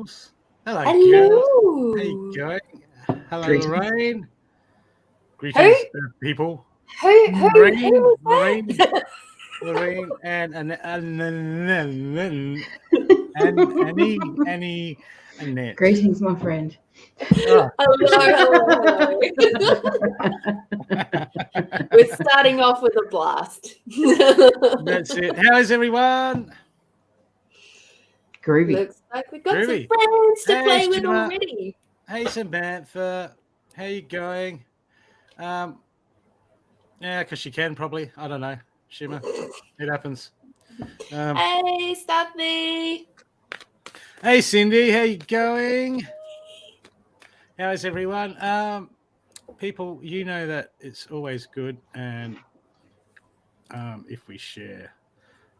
girls. Hello, Hello. girls. How you going? Hello, Greetings. Lorene. Greetings, people. Who Lorene, was Lorene, and Annie, Annette. Greetings, my friend. Oh, Hello. We're starting off with a blast. that's it. How is everyone? Groovy. Looks like we've got Groovy. some friends to Hey, play with Shimmer. already. Hey, Samantha. How you going? Yeah, because she can probably. I don't know. Shimmer. It happens. Hey, Stuffy. Hey, Cindy. How you going? How is everyone? People, you know that it's always good, and if we share,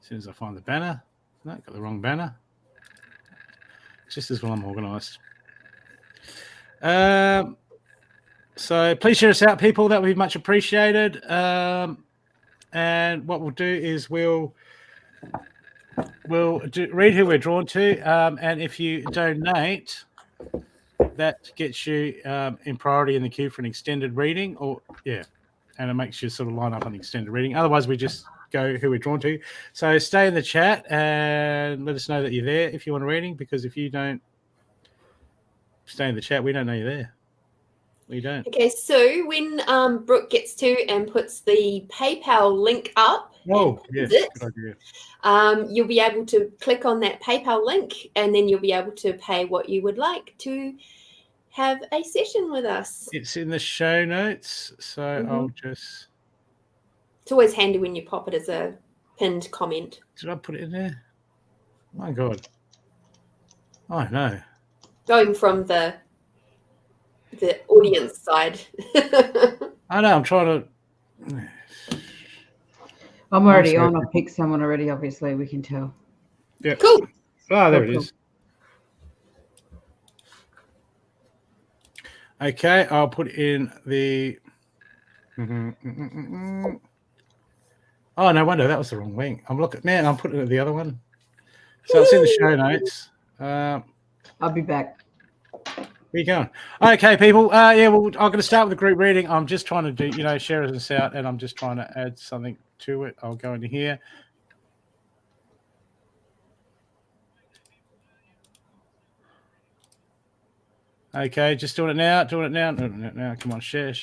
as soon as I find the banner, no, got the wrong banner. Just as well I'm organised. So please share us out, people. That would be much appreciated. And what we'll do is we'll read who we're drawn to, and if you donate, that gets you in priority in the queue for an extended reading, and it makes you sort of line up on the extended reading. Otherwise, we just go who we're drawn to. So stay in the chat and let us know that you're there if you want a reading, because if you don't stay in the chat, we don't know you're there. We don't. Okay, so when Brooke gets to and puts the PayPal link up, Oh, yes, good idea. You'll be able to click on that PayPal link, and then you'll be able to pay what you would like to have a session with us. It's in the show notes, so I'll just... It's always handy when you pop it as a pinned comment. Did I put it in there? My God. Oh, no. Going from the audience side. I know, I'm trying to... I'm already on. I've picked someone already, obviously. We can tell. Yeah. Cool. Oh, there it is. Okay, I'll put in the... Oh, no wonder. That was the wrong link. I'm looking now. I'm putting it in the other one. So it's in the show notes. I'll be back. Where you going? Okay, people. I'm going to start with the group reading. I'm just trying to do, share this out, and I'm just trying to add something to it. I'll go into here. Okay, just doing it now. Now. Come on, share.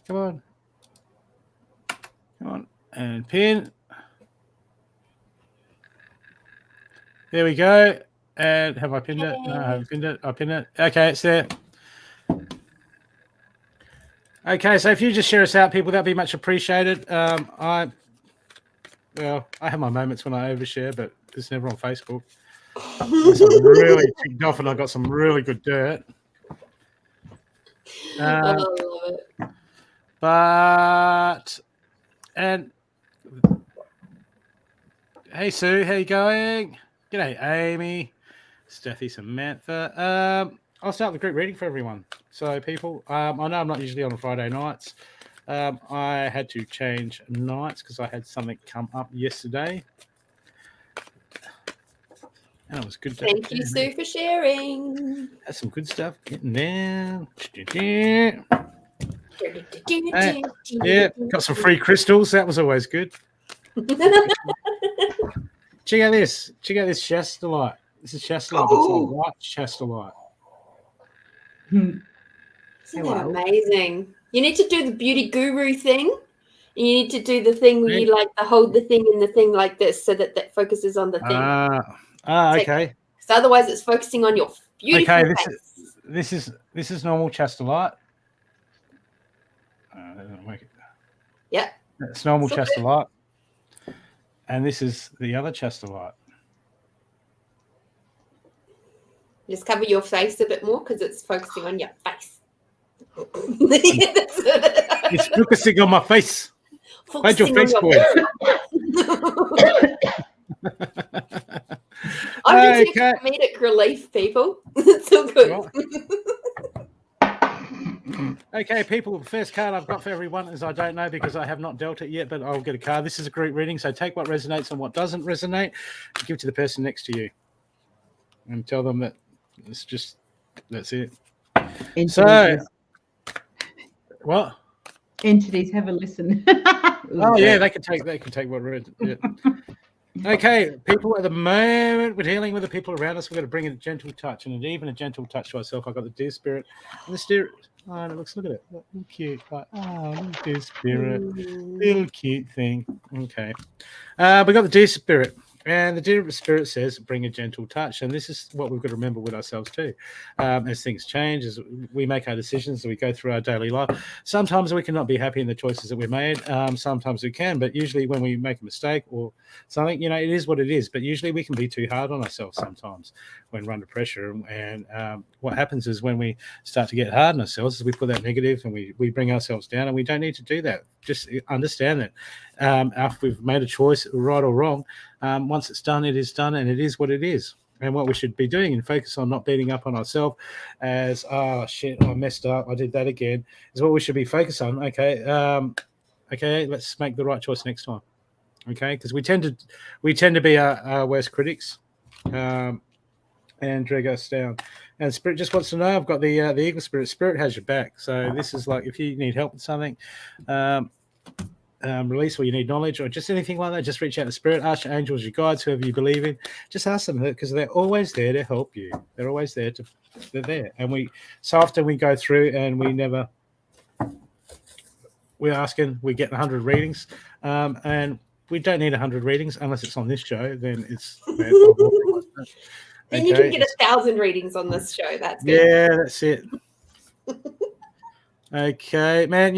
Come on, and pin. There we go. And have I pinned it? No, I haven't pinned it. I pinned it. Okay, it's there. Okay, so if you just share us out, people, that'd be much appreciated. I have my moments when I overshare, but it's never on Facebook. I'm really ticked off, and I got some really good dirt. I love it. Hey Sue, how you going? G'day Amy, Steffi, Samantha. I'll start the group reading for everyone. So people, I know I'm not usually on Friday nights. I had to change nights because I had something come up yesterday. And it was good. Thank you, Sue, for sharing. That's some good stuff. Getting down. Yeah, got some free crystals. That was always good. Check out this. Chastolite. This is Chastolite. It's like white Chastolite. Isn't that amazing? You need to do the beauty guru thing. You need to do the thing where you like to hold the thing and the thing like this, so that focuses on the thing. Okay. So otherwise, it's focusing on your beautiful face. This is normal Chastolite. That doesn't work. Yeah. It's normal Chastolite. And this is the other Chastolite. Just cover your face a bit more because it's focusing on your face. It's focusing on my face. Hide your face, boy. I'm just here for comedic relief, people. It's so good. Okay, people, the first card I've got for everyone is I don't know because I have not dealt it yet, but I'll get a card. This is a group reading, so take what resonates and what doesn't resonate and give it to the person next to you. and tell them that that's it. Entities, So, what? Entities, have a listen. Oh yeah, they can take what we're in. Yeah. Okay, people, at the moment we're dealing with the people around us. We've got to bring in a gentle touch, and even a gentle touch to ourselves. I've got the dear spirit, and the spirit. Oh, and it looks. Look at it, look cute. Like, oh, little dear spirit, little cute thing. Okay, we got the dear spirit, and the dear spirit says, "Bring a gentle touch." And this is what we've got to remember with ourselves too. As things change, as we make our decisions, as we go through our daily life. Sometimes we cannot be happy in the choices that we made. Sometimes we can, but usually when we make a mistake or something, it is what it is. But usually we can be too hard on ourselves sometimes when we're under pressure. And what happens is when we start to get hard on ourselves, is we put that negative and we bring ourselves down, and we don't need to do that. Just understand that after we've made a choice, right or wrong, once it's done, it is done, and it is what it is. And what we should be doing and focus on not beating up on ourselves as, oh, shit, I messed up, I did that again, is what we should be focused on. Okay, let's make the right choice next time. Okay, because we tend to be our worst critics and drag us down. And Spirit just wants to know, I've got the Eagle Spirit. Spirit has your back. So this is like, if you need help with something, release, or you need knowledge, or just anything like that, just reach out to Spirit, ask your angels, your guides, whoever you believe in. Just ask them, because they're always there to help you. They're always there they're there. And so often we go through and we're asking, we get 100 readings, and we don't need 100 readings unless it's on this show. Then it's then you can get 1,000 readings on this show. That's good. Yeah, that's it. Okay, man.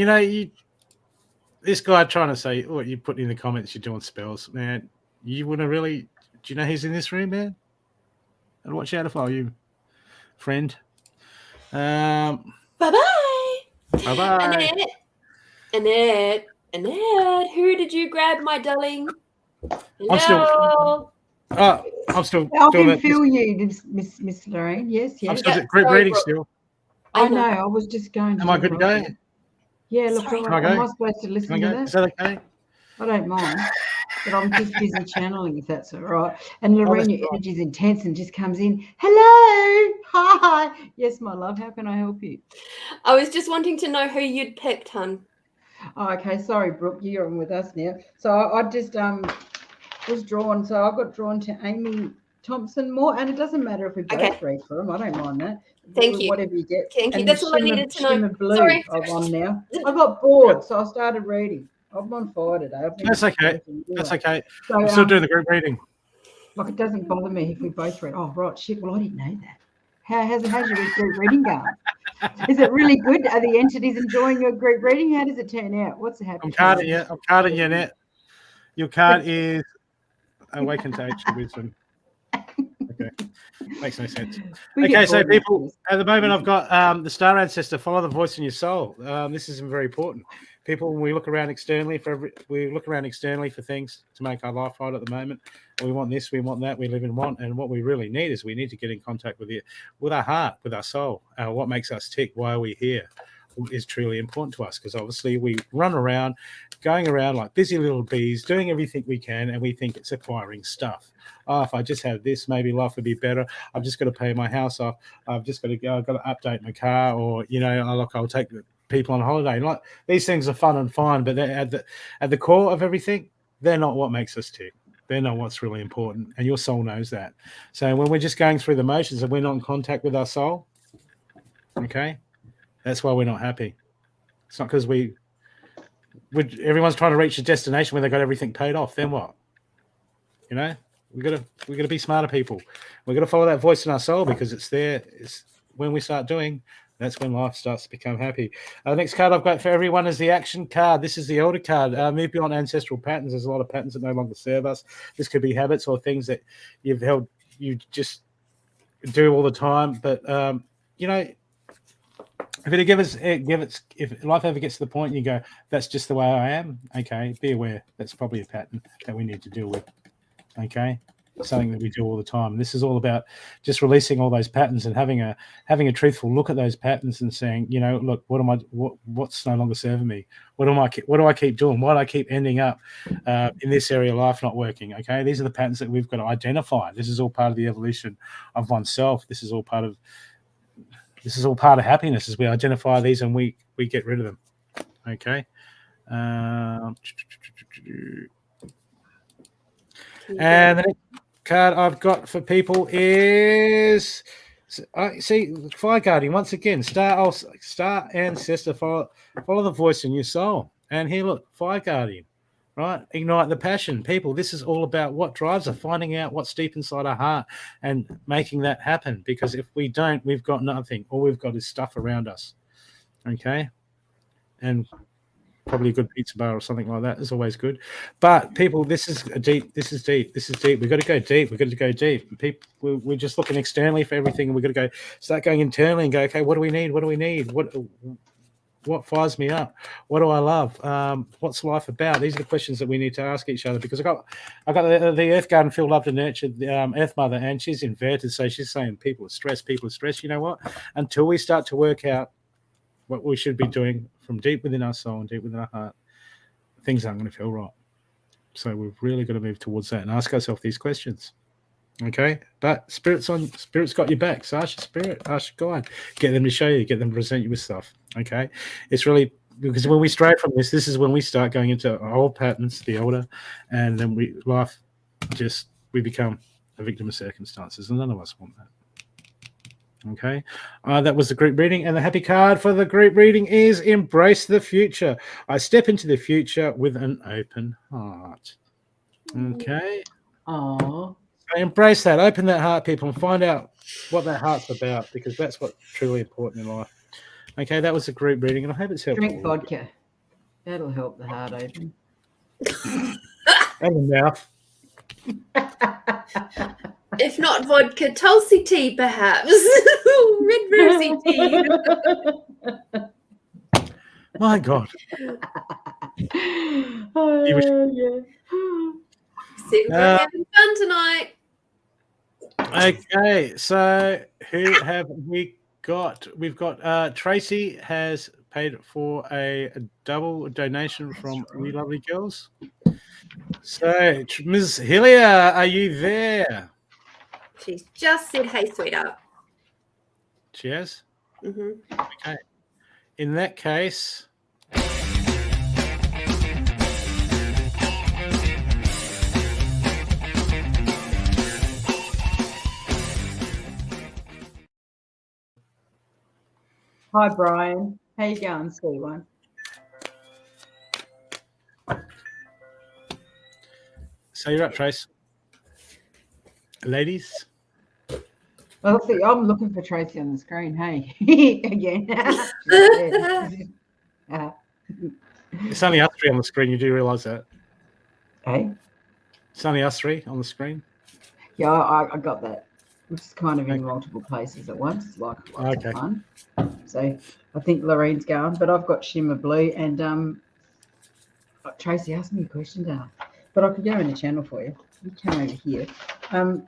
This guy trying to say what you put in the comments, you're doing spells, man. You wouldn't really. Do you know he's in this room, man? And watch out if I were you, friend. Bye bye. Bye bye. Annette, who did you grab, my darling? Hello. I'm still. I can feel you, Miss Lorene. Yes. I'm still at group reading still. I know. I was just going. Am I good to go? Yeah, look, am I supposed to listen to that? Is that okay? I don't mind, but I'm just busy channeling, if that's all right. And Lorene, your energy is intense and just comes in. Hello, hi. Yes, my love. How can I help you? I was just wanting to know who you'd picked, hun. Oh, okay, sorry, Brooke, you're on with us now. So I just was drawn. So I got drawn to Amy Thompson Moore, and it doesn't matter if we both read for them. I don't mind that. Thank you. Whatever you get. Thank you. That's all I needed to know. Blue, Sorry. I'm on now. I got bored, so I started reading. I'm on fire today. That's okay. That's okay. So, I'm still doing the group reading. Like, it doesn't bother me if we both read. Oh, right, shit. Well, I didn't know that. How's your group reading going? Is it really good? Are the entities enjoying your group reading? How does it turn out? What's happening? I'm carding you, Annette. Your card is Awaken to Ancient Wisdom. Okay. Makes no sense. Okay, so people, at the moment I've got the Star Ancestor, follow the voice in your soul. This is very important. People, when we look around externally for things to make our life right at the moment. We want this, we want that, we live in want, and what we really need is we need to get in contact with our heart, with our soul. What makes us tick? Why are we here? Is truly important to us, because obviously we run around, going around like busy little bees, doing everything we can, and we think it's acquiring stuff. Oh, if I just had this, maybe life would be better. I've just got to pay my house off. I've just got to go. I've got to update my car, or I'll take the people on holiday. Like, these things are fun and fine, but at the core of everything, they're not what makes us tick. They're not what's really important, and your soul knows that. So when we're just going through the motions and we're not in contact with our soul, okay, that's why we're not happy. It's not because everyone's trying to reach a destination where they got everything paid off. Then what? We gotta be smarter people. We gotta follow that voice in our soul, because it's there. It's when we start doing. That's when life starts to become happy. The next card I've got for everyone is the action card. This is the Elder card. Move beyond ancestral patterns. There's a lot of patterns that no longer serve us. This could be habits or things that you just do all the time. But if life ever gets to the point you go, that's just the way I am. Okay, be aware. That's probably a pattern that we need to deal with. Okay, something that we do all the time. This is all about just releasing all those patterns and having a truthful look at those patterns and saying, you know, look, what's no longer serving me? What do I keep doing? Why do I keep ending up in this area of life not working? Okay, these are the patterns that we've got to identify. This is all part of the evolution of oneself. This is all part of happiness as we identify these and we get rid of them. Okay. And the next card I've got for people is, see, Fire Guardian once again. Star Ancestor, follow the voice in your soul. And here, look, Fire Guardian, right? Ignite the passion, people. This is all about what drives us, finding out what's deep inside our heart and making that happen. Because if we don't, we've got nothing. All we've got is stuff around us. Okay, and probably a good pizza bar or something like that is always good. But people, this is deep. We've got to go deep. People, we're just looking externally for everything, and we've got to start going internally and go, okay, what do we need? What fires me up? What do I love? What's life about? These are the questions that we need to ask each other, because I got the Earth Garden, feel loved and nurtured, the Earth Mother, and she's inverted, so she's saying people are stressed. You know what? Until we start to work out what we should be doing from deep within our soul and deep within our heart, things aren't going to feel right. So we've really got to move towards that and ask ourselves these questions. Okay, but spirit's got your back. So ask your spirit, ask your guide, get them to show you, get them to present you with stuff. Okay, it's really, because when we stray from this is when we start going into old patterns, the older, and then we become a victim of circumstances, and none of us want that. Okay, that was the group reading, and the happy card for the group reading is embrace the future. I step into the future with an open heart. Okay. Oh. So embrace that, open that heart, people, and find out what that heart's about, because that's what's truly important in life. Okay, that was the group reading, and I hope it's helpful. Drink vodka. That'll help the heart open. And the mouth. If not vodka, Tulsi tea, perhaps. Red rosy tea. My God. Yeah. See, we're having fun tonight. Okay, so who have we got? We've got Tracy has paid for a double donation from you lovely girls. So, Ms. Hillier, are you there? She's just said, hey, sweetheart. She has? Mm-hmm. Okay. In that case... Hi, Brian. How you going, C1? So you're up, Trace. Ladies? Well, see, I'm looking for Tracy on the screen. Hey, again. It's only us three on the screen. You do realise that? Hey? It's only us three on the screen? Yeah, I got that. Which is kind of in multiple places at once. It's like lots of fun. So I think Lorene's going, but I've got Shimmer Blue, and Tracy asked me a question, Dale, but I could go in the channel for you. You come over here. And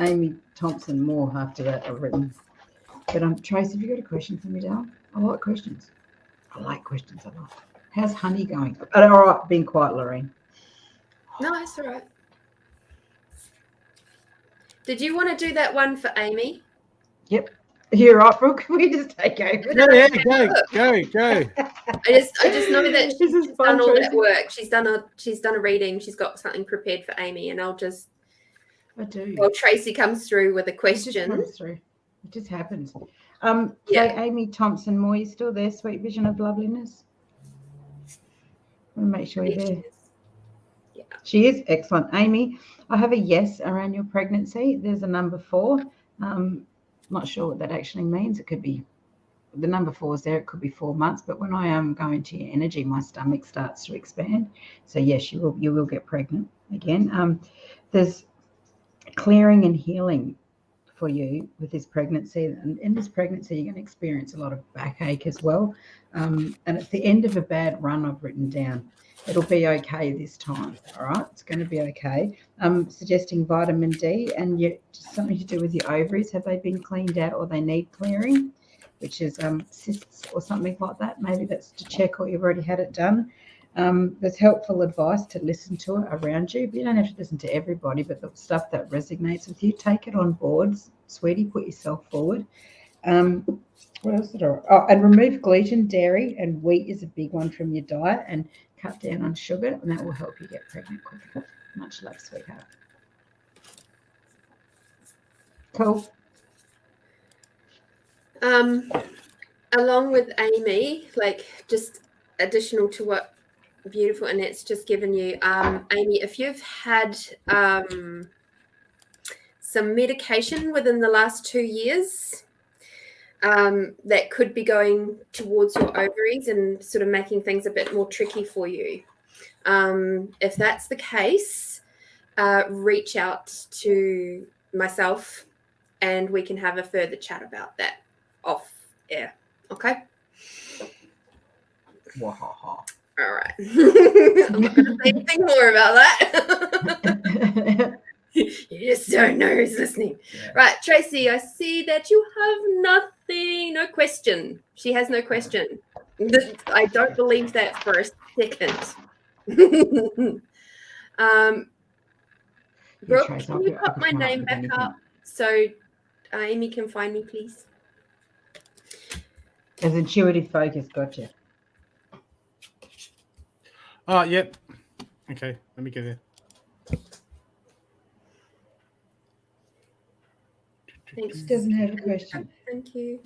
Amy Thompson Moore after that I've written. But Tracy, have you got a question for me, Dale? I like questions. How's honey going? All right, being quiet, Lorene. No, it's all right. Did you want to do that one for Amy? Yep. You're right, Brooke. We just take over. Yeah, go. I just know that she's done all that work. She's done a reading. She's got something prepared for Amy, and I do. Well, Tracy comes through with a question. It just happens. So Amy Thompson Moore, you still there? Sweet Vision of Loveliness. I want to make sure you're there. Yeah. She is excellent. Amy, I have a yes around your pregnancy. There's a number 4. Not sure what that actually means. It could be, the number 4 is there. It could be 4 months. But when I am going to your energy, my stomach starts to expand. So yes, you will get pregnant again. There's clearing and healing for you with this pregnancy. And in this pregnancy, you're going to experience a lot of backache as well. And it's the end of a bad run I've written down. It'll be okay this time, all right? It's going to be okay. I'm suggesting vitamin D, and something to do with your ovaries. Have they been cleaned out or they need clearing, which is cysts or something like that? Maybe that's to check, or you've already had it done. There's helpful advice to listen to it around you, but you don't have to listen to everybody, but the stuff that resonates with you, take it on board, sweetie, put yourself forward. What else did and remove gluten, dairy, and wheat is a big one from your diet, and cut down on sugar, and that will help you get pregnant quicker. Much love, sweetheart. Cool. Along with Amy, like just additional to what beautiful Annette's just given you, Amy, if you've had some medication within the last 2 years, that could be going towards your ovaries and sort of making things a bit more tricky for you. If that's the case, reach out to myself and we can have a further chat about that off air. Okay? Wahaha. All right. I'm not going to say anything more about that. You just don't know who's listening. Yeah. Right, Tracy, I see that you have no question. She has no question. I don't believe that for a second. Brooke, can you put my name back up so Amy can find me, please? As intuitive focus, gotcha. Oh, yep. Okay, let me get there. Thanks. Doesn't have a question. Thank you.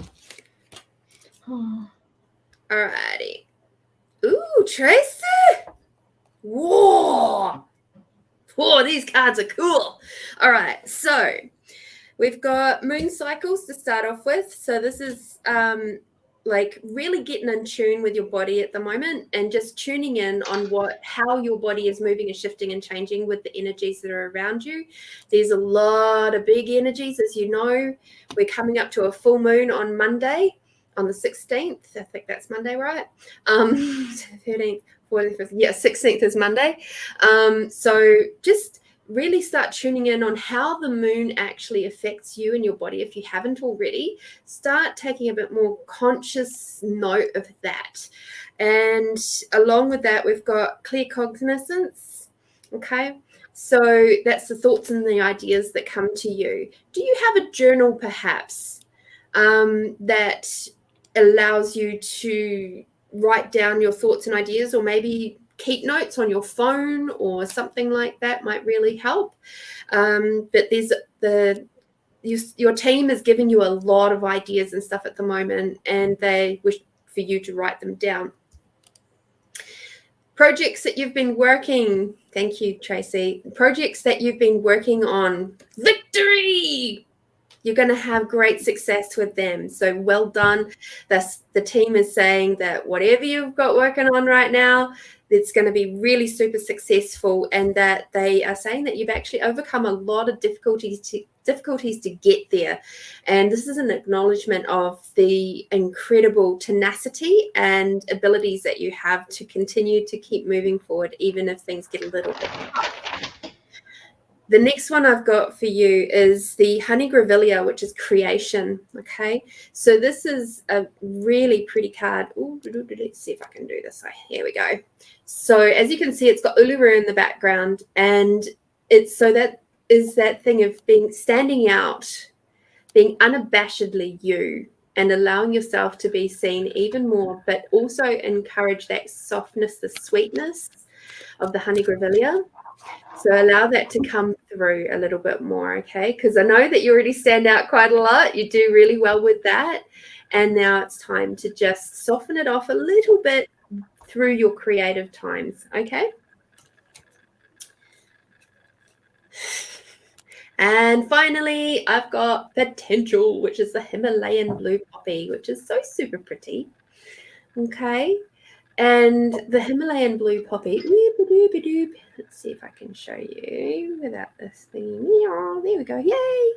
Oh. Alrighty. Ooh, Tracy! Whoa! Whoa, these cards are cool. All right, so we've got moon cycles to start off with. So this is like really getting in tune with your body at the moment and just tuning in on how your body is moving and shifting and changing with the energies that are around you. There's a lot of big energies, as you know. We're coming up to a full moon on Monday, on the 16th. I think that's Monday, right? 13th, 14th, yeah, 16th is Monday. So just really start tuning in on how the moon actually affects you and your body. If you haven't already, start taking a bit more conscious note of that. And along with that, we've got clear cognizance. Okay. So that's the thoughts and the ideas that come to you. Do you have a journal perhaps that allows you to write down your thoughts and ideas, or maybe keep notes on your phone or something like that might really help. But your team is giving you a lot of ideas and stuff at the moment, and they wish for you to write them down. Projects that you've been working, thank you, Tracy. Projects that you've been working on, victory! You're going to have great success with them. So well done. The team is saying that whatever you've got working on right now, it's going to be really super successful, and that they are saying that you've actually overcome a lot of difficulties to get there. And this is an acknowledgement of the incredible tenacity and abilities that you have to continue to keep moving forward, even if things get a little bit tough. The next one I've got for you is the Honey Grevillea, which is creation. Okay, so this is a really pretty card. Ooh, let's see if I can do this. Here we go. So as you can see, it's got Uluru in the background, and it's so that is that thing of standing out, being unabashedly you, and allowing yourself to be seen even more, but also encourage that softness, the sweetness of the Honey Grevillea. So allow that to come through a little bit more, okay? Because I know that you already stand out quite a lot. You do really well with that. And now it's time to just soften it off a little bit through your creative times, okay? And finally, I've got Potential, which is the Himalayan blue poppy, which is so super pretty, okay? And the Himalayan blue poppy. Let's see if I can show you without this thing. There we go. Yay!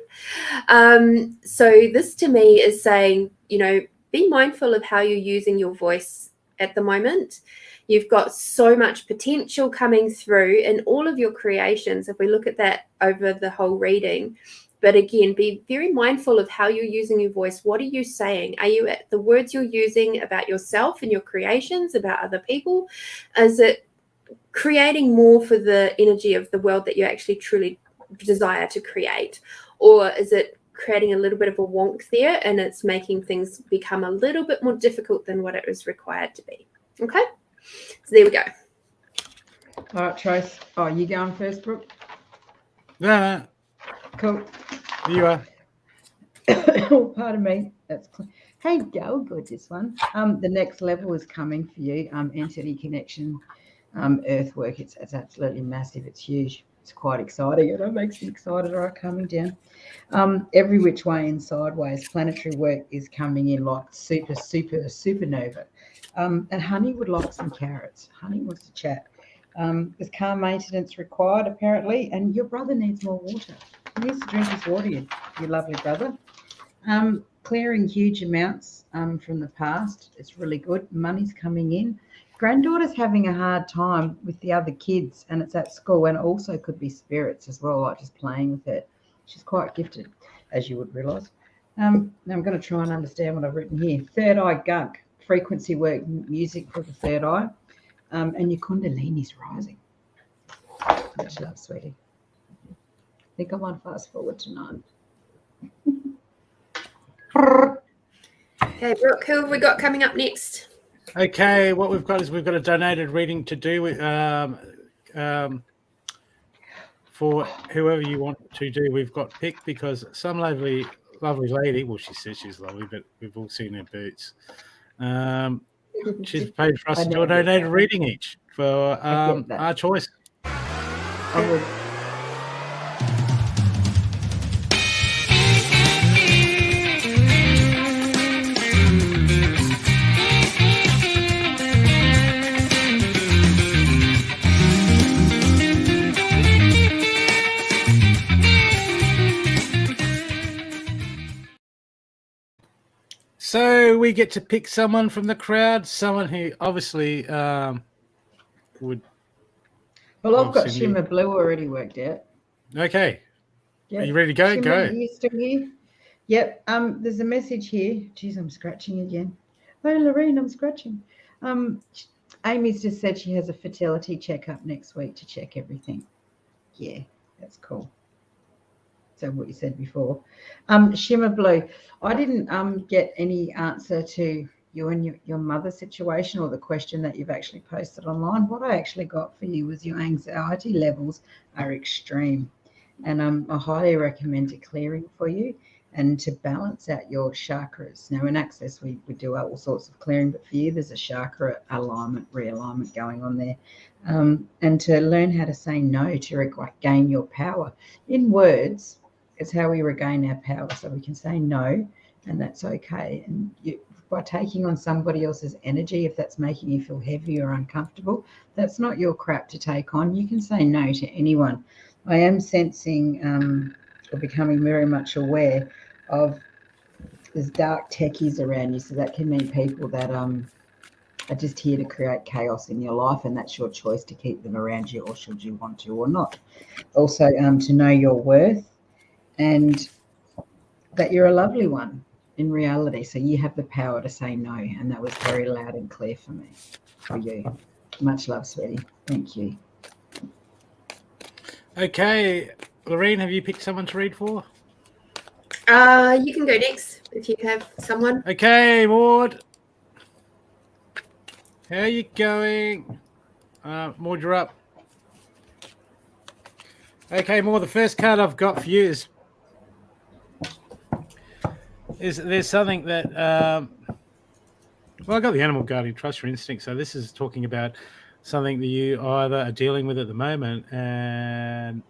So this to me is saying, be mindful of how you're using your voice at the moment. You've got so much potential coming through in all of your creations. If we look at that over the whole reading, but again, be very mindful of how you're using your voice. What are you saying? Are you at the words you're using about yourself and your creations, about other people? Is it creating more for the energy of the world that you actually truly desire to create? Or is it creating a little bit of a wonk there and it's making things become a little bit more difficult than what it was required to be? Okay, so there we go. All right, Trace. Oh, you going first, Brooke? No. Cool. You are. Oh, pardon me. That's clear. Hey, go good, this one. The next level is coming for you. Entity connection, earthwork. It's absolutely massive. It's huge. It's quite exciting. And it makes me excited. All right, coming down. Every which way and sideways. Planetary work is coming in like supernova. And Honey would like some carrots. Honey wants to chat. There's car maintenance required, apparently, and your brother needs more water. He needs to drink his water, your lovely brother. Clearing huge amounts from the past. It's really good. Money's coming in. Granddaughter's having a hard time with the other kids, and it's at school, and also could be spirits as well, like just playing with it. She's quite gifted, as you would realise. Now I'm going to try and understand what I've written here. Third eye gunk, frequency work, music for the third eye. And your kundalini's rising. Much love, sweetie. I think I might fast forward to 9. Okay, Brooke, who have we got coming up next? Okay, what we've got is we've got a donated reading to do with for whoever you want to do. We've got picked because some lovely lady, well, she says she's lovely, but we've all seen her boots. She's paid for us to do a donated reading each for our choice. I would. So we get to pick someone from the crowd, someone who obviously would. Well, I've got Shimmer Blue already worked out. Okay. Yep. Are you ready to go? Shimmer, Go. are you still here? Yep. There's a message here. Geez, I'm scratching again. Oh, Lorene, I'm scratching. Amy's just said she has a fertility checkup next week to check everything. Yeah, that's cool. So what you said before. Shimmer Blue, I didn't get any answer to you and your mother's situation or the question that you've actually posted online. What I actually got for you was your anxiety levels are extreme. And I highly recommend a clearing for you and to balance out your chakras. Now in Access, we do all sorts of clearing, but for you, there's a chakra alignment, realignment going on there. And to learn how to say no to regain your power. In words, it's how we regain our power. So we can say no, and that's okay. And by taking on somebody else's energy, if that's making you feel heavy or uncomfortable, that's not your crap to take on. You can say no to anyone. I am sensing or becoming very much aware of there's dark techies around you. So that can mean people that are just here to create chaos in your life, and that's your choice to keep them around you, or should you want to or not. Also, to know your worth and that you're a lovely one in reality. So you have the power to say no, and that was very loud and clear for me, for you. Much love, sweetie. Thank you. Okay, Lorene, have you picked someone to read for? You can go next if you have someone. Okay, Maud. How are you going? Maud, you're up. Okay, Maud, the first card I've got for you is there's something that well, I got the Animal Guardian Trust Your Instinct, so this is talking about something that you either are dealing with at the moment and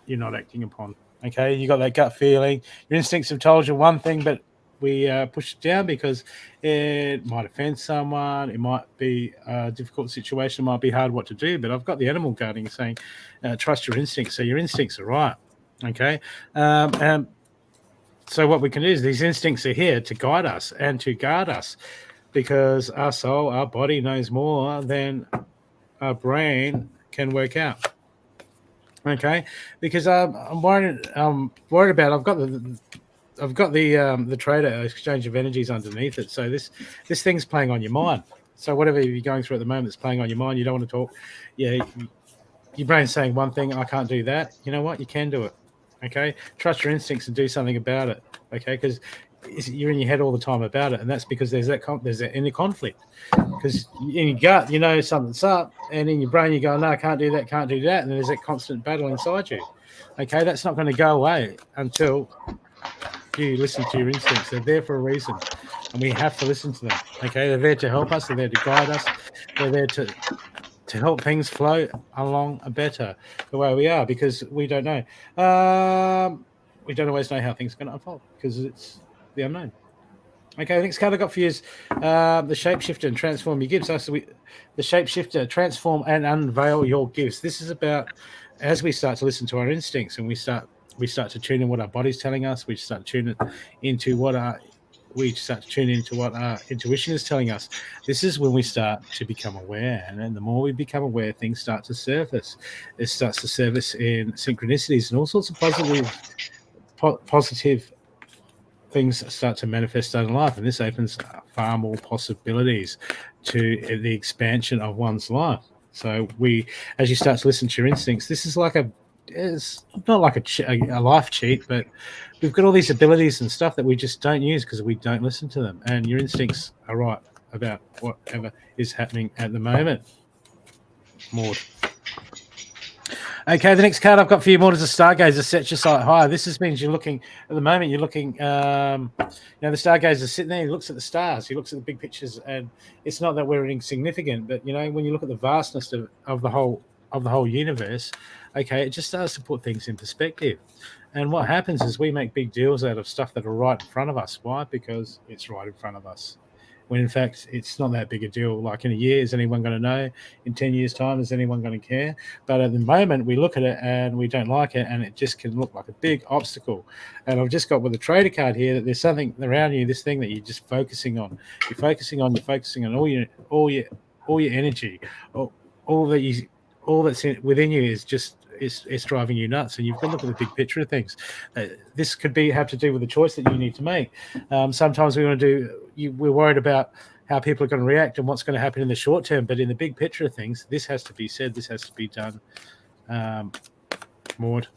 you're not acting upon. Okay, you got that gut feeling. Your instincts have told you one thing, but push it down because it might offend someone. It might be a difficult situation. It might be hard what to do. But I've got the animal guarding saying, trust your instincts. So your instincts are right. Okay. So what we can do is these instincts are here to guide us and to guard us, because our soul, our body knows more than our brain can work out. Okay, because I'm worried about. I've got the trader exchange of energies underneath it. So this thing's playing on your mind. So whatever you're going through at the moment is playing on your mind. You don't want to talk. Yeah, your brain's saying one thing. I can't do that. You know what? You can do it. Okay, trust your instincts and do something about it. Okay, because you're in your head all the time about it, and that's because there's that inner conflict. Because in your gut, you know something's up, and in your brain, you go, "No, I can't do that, can't do that," and there's that constant battle inside you. Okay, that's not going to go away until you listen to your instincts. They're there for a reason, and we have to listen to them. Okay, they're there to help us. They're there to guide us. They're there to help things flow along better the way we are, because we don't know. We don't always know how things are going to unfold because it's the unknown. Okay, the next card I got for you is the Shapeshifter and Transform Your Gifts. So the Shapeshifter, transform and unveil your gifts. This is about as we start to listen to our instincts and we start to tune in what our body's telling us. We start to tune into what our intuition is telling us. This is when we start to become aware, and then the more we become aware, things start to surface. It starts to surface in synchronicities and all sorts of positive things start to manifest in life, and this opens far more possibilities to the expansion of one's life. So as you start to listen to your instincts, this is it's not like a life cheat, but we've got all these abilities and stuff that we just don't use because we don't listen to them. And your instincts are right about whatever is happening at the moment. Maud. Okay, the next card I've got for you, Maud, is a Stargazer. Set your sight higher. This means you're looking, at the moment, the Stargazer is sitting there, he looks at the stars, he looks at the big pictures, and it's not that we're insignificant, but, when you look at the vastness of the whole universe, okay, it just starts to put things in perspective. And what happens is we make big deals out of stuff that are right in front of us. Why? Because it's right in front of us. When in fact, it's not that big a deal. Like in a year, is anyone going to know? In 10 years' time, is anyone going to care? But at the moment, we look at it and we don't like it, and it just can look like a big obstacle. And I've just got with the trader card here that there's something around you, this thing that you're just focusing on. You're focusing on all your energy, all that's within you is just it's driving you nuts, and you've got to look at the big picture of things. This could have to do with the choice that you need to make. Sometimes we're worried about how people are going to react and what's going to happen in the short term, but in the big picture of things, this has to be said, this has to be done. Maud,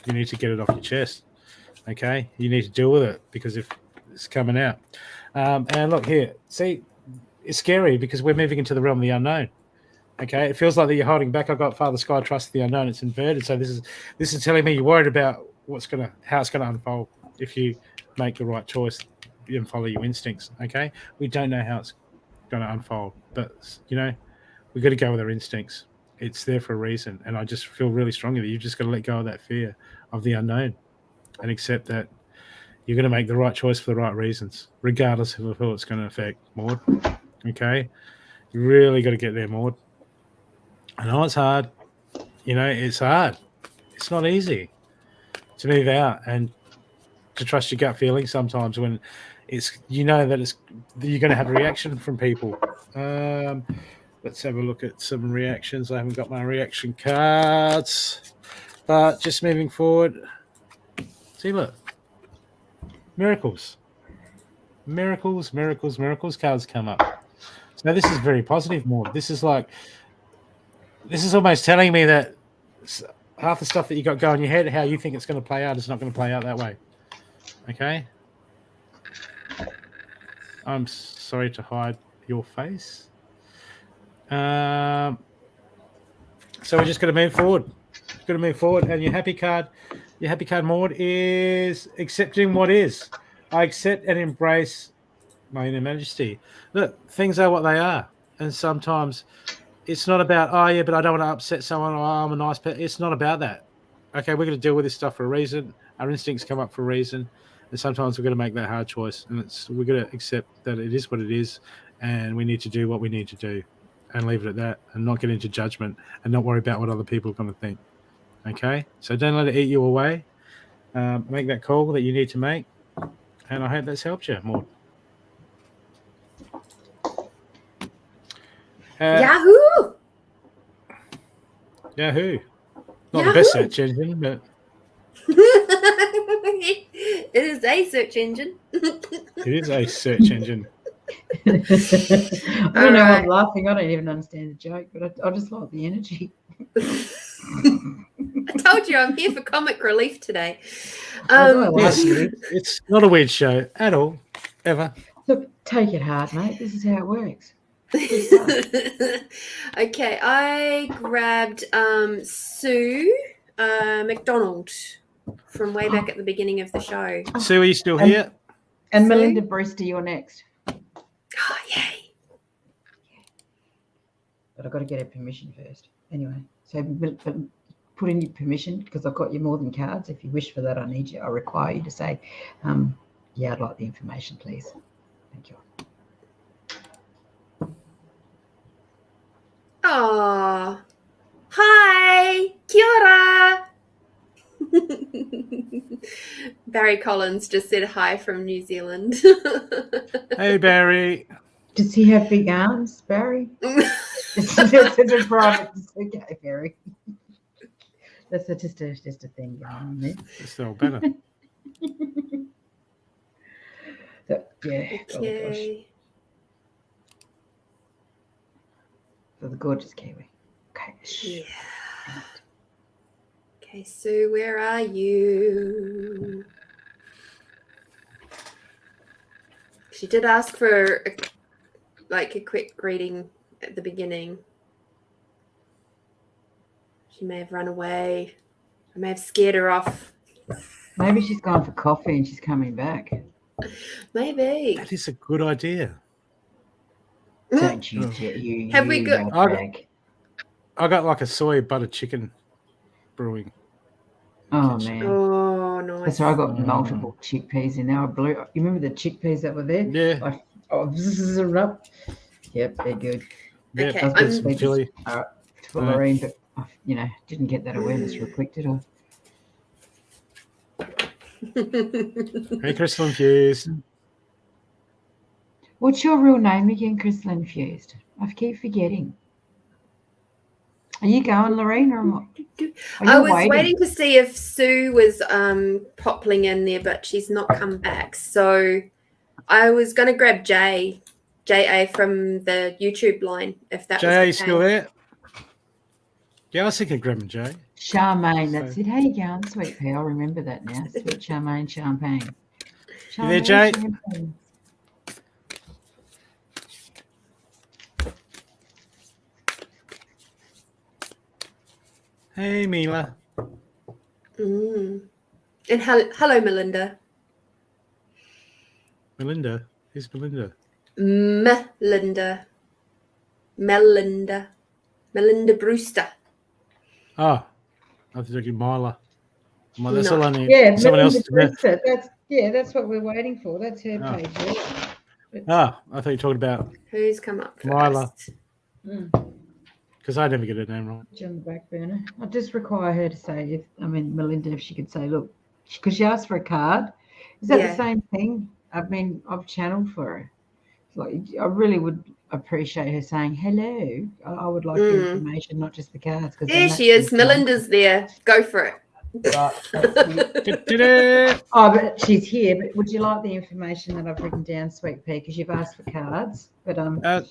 you need to get it off your chest. Okay, you need to deal with it because if it's coming out. And look here, see, it's scary because we're moving into the realm of the unknown. Okay, it feels like that you're holding back. I've got Father Sky, trust the unknown. It's inverted. So this is telling me you're worried about how it's gonna unfold if you make the right choice and follow your instincts. Okay, we don't know how it's gonna unfold, but we've got to go with our instincts. It's there for a reason, and I just feel really strongly that you've just got to let go of that fear of the unknown and accept that you're going to make the right choice for the right reasons, regardless of who it's going to affect. Maud, okay, you really got to get there, Maud. I know it's hard. It's hard. It's not easy to move out and to trust your gut feeling sometimes when that you're going to have a reaction from people. Let's have a look at some reactions. I haven't got my reaction cards, but just moving forward. See, look. Miracles cards come up. So this is very positive, Maud. This is almost telling me that half the stuff that you got going in your head, how you think it's going to play out, is not going to play out that way. Okay? I'm sorry to hide your face. So we're just going to move forward. And your happy card, Maud, is accepting what is. I accept and embrace my inner majesty. Look, things are what they are. And sometimes it's not about, but I don't want to upset someone, or I'm a nice person. It's not about that. Okay, we're going to deal with this stuff for a reason. Our instincts come up for a reason. And sometimes we've got to make that hard choice, and we've got to accept that it is what it is, and we need to do what we need to do, and leave it at that, and not get into judgment, and not worry about what other people are going to think. Okay, so don't let it eat you away. Make that call that you need to make, and I hope that's helped you more. Yahoo! Yahoo! Not Yahoo! the best search engine, but it is a search engine. it is a search engine. I don't know why I'm laughing. I don't even understand the joke, but I just like the energy. I told you I'm here for comic relief today. Yes, it's not a weird show at all, ever. Look, take it hard, mate. This is how it works. Okay, I grabbed Sue McDonald from way back at the beginning of the show. Sue, are you still here? And Sue? Melinda Brewster, you're next. Oh, yay. But I've got to get her permission first. Anyway, so put in your permission because I've got you more than cards. If you wish for that, I require you to say, yeah, I'd like the information, please. Thank you. Oh, hi, kia ora. Barry Collins just said hi from New Zealand. Hey, Barry. Does he have big arms, Barry? It's a private. Okay, Barry. That's just a thing going on there. It's still better. So, yeah. Okay. Oh, gosh. For the gorgeous Kiwi. Okay. Yeah. Okay, Sue, where are you? She did ask for a quick reading at the beginning. She may have run away. I may have scared her off. Maybe she's gone for coffee and she's coming back. Maybe. That is a good idea. Don't you get you. Have we got? I got like a soy butter chicken brewing. Oh man. Oh no. That's right. I got multiple chickpeas in there. You remember the chickpeas that were there? Yeah. Up. Yep, they're good. Yeah, Okay, that's some chili. For Lorene, but didn't get that awareness real quick, did I? Hey, Crystal Infused. What's your real name again, Crystal Infused? I keep forgetting. Are you going, Lorene, or am I was waiting to see if Sue was popping in there, but she's not come back. So I was going to grab JA from the YouTube line, if that was Jay, okay. you still there? Yeah, I was thinking grabbing Jay. Charmaine, that's it. How you going, sweet pea? I'll remember that now. Sweet Charmaine Champagne. You there, Jay? Champagne. Hey, Mila. And hello, Melinda. Melinda? Who's Melinda? Melinda Brewster. Oh, I was thinking Mila. Well, that's No. all I need. Yeah, Someone else Melinda to know. Brewster. That's what we're waiting for. That's her page. Yeah. Ah, I thought you were talking about Who's come up first? Mila. Because I never get her name wrong. On the back burner. I just require her to say, Melinda, if she could say, look, because she asked for a card. Is that the same thing? I've channeled for her. Like, I really would appreciate her saying hello. I would like the information, not just the cards. There she is. Melinda's there. Go for it. Oh, but she's here. But would you like the information that I've written down, Sweet Pea? Because you've asked for cards. But I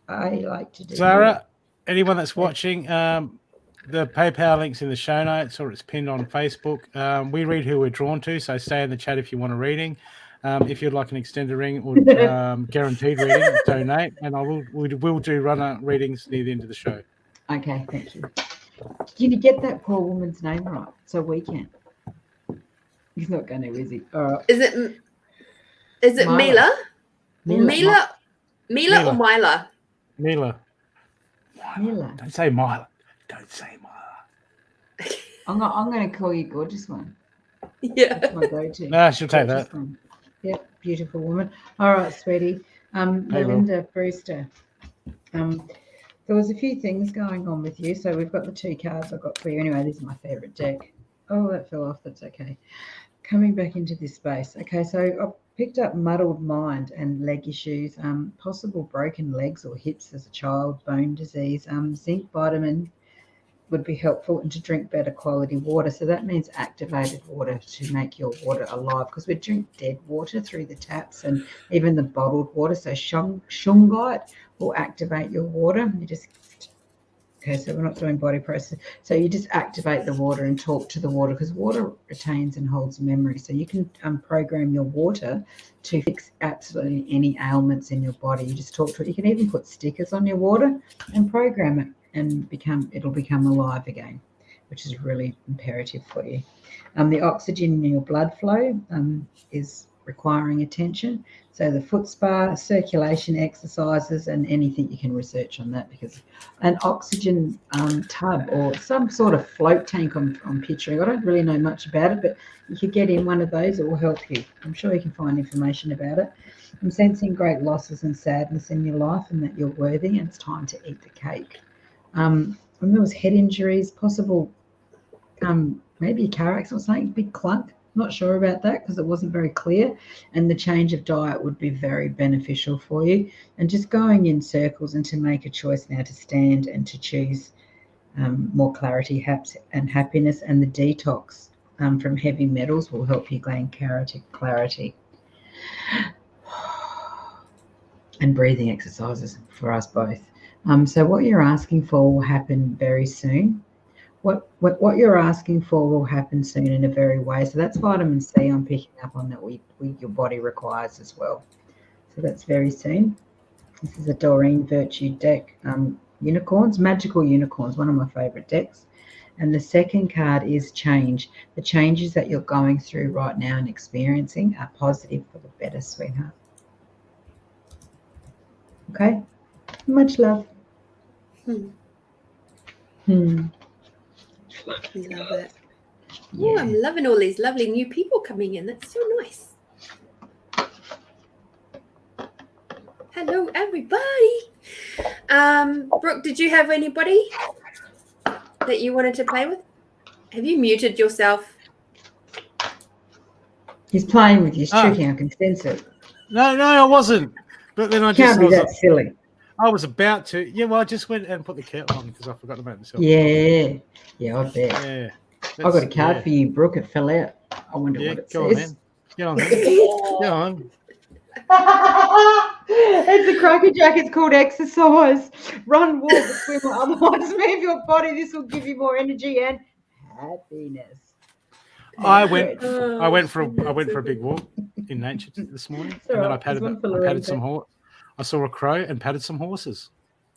like to do Zara, anyone that's watching, the PayPal link's in the show notes or it's pinned on Facebook. We read who we're drawn to, so stay in the chat if you want a reading. If you'd like an extended reading or guaranteed reading, donate, and we will do runner readings near the end of the show. Okay, thank you. Can you get that poor woman's name right so we can? He's not going to, is he? All right. Is it Mila? Mila or Mila? Mila. Mila. Don't say Mila. Don't say Mila. I'm going to call you gorgeous one. Yeah. That's my go-to. No, she'll take that. Yep, beautiful woman. All right, sweetie. Melinda Brewster. There was a few things going on with you. So we've got the 2 cards I've got for you. Anyway, this is my favorite deck. Oh, that fell off. That's okay. Coming back into this space. Okay, so I picked up muddled mind and leg issues, possible broken legs or hips as a child, bone disease, zinc vitamin would be helpful, and to drink better quality water. So that means activated water to make your water alive, because we drink dead water through the taps and even the bottled water. So shungite will activate your water. Okay, so we're not doing body process. So you just activate the water and talk to the water, because water retains and holds memory. So you can program your water to fix absolutely any ailments in your body. You just talk to it. You can even put stickers on your water and program it, and it'll become alive again, which is really imperative for you. The oxygen in your blood flow is requiring attention. So the foot spa, circulation exercises, and anything you can research on that, because an oxygen tub or some sort of float tank I'm picturing. I don't really know much about it, but you could get in one of those. It will help you. I'm sure you can find information about it. I'm sensing great losses and sadness in your life, and that you're worthy, and it's time to eat the cake. And there was head injuries, possible maybe a car accident or something, big clunk. Not sure about that because it wasn't very clear. And the change of diet would be very beneficial for you. And just going in circles, and to make a choice now to stand and to choose more clarity and happiness. And the detox from heavy metals will help you gain clarity. And breathing exercises for us both. So what you're asking for will happen very soon. What you're asking for will happen soon in a very way. So that's vitamin C I'm picking up on, that your body requires as well. So that's very soon. This is a Doreen Virtue deck. Unicorns, magical unicorns, one of my favorite decks. And the second card is change. The changes that you're going through right now and experiencing are positive for the better, sweetheart. Okay? Much love. Love it. Yeah. Oh, I'm loving all these lovely new people coming in. That's so nice. Hello, everybody. Brooke, did you have anybody that you wanted to play with? Have you muted yourself? He's playing with you. He's tricking. I can sense it. No, I wasn't. But then I Can't be that silly. I was about to. Yeah, well, I just went and put the kettle on because I forgot to make myself. Yeah, I bet. Yeah. I got a card for you, Brooke. It fell out. I wonder what it says. Go on, man. Go on. It's a Cracker Jack. It's called exercise. Run, walk, swim, or otherwise move your body. This will give you more energy and happiness. I went for a big walk in nature this morning, and then I patted some horse. I saw a crow and patted some horses.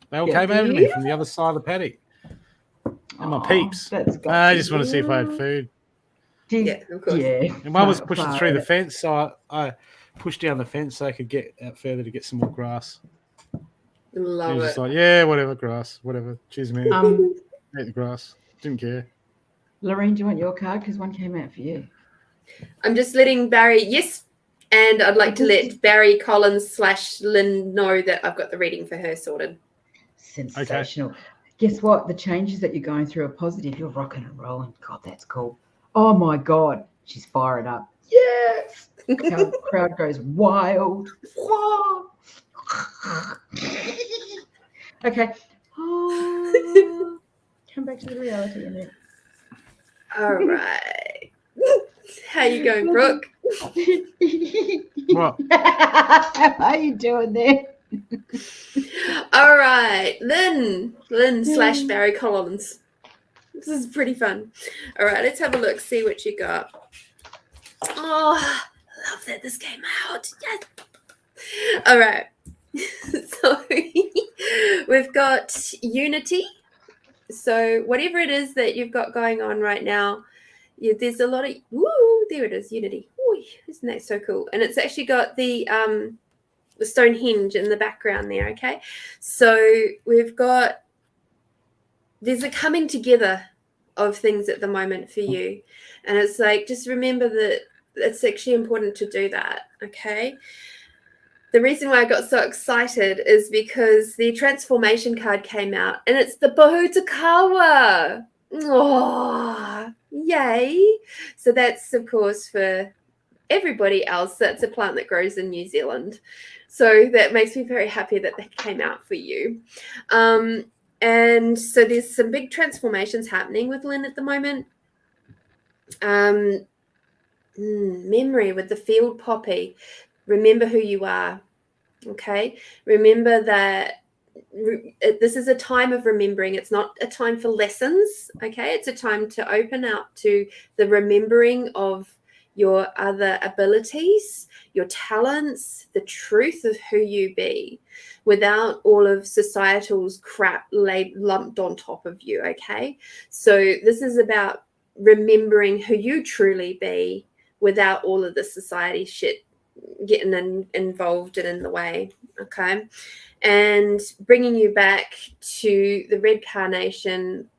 They all came over to me from the other side of the paddock. And my peeps. I just want to see if I had food. Yeah, of course. Yeah. And one was pushing through the fence, so I pushed down the fence so I could get out further to get some more grass. Love it. Just like, yeah, whatever, grass, whatever. Cheers, man. Ate the grass. Didn't care. Lorene, do you want your card? Because one came out for you. I'm just letting Barry, yes, and I'd like to let Barry Collins / Lynn know that I've got the reading for her sorted. Sensational. Okay. Guess what? The changes that you're going through are positive. You're rocking and rolling. God, that's cool. Oh, my God. She's fired up. Yes. Crowd goes wild. Okay. Oh, come back to the reality in it. All right. How you going, Brooke? What? How are you doing there? All right. Lynn / Barry Collins. This is pretty fun. All right, let's have a look, see what you got. Oh, I love that this came out. Yes. All right. So we've got unity. So whatever it is that you've got going on right now, there's a lot of there it is, unity. Ooh, isn't that so cool? And it's actually got the Stonehenge in the background there. Okay, so there's a coming together of things at the moment for you. And it's like, just remember that it's actually important to do that, okay? The reason why I got so excited is because the transformation card came out, and it's the Bahutakawa. Oh, yay. So that's, of course, for everybody else. That's a plant that grows in New Zealand. So that makes me very happy that that came out for you. And so there's some big transformations happening with Lynn at the moment. Memory with the field poppy. Remember who you are. Okay. Remember that this is a time of remembering. It's not a time for lessons. Okay. It's a time to open up to the remembering of your other abilities, your talents, the truth of who you be, without all of societal's crap lumped on top of you. Okay. So this is about remembering who you truly be without all of the society shit getting involved and in the way. Okay. And bringing you back to the red carnation,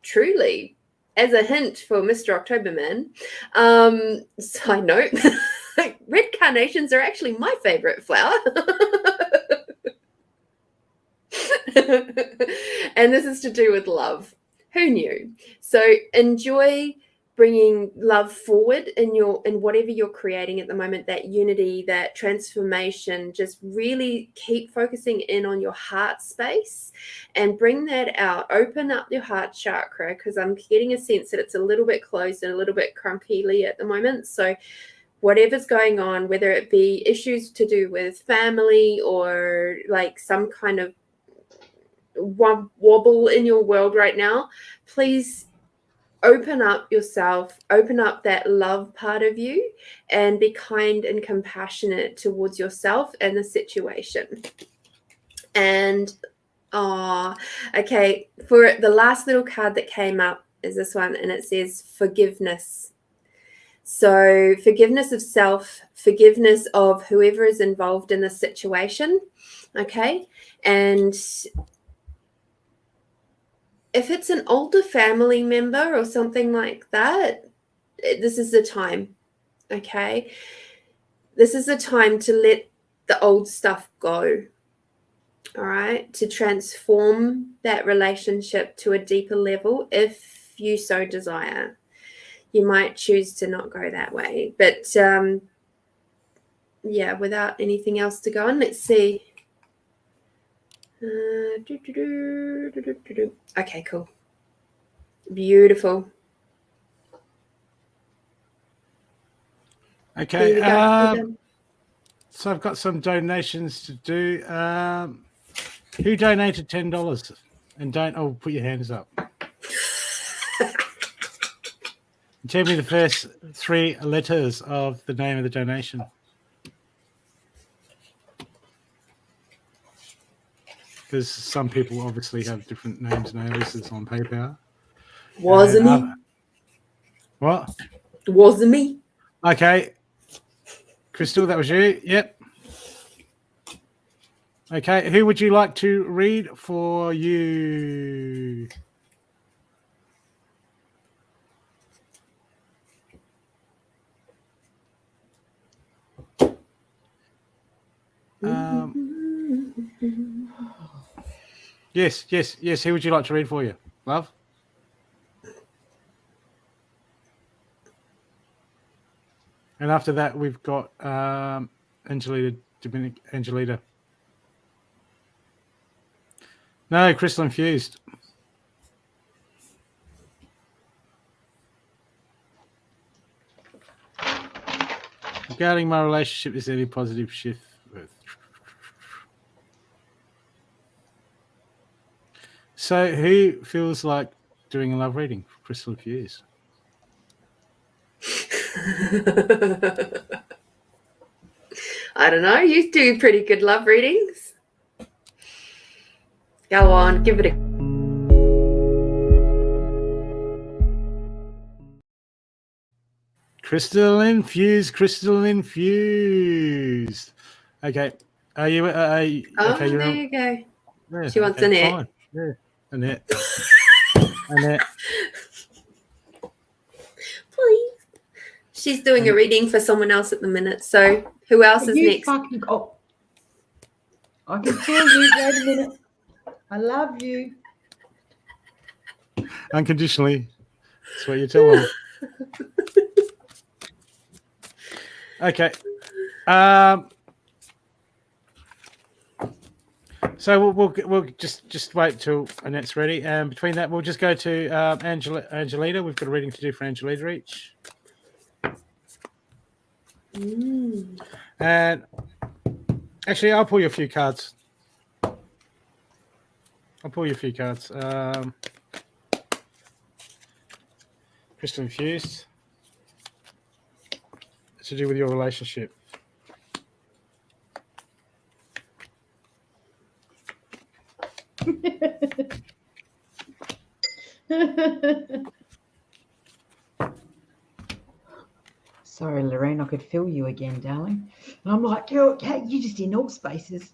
truly, as a hint for Mr. Octoberman. Side note, red carnations are actually my favorite flower. And this is to do with love. Who knew? So enjoy bringing love forward in whatever you're creating at the moment, that unity, that transformation. Just really keep focusing in on your heart space and bring that out. Open up your heart chakra, because I'm getting a sense that it's a little bit closed and a little bit crumpy at the moment. So whatever's going on, whether it be issues to do with family or like some kind of wobble in your world right now, please open up yourself, open up that love part of you, and be kind and compassionate towards yourself and the situation. And okay, for the last little card that came up is this one, and it says forgiveness. So forgiveness of self, forgiveness of whoever is involved in the situation. Okay. And if it's an older family member or something like that, this is the time, okay? This is the time to let the old stuff go, all right? To transform that relationship to a deeper level if you so desire. You might choose to not go that way. But, yeah, without anything else to go on, let's see. Okay, cool. Beautiful. Okay. So I've got some donations to do. Who donated $10? And don't put your hands up. Tell me the first 3 letters of the name of the donation. Because some people obviously have different names and aliases on PayPal. Wasn't me. What? Wasn't me. Okay. Crystal, that was you. Yep. Okay. Who would you like to read for you? Yes. Who would you like to read for you, love? And after that, we've got Angelita. No, Crystal Infused. Regarding my relationship, is there any positive shift? So who feels like doing a love reading for Crystal Infused? I don't know. You do pretty good love readings. Go on, give it a... Crystal Infused. Okay. Are you... okay, there you go. Yeah, She wants Annette. Fine. Yeah, Annette. Annette. She's doing a reading for someone else at the minute. So who else is next? Fucking, oh, I can feel you. Wait a minute. I love you. Unconditionally. That's what you tell them. Okay. So we'll just wait till Annette's ready, and between that we'll just go to Angelita. We've got a reading to do for Angelita each. And actually, I'll pull you a few cards. Crystal infused. To do with your relationship. Sorry, Lorene, I could feel you again, darling. And I'm like, you just in all spaces.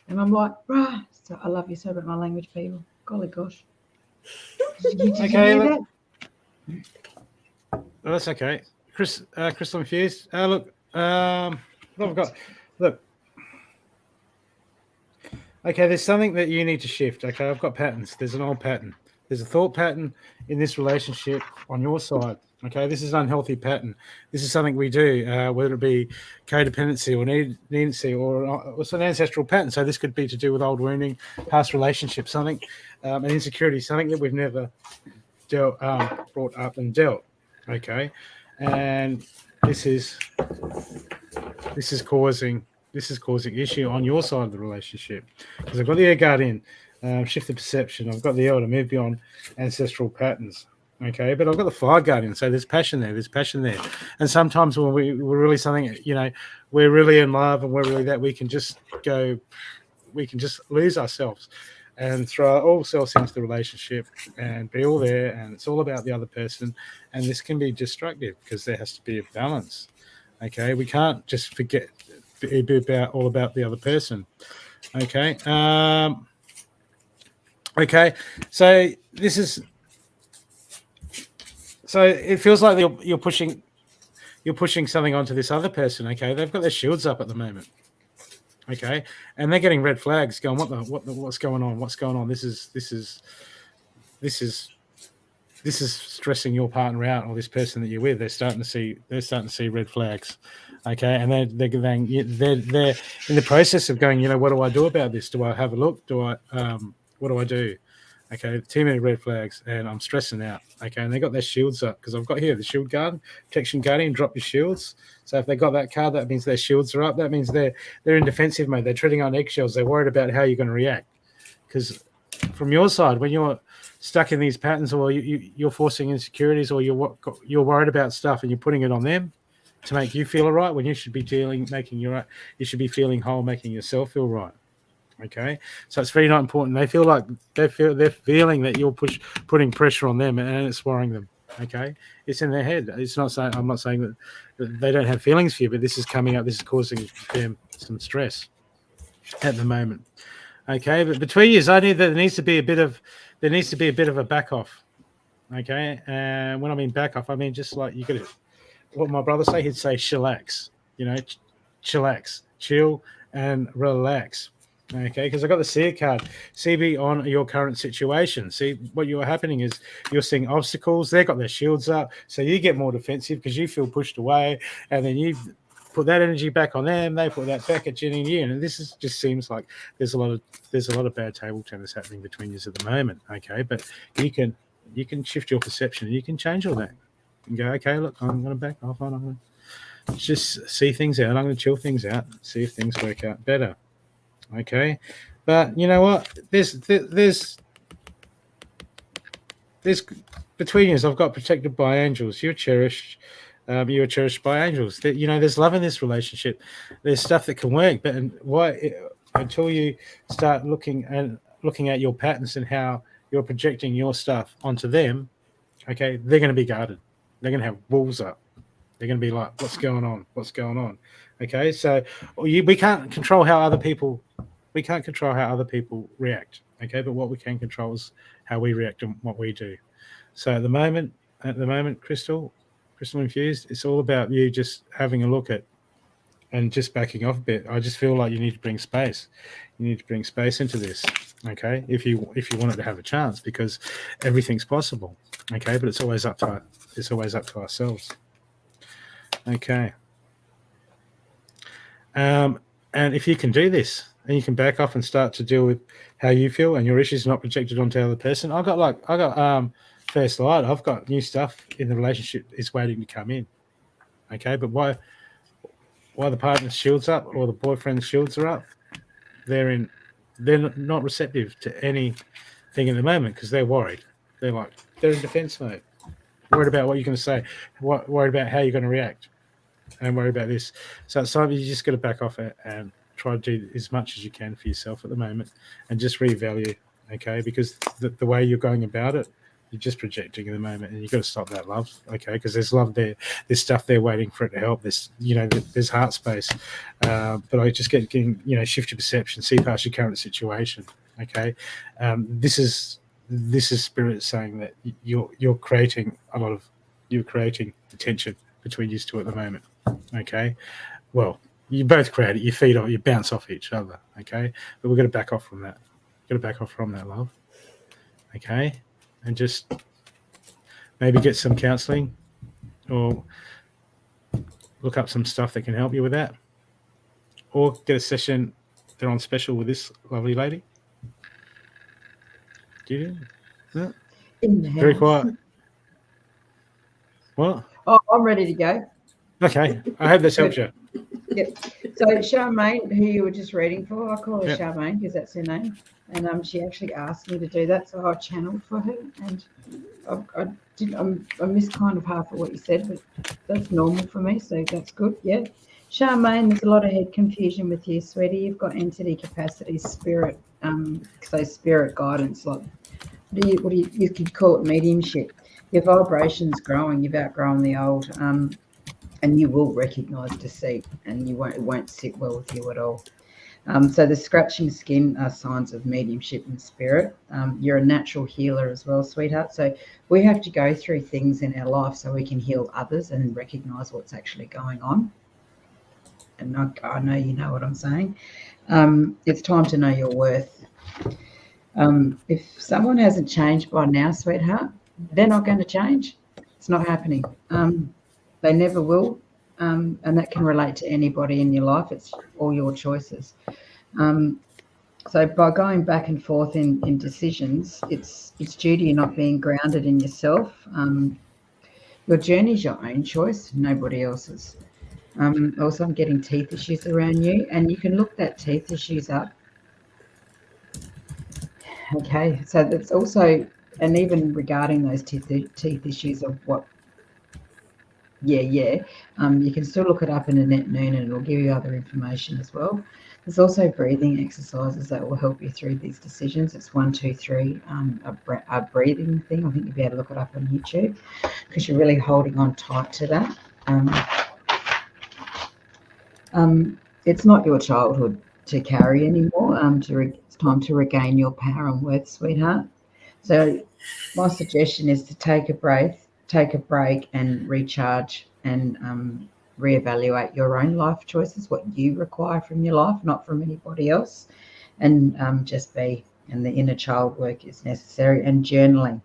And I'm like, rah. So I love you so much, my language people. Golly gosh. Did you hear that? Well, that's okay. Crystal infused. Look, what have I got? Look. Okay, there's something that you need to shift. Okay, I've got patterns. There's an old pattern. There's a thought pattern in this relationship on your side. Okay, this is an unhealthy pattern. This is something we do, whether it be codependency or needency or it's an ancestral pattern. So this could be to do with old wounding, past relationships, something, an insecurity, something that we've never brought up and dealt. Okay, and this is causing issue on your side of the relationship, because I've got the air guardian, shift the perception. I've got the elder, move beyond ancestral patterns. Okay, but I've got the fire guardian, so there's passion there. And sometimes when we're really something, we're really in love and we're really that, we can just lose ourselves and throw all selves into the relationship and be all there, and it's all about the other person, and this can be destructive because there has to be a balance. Okay, we can't just forget all about the other person. Okay. Okay. So this is. So it feels like you're pushing something onto this other person. Okay, they've got their shields up at the moment. Okay, and they're getting red flags, going, what's going on? What's going on? This is stressing your partner out, or this person that you're with. They're starting to see red flags. Okay, and they're in the process of going, what do I do about this? Do I have a look? What do I do? Okay, too many red flags, and I'm stressing out. Okay, and they got their shields up, because I've got here the shield guard, protection guardian, drop your shields. So if they got that card, that means their shields are up. That means they're in defensive mode. They're treading on eggshells. They're worried about how you're going to react. Because from your side, when you're stuck in these patterns, or you're forcing insecurities, or you're worried about stuff, and you're putting it on them to make you feel all right, when you should be you should be feeling whole, making yourself feel right. Okay, so it's very not important. They're feeling that you're putting pressure on them, and it's worrying them. Okay, it's in their head. It's not saying, I'm not saying that they don't have feelings for you, but this is coming up. This is causing them some stress at the moment. Okay, but between you, I need that there needs to be a bit of a back off. Okay, and when I mean back off, I mean just like you could. What my brother say, he'd say chillax. Chillax, chill and relax. Okay, because I got the seer card. See beyond your current situation. See what you're happening is you're seeing obstacles. They've got their shields up, so you get more defensive because you feel pushed away, and then you put that energy back on them. They put that back at you and you. And this just seems like there's a lot of bad table tennis happening between you at the moment. Okay, but you can shift your perception and you can change all that. And go, okay, look, I'm going to back off. I'm going to just see things out. I'm going to chill things out, see if things work out better. Okay, but you know what? There's between us. I've got protected by angels. You're cherished. You are cherished by angels. There's love in this relationship. There's stuff that can work, but until you start looking at your patterns and how you're projecting your stuff onto them, okay, they're going to be guarded. They're going to have walls up. They're going to be like, what's going on? What's going on? Okay, so we can't control how other people react. Okay, but what we can control is how we react and what we do. So at the moment, Crystal, Crystal Infused. It's all about you just having a look at and just backing off a bit. I just feel like you need to bring space. You need to bring space into this, okay? If you want it to have a chance, because everything's possible, okay? But it's always up to ourselves, okay? And if you can do this, and you can back off and start to deal with how you feel and your issues not projected onto the other person. I got first light. I've got new stuff in the relationship is waiting to come in, okay? But why the partner's shields up or the boyfriend's shields are up, they're not receptive to anything at the moment because they're worried. They're in defense mode, worried about what you're going to say, worried about how you're going to react, and worried about this. So it's time you just got to back off it and try to do as much as you can for yourself at the moment and just revalue, okay? Because the way you're going about it, you're just projecting at the moment, and you've got to stop that, love, okay? Because there's love there, there's stuff there waiting for it to help. There's heart space, but I just get shift your perception, see past your current situation, okay? This is spirit saying that you're creating the tension between you two at the moment, okay? Well, you both create it, you bounce off each other, okay? But we're going to back off from that. Love, okay? And just maybe get some counselling or look up some stuff that can help you with that, or get a session. They're on special with this lovely lady. Do you? No? In the house. Very quiet. What? Oh, I'm ready to go. Okay, I hope this helps you. Yep. So Charmaine, who you were just reading for, I call her Charmaine because that's her name, and she actually asked me to do that, so I channeled for her, and I missed kind of half of what you said, but that's normal for me, so that's good. Yeah, Charmaine, there's a lot of head confusion with you, sweetie. You've got entity capacity, spirit, so spirit guidance, like what do you could call it mediumship. Your vibration's growing. You've outgrown the old. And you will recognise deceit, and it won't sit well with you at all. So the scratching skin are signs of mediumship and spirit. You're a natural healer as well, sweetheart. So we have to go through things in our life so we can heal others and recognise what's actually going on. And I know you know what I'm saying. It's time to know your worth. If someone hasn't changed by now, sweetheart, they're not going to change. It's not happening. They never will, and that can relate to anybody in your life. It's all your choices. So by going back and forth in decisions, it's due to you not being grounded in yourself. Your journey is your own choice, nobody else's. Also, I'm getting teeth issues around you, and you can look that teeth issues up. Okay, so that's also, and even regarding those teeth issues of what. You can still look it up in Annette Noon, and it'll give you other information as well. There's also breathing exercises that will help you through these decisions. It's 1, 2, 3, a breathing thing. I think you'll be able to look it up on YouTube because you're really holding on tight to that. It's not your childhood to carry anymore. It's time to regain your power and worth, sweetheart. So my suggestion is to take a break and recharge and reevaluate your own life choices, what you require from your life, not from anybody else, and just be. And the inner child work is necessary, and journaling.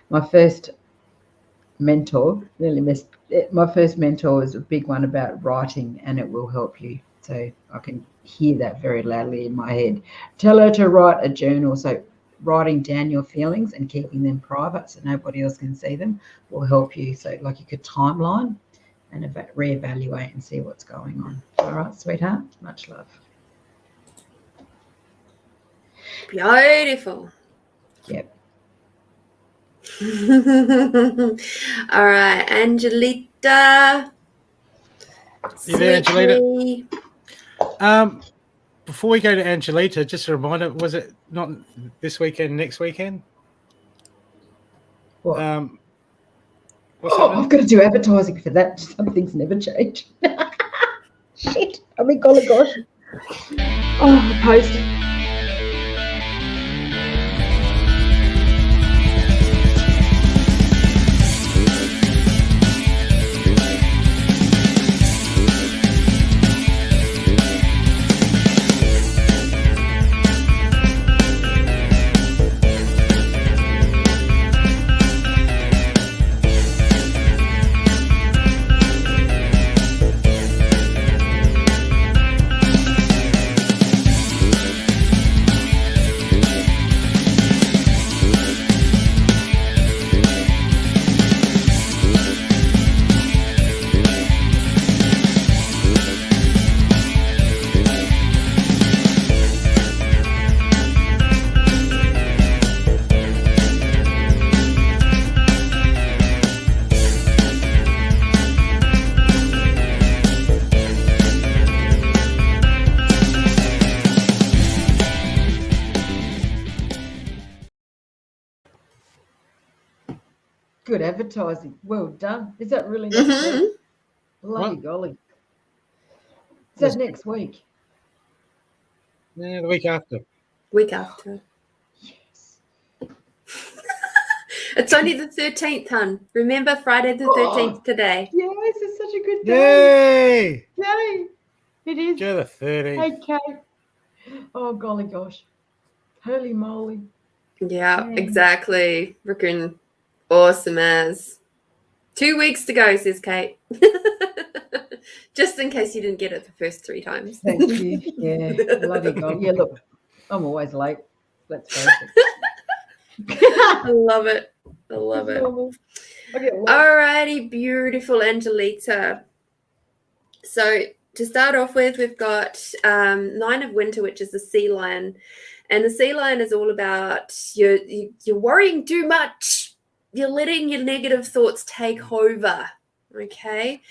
My first mentor is a big one about writing, and it will help you. So I can hear that very loudly in my head. Tell her to write a journal. So writing down your feelings and keeping them private so nobody else can see them will help you. So like you could timeline and reevaluate and see what's going on. All right, sweetheart, much love. Beautiful. Yep. All right, Angelita. You there, Angelita? Before we go to Angelita, just a reminder, was it not this weekend, next weekend? What? I've got to do advertising for that. Some things never change. Shit. I mean, golly gosh. Oh, post. good advertising. Well done. Is that really next week? Bloody golly. Is that next week? Yeah, the week after. Week after. Yes. It's only the 13th, hun. Remember Friday the 13th today. Yes, it's such a good day. Yay! Yay! It is. Go the 30th. Okay. Oh, golly gosh. Holy moly. Yeah, Yeah. exactly. Freaking awesome as. 2 weeks to go, says Kate. Just in case you didn't get it the first 3 times. Thank you. Yeah, bloody God. Yeah, look, I'm always late. Let's face it. I love it. I love it. Alrighty, beautiful Angelita. So to start off with, we've got 9 of Winter, which is the sea lion. And the sea lion is all about you're worrying too much. You're letting your negative thoughts take over. Okay.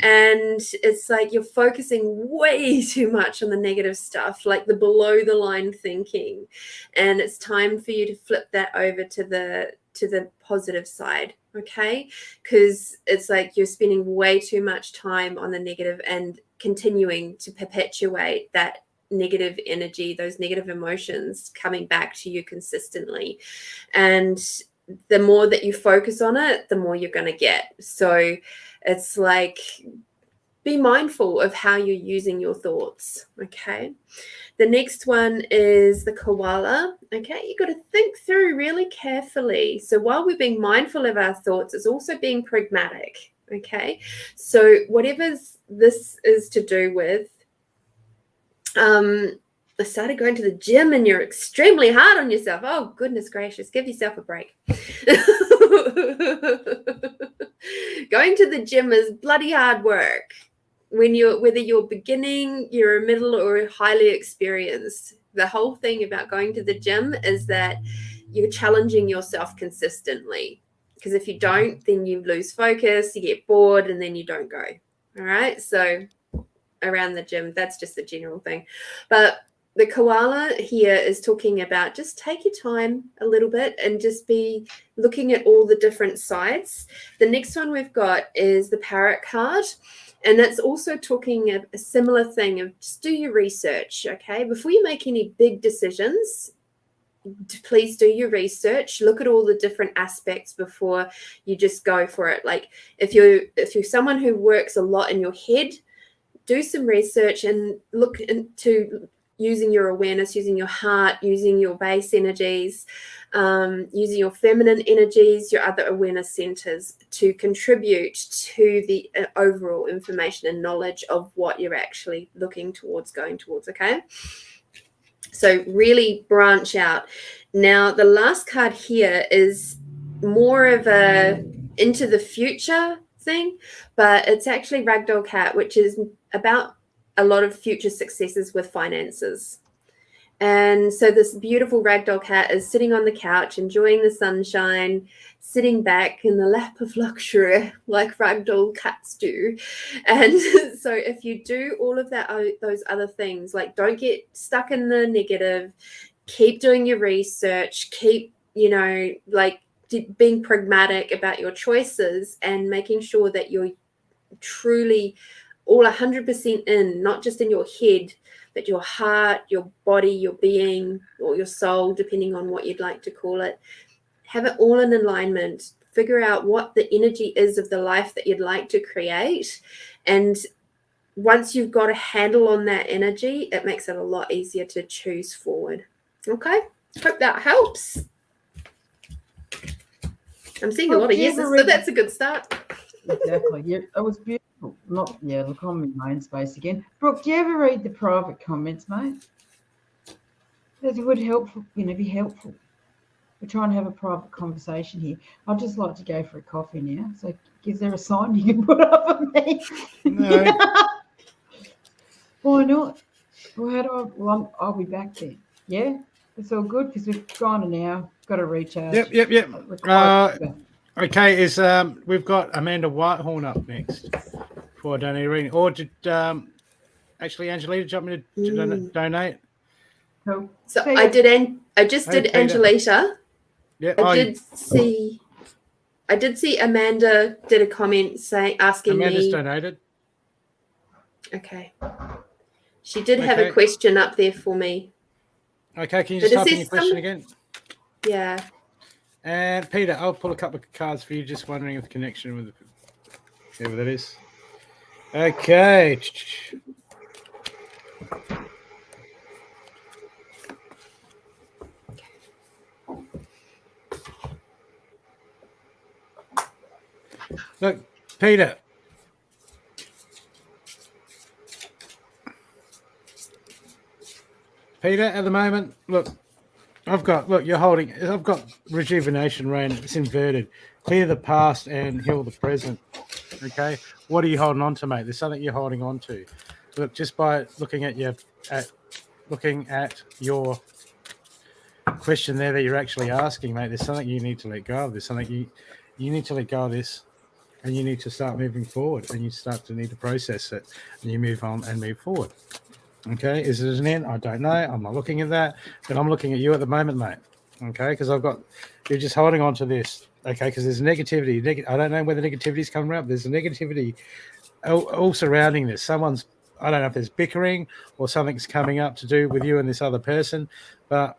And it's like you're focusing way too much on the negative stuff, like the below the line thinking. And it's time for you to flip that over to the positive side. Okay. Because it's like you're spending way too much time on the negative and continuing to perpetuate that negative energy, those negative emotions coming back to you consistently. And the more that you focus on it, the more you're going to get. So it's like, be mindful of how you're using your thoughts. Okay. The next one is the koala. Okay. You got to think through really carefully. So while we're being mindful of our thoughts, it's also being pragmatic. Okay. So whatever this is to do with, I started going to the gym and you're extremely hard on yourself. Oh, goodness gracious. Give yourself a break. Going to the gym is bloody hard work. Whether you're beginning, you're a middle, or highly experienced. The whole thing about going to the gym is that you're challenging yourself consistently. Because if you don't, then you lose focus, you get bored, and then you don't go. All right. So around the gym, that's just the general thing. But the koala here is talking about just take your time a little bit and just be looking at all the different sides. The next one we've got is the parrot card. And that's also talking a similar thing of just do your research, okay? Before you make any big decisions, please do your research. Look at all the different aspects before you just go for it. Like if you're someone who works a lot in your head, do some research and look into using your awareness, using your heart, using your base energies, using your feminine energies, your other awareness centers to contribute to the overall information and knowledge of what you're actually looking towards, going towards, okay? So really branch out. Now, the last card here is more of a into the future thing, but it's actually Ragdoll Cat, which is about a lot of future successes with finances. And so this beautiful ragdoll cat is sitting on the couch, enjoying the sunshine, sitting back in the lap of luxury like ragdoll cats do. And so if you do all of that, those other things, like don't get stuck in the negative, keep doing your research, keep, like being pragmatic about your choices and making sure that you're truly all 100% in, not just in your head, but your heart, your body, your being, or your soul, depending on what you'd like to call it. Have it all in alignment. Figure out what the energy is of the life that you'd like to create. And once you've got a handle on that energy, it makes it a lot easier to choose forward. Okay? Hope that helps. I'm seeing a lot of yeses, so that's a good start. Exactly. Yeah, it was beautiful. Look, I'm in my own space again. Brooke, do you ever read the private comments, mate? That would be helpful. We're trying to have a private conversation here. I'd just like to go for a coffee now. So is there a sign you can put up for me? No. Why not? Well, how do I? I'll be back then. Yeah? It's all good because we've gone an hour. Got to recharge. Yep. Okay, we've got Amanda Whitehorn up next for a donate reading. Or did actually Angelita jump me to donate? Cool. So I just did Peter. Angelita. Yeah, I did see. I did see Amanda did a comment asking Amanda's me. donated. Okay. She did have a question up there for me. Okay, can you just type in your question again? Yeah. And Peter, I'll pull a couple of cards for you, just wondering if the connection with whoever that is. Okay. Look, Peter. Peter, at the moment, look, I've got rejuvenation rain. It's inverted. Clear the past and heal the present. Okay. What are you holding on to, mate? There's something you're holding on to. Look, just by looking at your question there that you're actually asking, mate, there's something you need to let go of. There's something you need to let go of this, and you need to start moving forward, and you start to need to process it, and you move on and move forward. Okay, is it an end? I don't know. I'm not looking at that, but I'm looking at you at the moment, mate. Okay, because you're just holding on to this. Okay, because there's negativity. I don't know where the negativity is coming up. There's a negativity all surrounding this. I don't know if there's bickering or something's coming up to do with you and this other person, but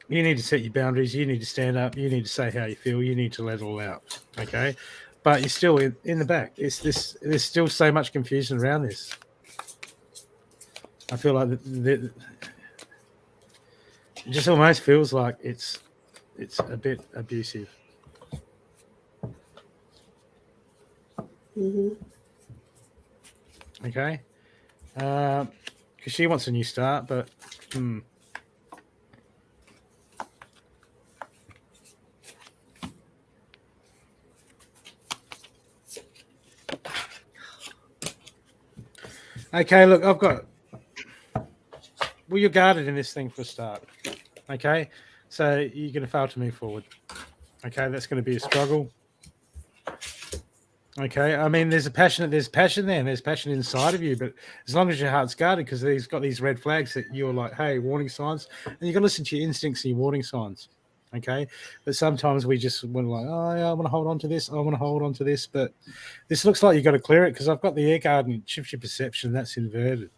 you need to set your boundaries. You need to stand up. You need to say how you feel. You need to let it all out. Okay, but you're still in the back. There's still so much confusion around this. I feel like it just almost feels like it's a bit abusive. Mm-hmm. Okay, because she wants a new start, but okay. Look, you're guarded in this thing for a start. Okay, so you're going to fail to move forward. Okay, that's going to be a struggle. Okay, I mean, there's passion there, and there's passion inside of you, but as long as your heart's guarded, because he's got these red flags that you're like, hey, warning signs, and you got to listen to your instincts and your warning signs. Okay, but sometimes we just want to like, oh yeah, I want to hold on to this, but this looks like you got to clear it because I've got the air guard and it shifts your perception. That's inverted.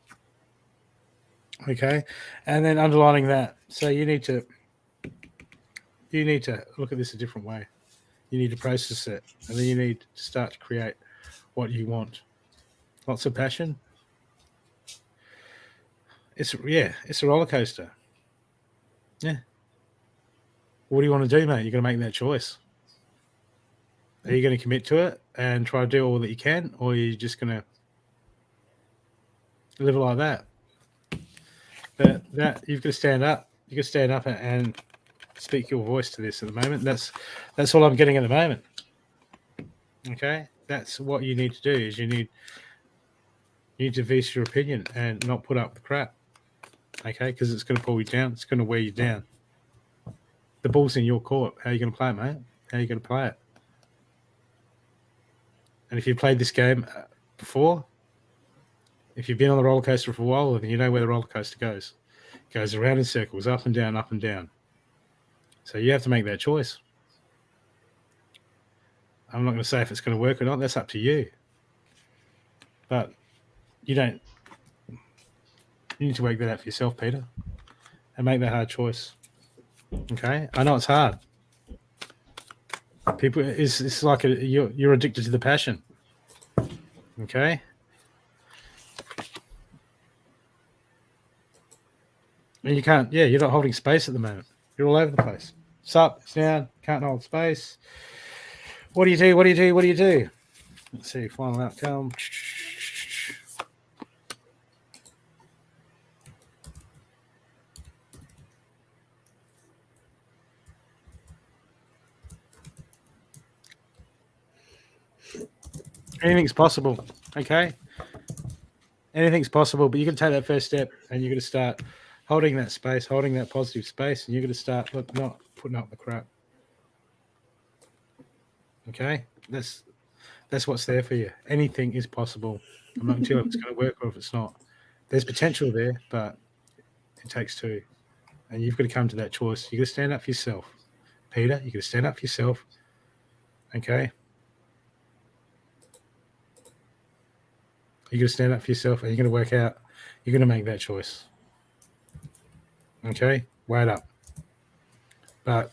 Okay, and then underlining that, so you need to look at this a different way. You need to process it, and then you need to start to create what you want. Lots of passion. It's a roller coaster. Yeah. What do you want to do, mate? You're going to make that choice. Are you going to commit to it and try to do all that you can, or are you just going to live like that? But that you've got to stand up. You got to stand up and speak your voice to this at the moment. That's all I'm getting at the moment. Okay, that's what you need to do. Is you need to voice your opinion and not put up the crap. Okay, because it's going to pull you down. It's going to wear you down. The ball's in your court. How are you going to play it, mate? How are you going to play it? And if you've played this game before, if you've been on the roller coaster for a while, then you know where the roller coaster goes. It goes around in circles, up and down, up and down. So you have to make that choice. I'm not going to say if it's going to work or not. That's up to you. But you need to work that out for yourself, Peter, and make that hard choice. Okay? I know it's hard. People, it's like you're addicted to the passion. Okay? And you can't, you're not holding space at the moment. You're all over the place. It's up, it's down, can't hold space. What do you do? Let's see, final outcome. Anything's possible, okay? Anything's possible, but you can take that first step and you're going to start holding that space, holding that positive space, and you're going to start not putting up the crap. Okay? That's what's there for you. Anything is possible. I'm not going to tell you if it's going to work or if it's not. There's potential there, but it takes two. And you've got to come to that choice. You've got to stand up for yourself. Peter, you've got to stand up for yourself Okay. You're going to stand up for yourself and you're going to work out. You're going to make that choice. Okay? Weigh it up. But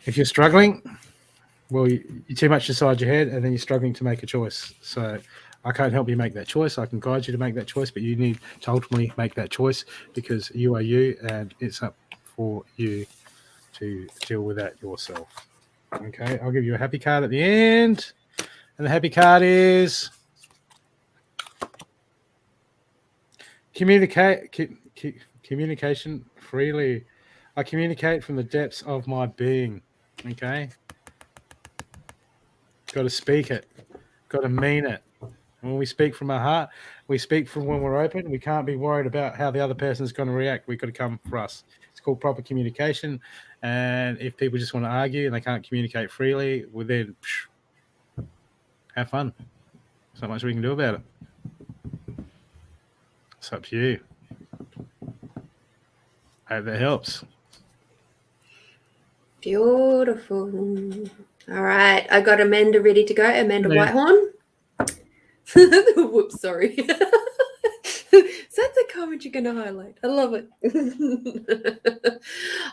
if you're struggling, well, you're too much inside your head and then you're struggling to make a choice. So I can't help you make that choice. I can guide you to make that choice, but you need to ultimately make that choice because you are you and it's up for you to deal with that yourself. Okay, I'll give you a happy card at the end. And the happy card is communication freely. I communicate from the depths of my being. Okay. Got to speak it. Got to mean it. When we speak from our heart, we speak from when we're open. We can't be worried about how the other person is going to react. We've got to come for us. It's called proper communication. And if people just want to argue and they can't communicate freely, well then have fun. There's not much we can do about it. It's up to you. I hope that helps. Beautiful. All right. I got Amanda ready to go. Amanda Whitehorn. Whoops, sorry. So that's a comment you're going to highlight. I love it.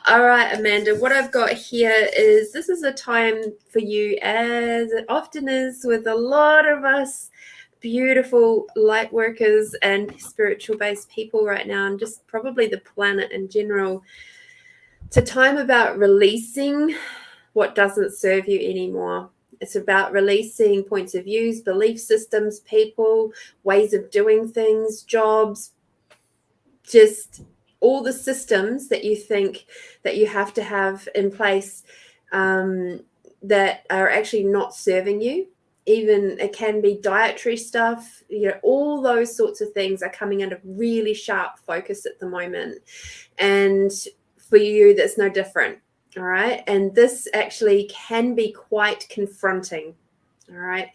All right, Amanda, what I've got here is this is a time for you, as it often is with a lot of us beautiful light workers and spiritual based people right now, and just probably the planet in general. It's a time about releasing what doesn't serve you anymore. It's about releasing points of views, belief systems, people, ways of doing things, jobs, just all the systems that you think that you have to have in place that are actually not serving you. Even it can be dietary stuff, all those sorts of things are coming under really sharp focus at the moment. And for you, that's no different. All right. And this actually can be quite confronting. All right.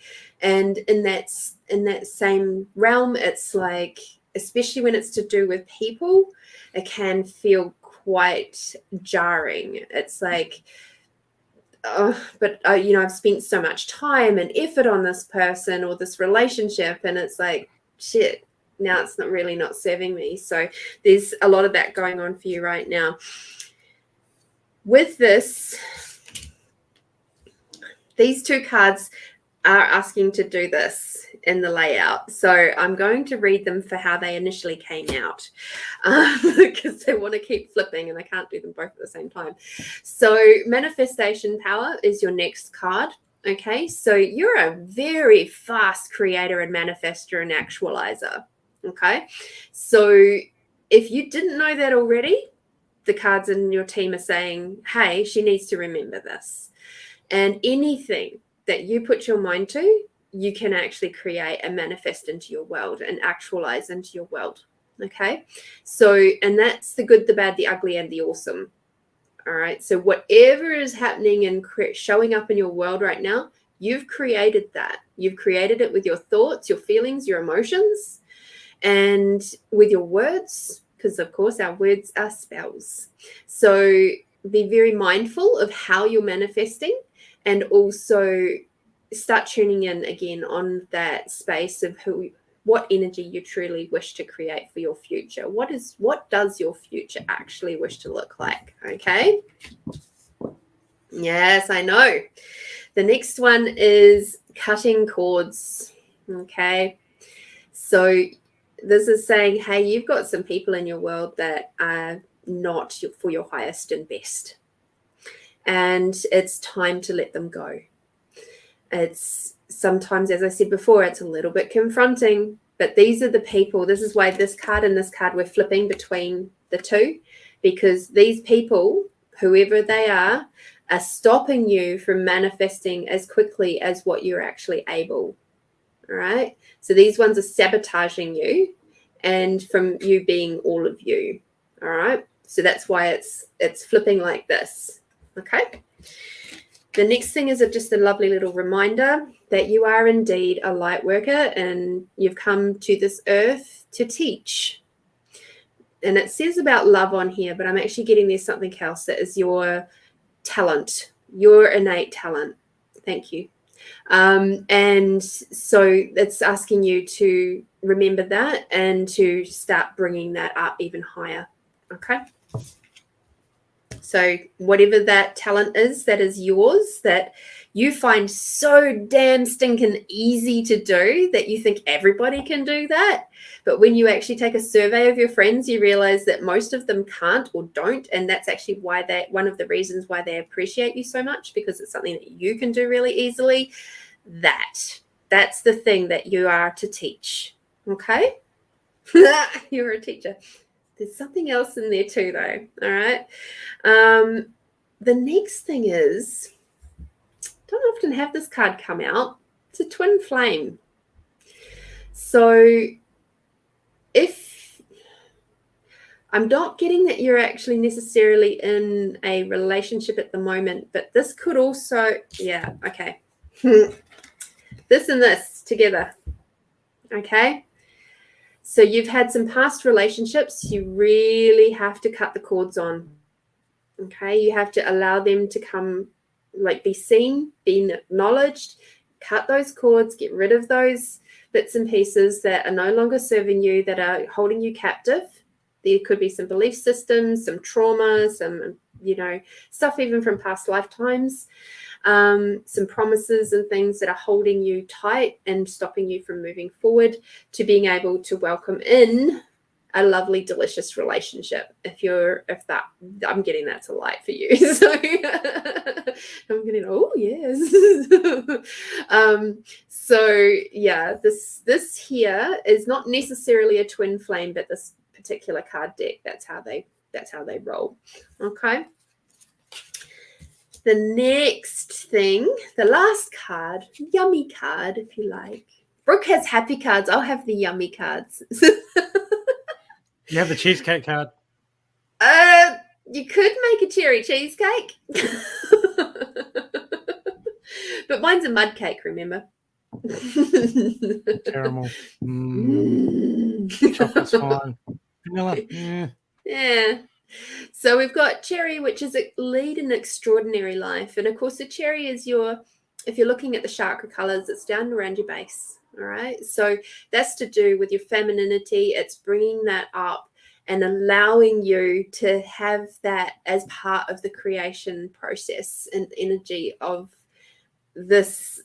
And in that same realm, it's like, especially when it's to do with people, it can feel quite jarring. It's like, but I've spent so much time and effort on this person or this relationship, and it's like, shit, now it's not serving me. So there's a lot of that going on for you right now. With this, these two cards are asking to do this in the layout. So I'm going to read them for how they initially came out because they want to keep flipping and I can't do them both at the same time. So manifestation power is your next card. Okay, so you're a very fast creator and manifester and actualizer. Okay, so if you didn't know that already, the cards in your team are saying, hey, she needs to remember this. And anything that you put your mind to, you can actually create and manifest into your world and actualize into your world. Okay. So, and that's the good, the bad, the ugly, and the awesome. All right. So whatever is happening and showing up in your world right now, you've created that. You've created it with your thoughts, your feelings, your emotions, and with your words, because of course our words are spells. So be very mindful of how you're manifesting, and also start tuning in again on that space of what energy you truly wish to create for your future. What does your future actually wish to look like? Okay. Yes, I know. The next one is cutting cords. Okay. So this is saying, hey, you've got some people in your world that are not for your highest and best. And it's time to let them go. It's sometimes, as I said before, it's a little bit confronting, but these are the people. This is why this card and this card, we're flipping between the two, because these people, whoever they are stopping you from manifesting as quickly as what you're actually able. All right. So these ones are sabotaging you and from you being all of you. All right. So that's why it's flipping like this. Okay. The next thing is just a lovely little reminder that you are indeed a light worker and you've come to this earth to teach. And it says about love on here, but I'm actually getting there's something else that is your talent, your innate talent. Thank you. And so it's asking you to remember that and to start bringing that up even higher. Okay. So whatever that talent is, that is yours, that you find so damn stinking easy to do that you think everybody can do that. But when you actually take a survey of your friends, you realize that most of them can't or don't. And that's actually why one of the reasons why they appreciate you so much, because it's something that you can do really easily. That's the thing that you are to teach. Okay. You're a teacher. There's something else in there too, though. All right. The next thing is, don't often have this card come out. It's a twin flame. So if I'm not getting that you're actually necessarily in a relationship at the moment, but this could also, yeah, okay. This and this together. Okay. So you've had some past relationships you really have to cut the cords on. Okay. You have to allow them to come, like, be seen, be acknowledged, cut those cords, get rid of those bits and pieces that are no longer serving you, that are holding you captive. There could be some belief systems, some trauma, some, stuff even from past lifetimes, some promises and things that are holding you tight and stopping you from moving forward, to being able to welcome in a lovely, delicious relationship. I'm getting that's a light for you. So I'm getting, oh yes. So yeah, this here is not necessarily a twin flame, but this particular card deck, that's how they roll. Okay. The next thing, the last card, yummy card, if you like. Brooke has happy cards. I'll have the yummy cards. You have the cheesecake card. You could make a cherry cheesecake. But mine's a mud cake, remember? Caramel. Chocolate's fine. Vanilla. Yeah. So we've got cherry, which is a lead an extraordinary life. And of course, the cherry is if you're looking at the chakra colors, it's down around your base. All right. So that's to do with your femininity. It's bringing that up and allowing you to have that as part of the creation process and energy of this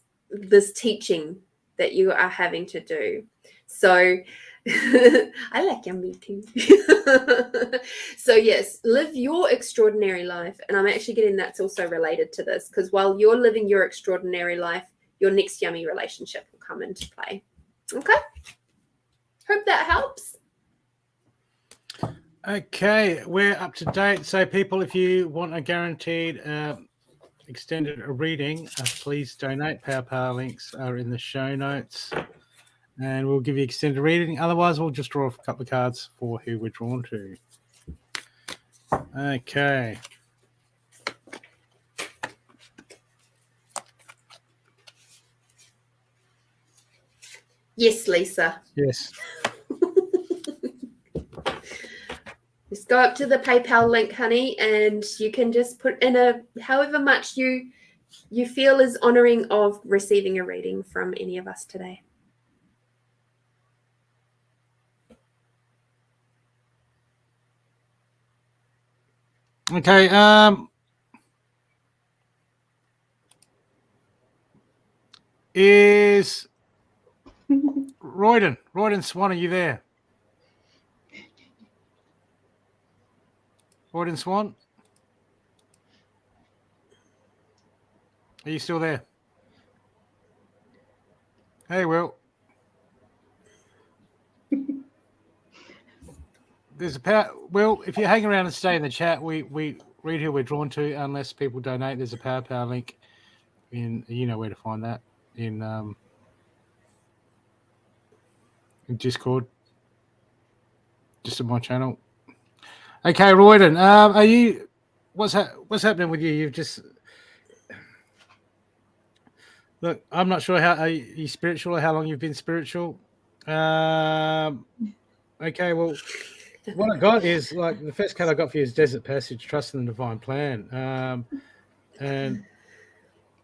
teaching that you are having to do. So I like yummy too. So yes, live your extraordinary life. And I'm actually getting that's also related to this, because while you're living your extraordinary life, your next yummy relationship will come into play. Okay. Hope that helps. Okay, we're up to date. So people, if you want a guaranteed extended reading, please donate. PayPal links are in the show notes. And we'll give you extended reading. Otherwise, we'll just draw a couple of cards for who we're drawn to. Okay. Yes, Lisa. Yes. Just go up to the PayPal link, honey, and you can just put in however much you feel is honoring of receiving a reading from any of us today. Okay. Is Royden Swan, are you there? Royden Swan? Are you still there? Hey, Will. There's a power. Will, if you hang around and stay in the chat, we read who we're drawn to unless people donate. There's a PayPal link in, you know where to find that, in Discord. Just on my channel. Okay, Royden, are you? What's happening with you? You've just look. I'm not sure how are you spiritual or how long you've been spiritual. Okay, well, what I got is like the first card I got for you is Desert Passage, Trust in the Divine Plan, and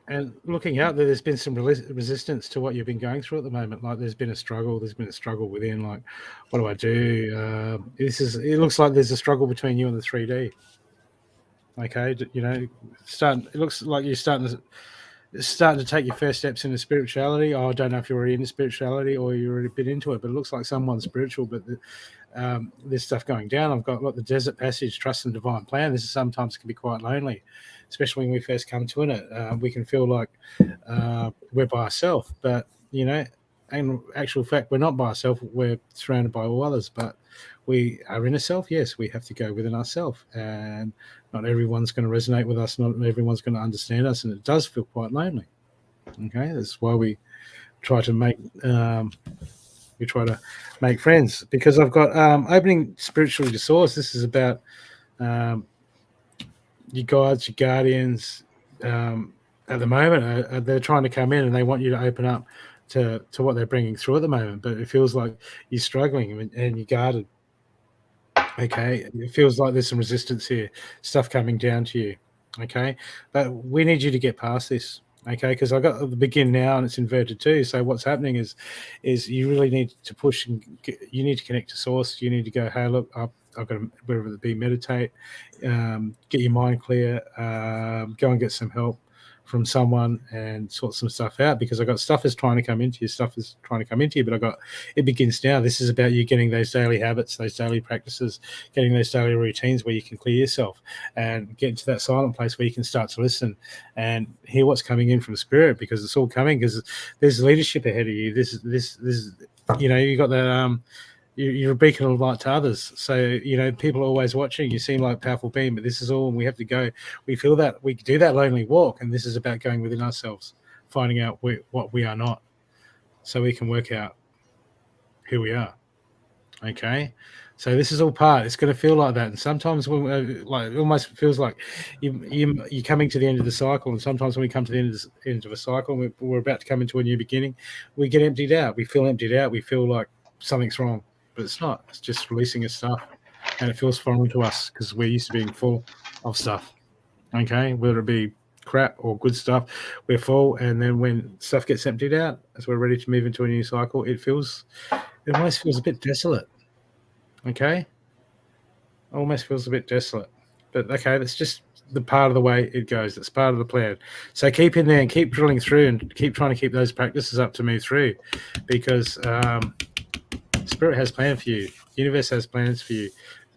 And looking out there, there's been some resistance to what you've been going through at the moment. Like there's been a struggle. There's been a struggle within. Like, what do I do? It looks like there's a struggle between you and the 3D. Okay, it looks like you're starting to take your first steps into spirituality. I don't know if you're already into spirituality or you're already a bit into it, but it looks like someone's spiritual. But there's stuff going down. I've got the desert passage, trust and divine plan. This is sometimes can be quite lonely, especially when we first come to it. We can feel like we're by ourselves, but in actual fact, we're not by ourselves. We're surrounded by all others, but we are in a self. Yes, we have to go within ourselves, and not everyone's going to resonate with us. Not everyone's going to understand us, and it does feel quite lonely. Okay, that's why we try to make friends, because I've got opening spiritually to source. This is about your guides, your guardians. At the moment, they're trying to come in and they want you to open up to what they're bringing through at the moment. But it feels like you're struggling and you're guarded. Okay, it feels like there's some resistance here, stuff coming down to you. Okay, but we need you to get past this. Okay, because I got the begin now and it's inverted too. So what's happening is you really need to push and you need to connect to source. You need to go, hey, look, I've got to, whether it be meditate, get your mind clear, go and get some help from someone and sort some stuff out, because I got stuff that's trying to come into you, but it begins now. This is about you getting those daily habits, those daily practices, getting those daily routines where you can clear yourself and get into that silent place where you can start to listen and hear what's coming in from spirit, because it's all coming, because there's leadership ahead of you. This you got that you're a beacon of light to others. So, people are always watching. You seem like a powerful being, but this is all, and we have to go. We feel that we do that lonely walk, and this is about going within ourselves, finding out what we are not, so we can work out who we are. Okay? So this is all part. It's going to feel like that. And sometimes when it almost feels like you're coming to the end of the cycle. And sometimes when we come to the end of a cycle, we're about to come into a new beginning, we get emptied out. We feel emptied out. We feel like something's wrong. But it's not. It's just releasing its stuff, and it feels foreign to us because we're used to being full of stuff. Okay, whether it be crap or good stuff, we're full, and then when stuff gets emptied out, as we're ready to move into a new cycle, it almost feels a bit desolate. Okay, it almost feels a bit desolate. But okay, that's just the part of the way it goes. It's part of the plan. So keep in there and keep drilling through and keep trying to keep those practices up to move through, because Spirit has plans for you. The universe has plans for you,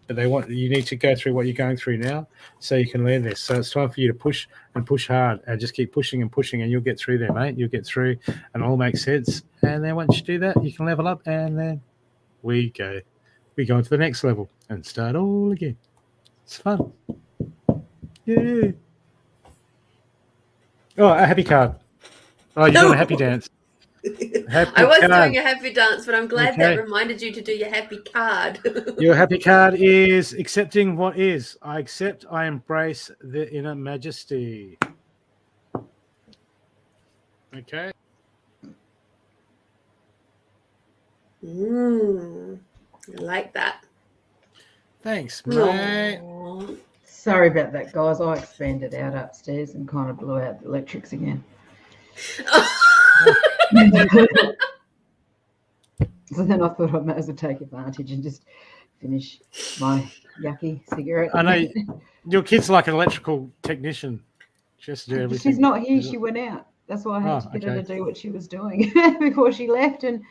but you need to go through what you're going through now so you can learn this. So it's time for you to push and push hard and just keep pushing and pushing, and you'll get through there, mate. You'll get through and it all makes sense. And then once you do that, you can level up, and then we go into the next level and start all again. It's fun. Yeah. Oh, a happy card. Oh, you're doing a happy dance. I was doing a happy dance, but I'm glad that reminded you to do your happy card. Your happy card is accepting what is. I accept, I embrace the inner majesty. Okay. I like that. Thanks, mate. Aww. Sorry about that, guys. I expanded out upstairs and kind of blew out the electrics again. So then I thought I might as well take advantage and just finish my yucky cigarette. I know your kid's like an electrical technician. She has to do everything. She's not here. She went out. That's why I had to get her to do what she was doing before she left. And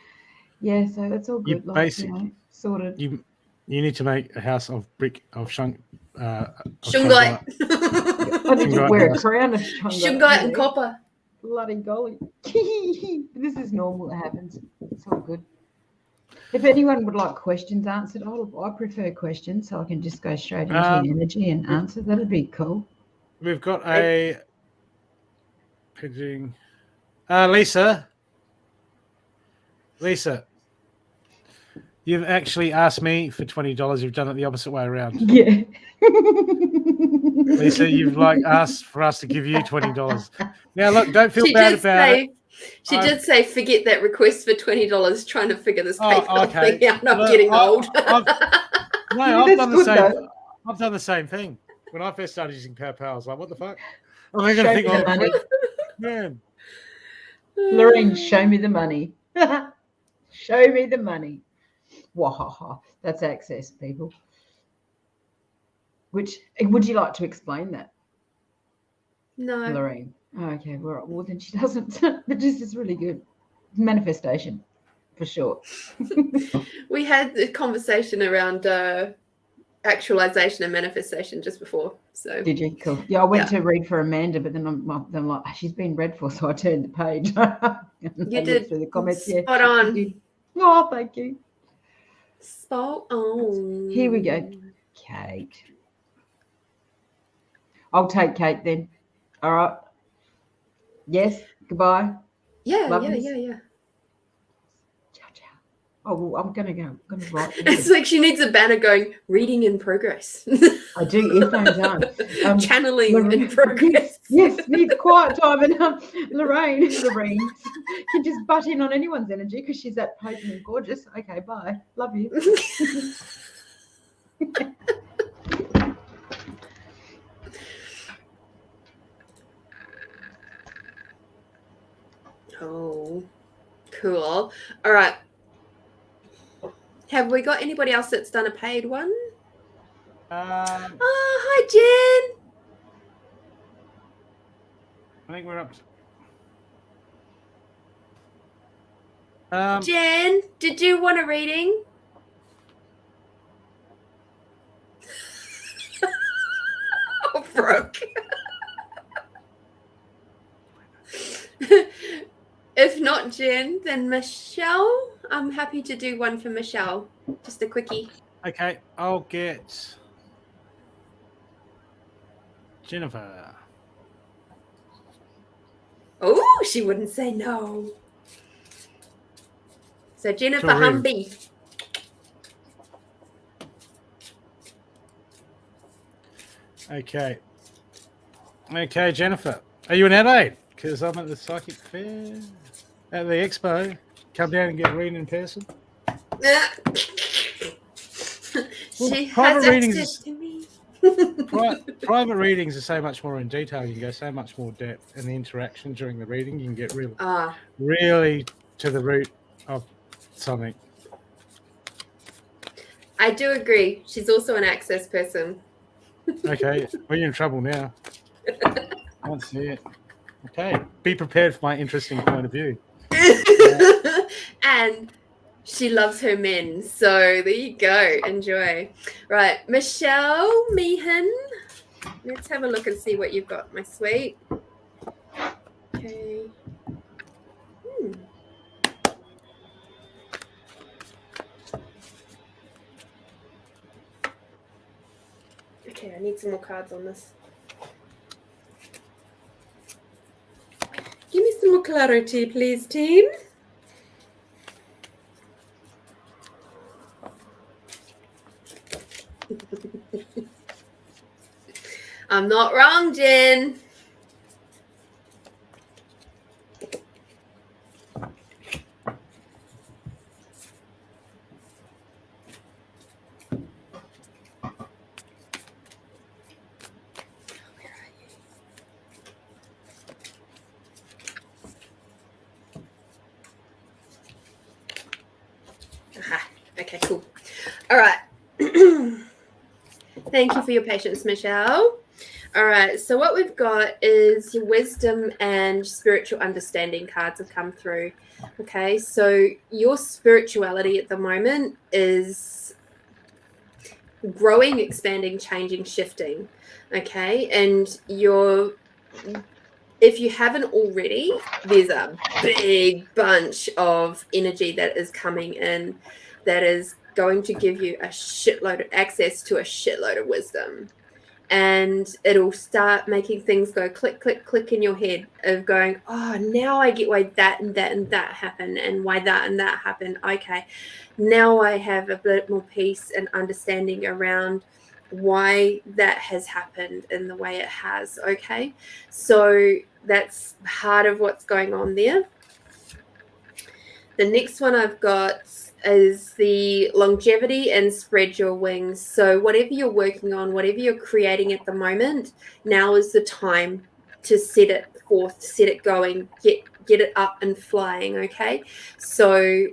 yeah, so it's all good. Sorted. You need to make a house of brick of shungite. I need to wear a crown of shungite and copper. Bloody golly. This is normal. It happens. It's all good. If anyone would like questions answered, I prefer questions, so I can just go straight into energy and answer. That'd be cool. We've got a pigeon. Lisa, you've actually asked me for $20. You've done it the opposite way around. Yeah. Lisa, you've asked for us to give you $20. Now, look, don't feel bad about it. She did say, forget that request for $20, trying to figure this PayPal thing out. I'm getting old. I've done the same. I've done the same thing. When I first started using PayPal, I was like, what the fuck? I'm going to think Man. Lorene, show me the money. Show me the money. Wahaha. That's access, people. Which would you like to explain that, No. Lorene? Oh, okay, well then she doesn't. But this is really good. Manifestation, for sure. We had the conversation around actualization and manifestation just before. So Did you? Cool. Yeah, I went to read for Amanda, but then I'm like, she's been read for, so I turned the page. you did through the comments. spot on. Did. Oh, thank you. Spot on. Here we go, Kate. I'll take Kate then. All right. Yes. Goodbye. Yeah. Lovelies. Yeah. Ciao, ciao. Oh, well, I'm gonna go. I'm gonna write. It's like she needs a banner going, reading in progress. I do. Earphones on. Channeling in progress. Yes, needs quiet time. And Lorene can just butt in on anyone's energy because she's that potent and gorgeous. Okay, bye. Love you. Oh, cool. All right. Have we got anybody else that's done a paid one? Oh, hi, Jen. I think we're up to... Jen, did you want a reading? Oh, Brooke. If not Jen, then Michelle. I'm happy to do one for Michelle. Just a quickie. Okay, I'll get Jennifer. Oh, she wouldn't say no. So Jennifer Terrific. Humby. Okay, Jennifer. Are you in Adelaide? Because I'm at the Psychic Fair, at the expo. Come down and get reading in person. She private has readings access to me. Private readings are so much more in detail. You can go so much more depth, and the interaction during the reading, you can get really to the root of something. I do agree. She's also an access person. Okay, well, you're in trouble now. Can't see it. Okay, be prepared for my interesting point of view. And she loves her men. So there you go. Enjoy. Right, Michelle Meehan. Let's have a look and see what you've got, my sweet. Okay. Okay, I need some more cards on this. Give me some more clarity, please, team. I'm not wrong, Jen. Okay, cool. All right. Thank you for your patience, Michelle. All right, so what we've got is your wisdom and spiritual understanding cards have come through. Okay, so your spirituality at the moment is growing, expanding, changing, shifting. Okay, and if you haven't already, there's a big bunch of energy that is coming in that is going to give you a shitload of access to a shitload of wisdom. And it'll start making things go click, click, click in your head of going, oh, now I get why that and that and that happened and why that and that happened. Okay, now I have a bit more peace and understanding around why that has happened in the way it has. Okay, so that's part of what's going on there. The next one I've got is the longevity and spread your wings. So whatever you're working on, whatever you're creating at the moment, now is the time to set it forth, set it going, get it up and flying. Okay, so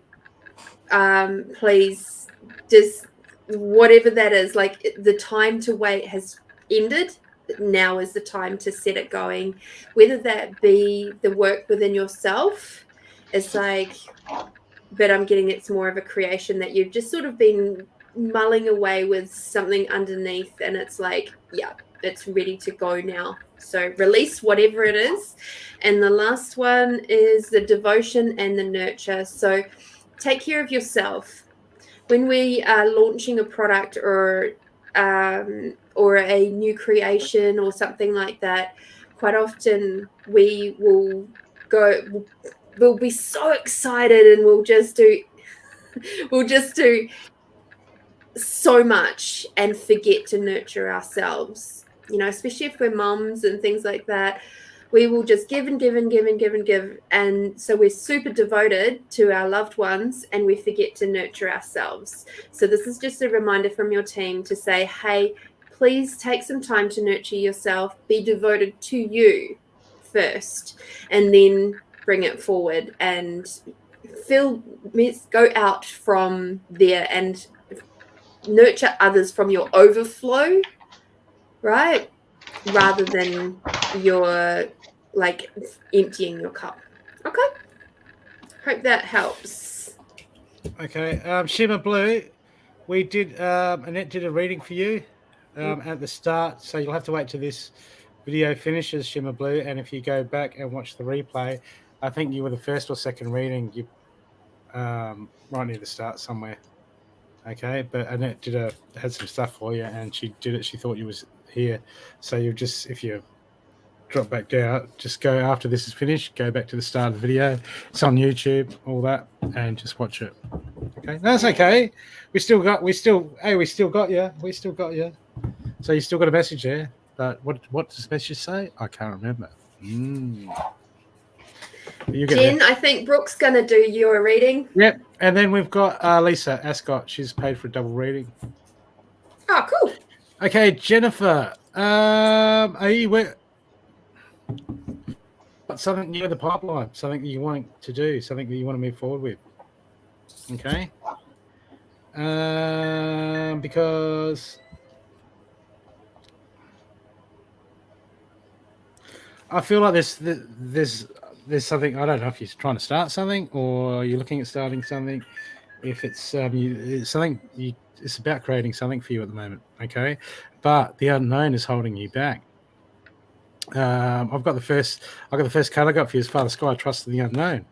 please, just whatever that is, like the time to wait has ended. Now is the time to set it going, whether that be the work within yourself. It's like, but I'm getting it's more of a creation that you've just sort of been mulling away with something underneath, and it's like, yeah, it's ready to go now. So release whatever it is. And the last one is the devotion and the nurture. So take care of yourself. When we are launching a product or a new creation or something like that, quite often we will we'll be so excited and we'll just do so much and forget to nurture ourselves, especially if we're mums and things like that. We will just give and give and give and give and give, and so we're super devoted to our loved ones and we forget to nurture ourselves. So this is just a reminder from your team to say, hey, please take some time to nurture yourself, be devoted to you first, and then bring it forward and go out from there and nurture others from your overflow, right? Rather than your like emptying your cup. Okay. Hope that helps. Okay. Shimmer Blue, we did Annette did a reading for you at the start, so you'll have to wait till this video finishes, Shimmer Blue, and if you go back and watch the replay, I think you were the first or second reading, you right near the start somewhere. Okay, but Annette had some stuff for you, and she thought you was here, so you just, if you drop back down, just go after this is finished, go back to the start of the video. It's on YouTube, all that, and just watch it. Okay, that's okay. We still got you. So you still got a message there, but what does the message say? I can't remember. Jen, I think Brooke's going to do your reading. Yep, and then we've got Lisa Ascot. She's paid for a double reading. Oh, cool. Okay, Jennifer, are you got something new in the pipeline? Something that you want to do? Something that you want to move forward with? Okay. Because I feel like there's something. I don't know if you're trying to start something or you're looking at starting something. If it's it's something it's about creating something for you at the moment. Okay, but the unknown is holding you back. I've got the first card I got for you is Father Sky, Trust in the Unknown.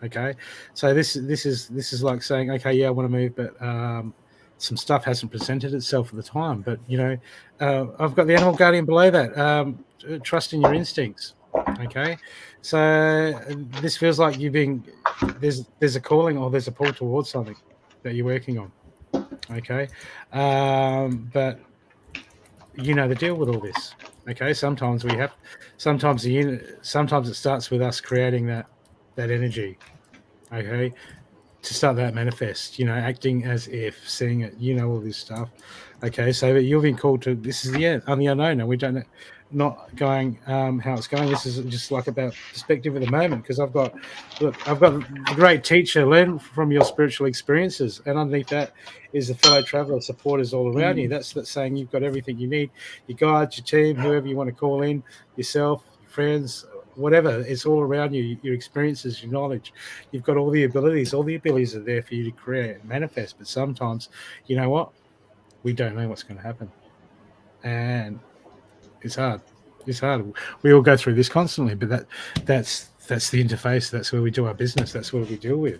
Okay, so this is like saying, okay, yeah, I want to move, but some stuff hasn't presented itself at the time. But I've got the Animal Guardian below that. Trust in your instincts. Okay, so this feels like there's a calling or there's a pull towards something that you're working on. Okay, but the deal with all this. Okay, sometimes it starts with us creating that energy. Okay, to start that manifest, acting as if, seeing it, all this stuff. Okay, so you've been called to, this is the end, on the unknown, and we don't know, not going how it's going. This is just like about perspective at the moment, because I've got a great teacher, learn from your spiritual experiences, and underneath that is the fellow traveler supporters all around you. That's saying you've got everything you need, your guides, your team, whoever you want to call in, yourself, your friends, whatever, it's all around you, your experiences, your knowledge. You've got all the abilities are there for you to create and manifest. But sometimes, you know what? We don't know what's going to happen. And it's hard. We all go through this constantly, but that's the interface. That's where we do our business. That's what we deal with.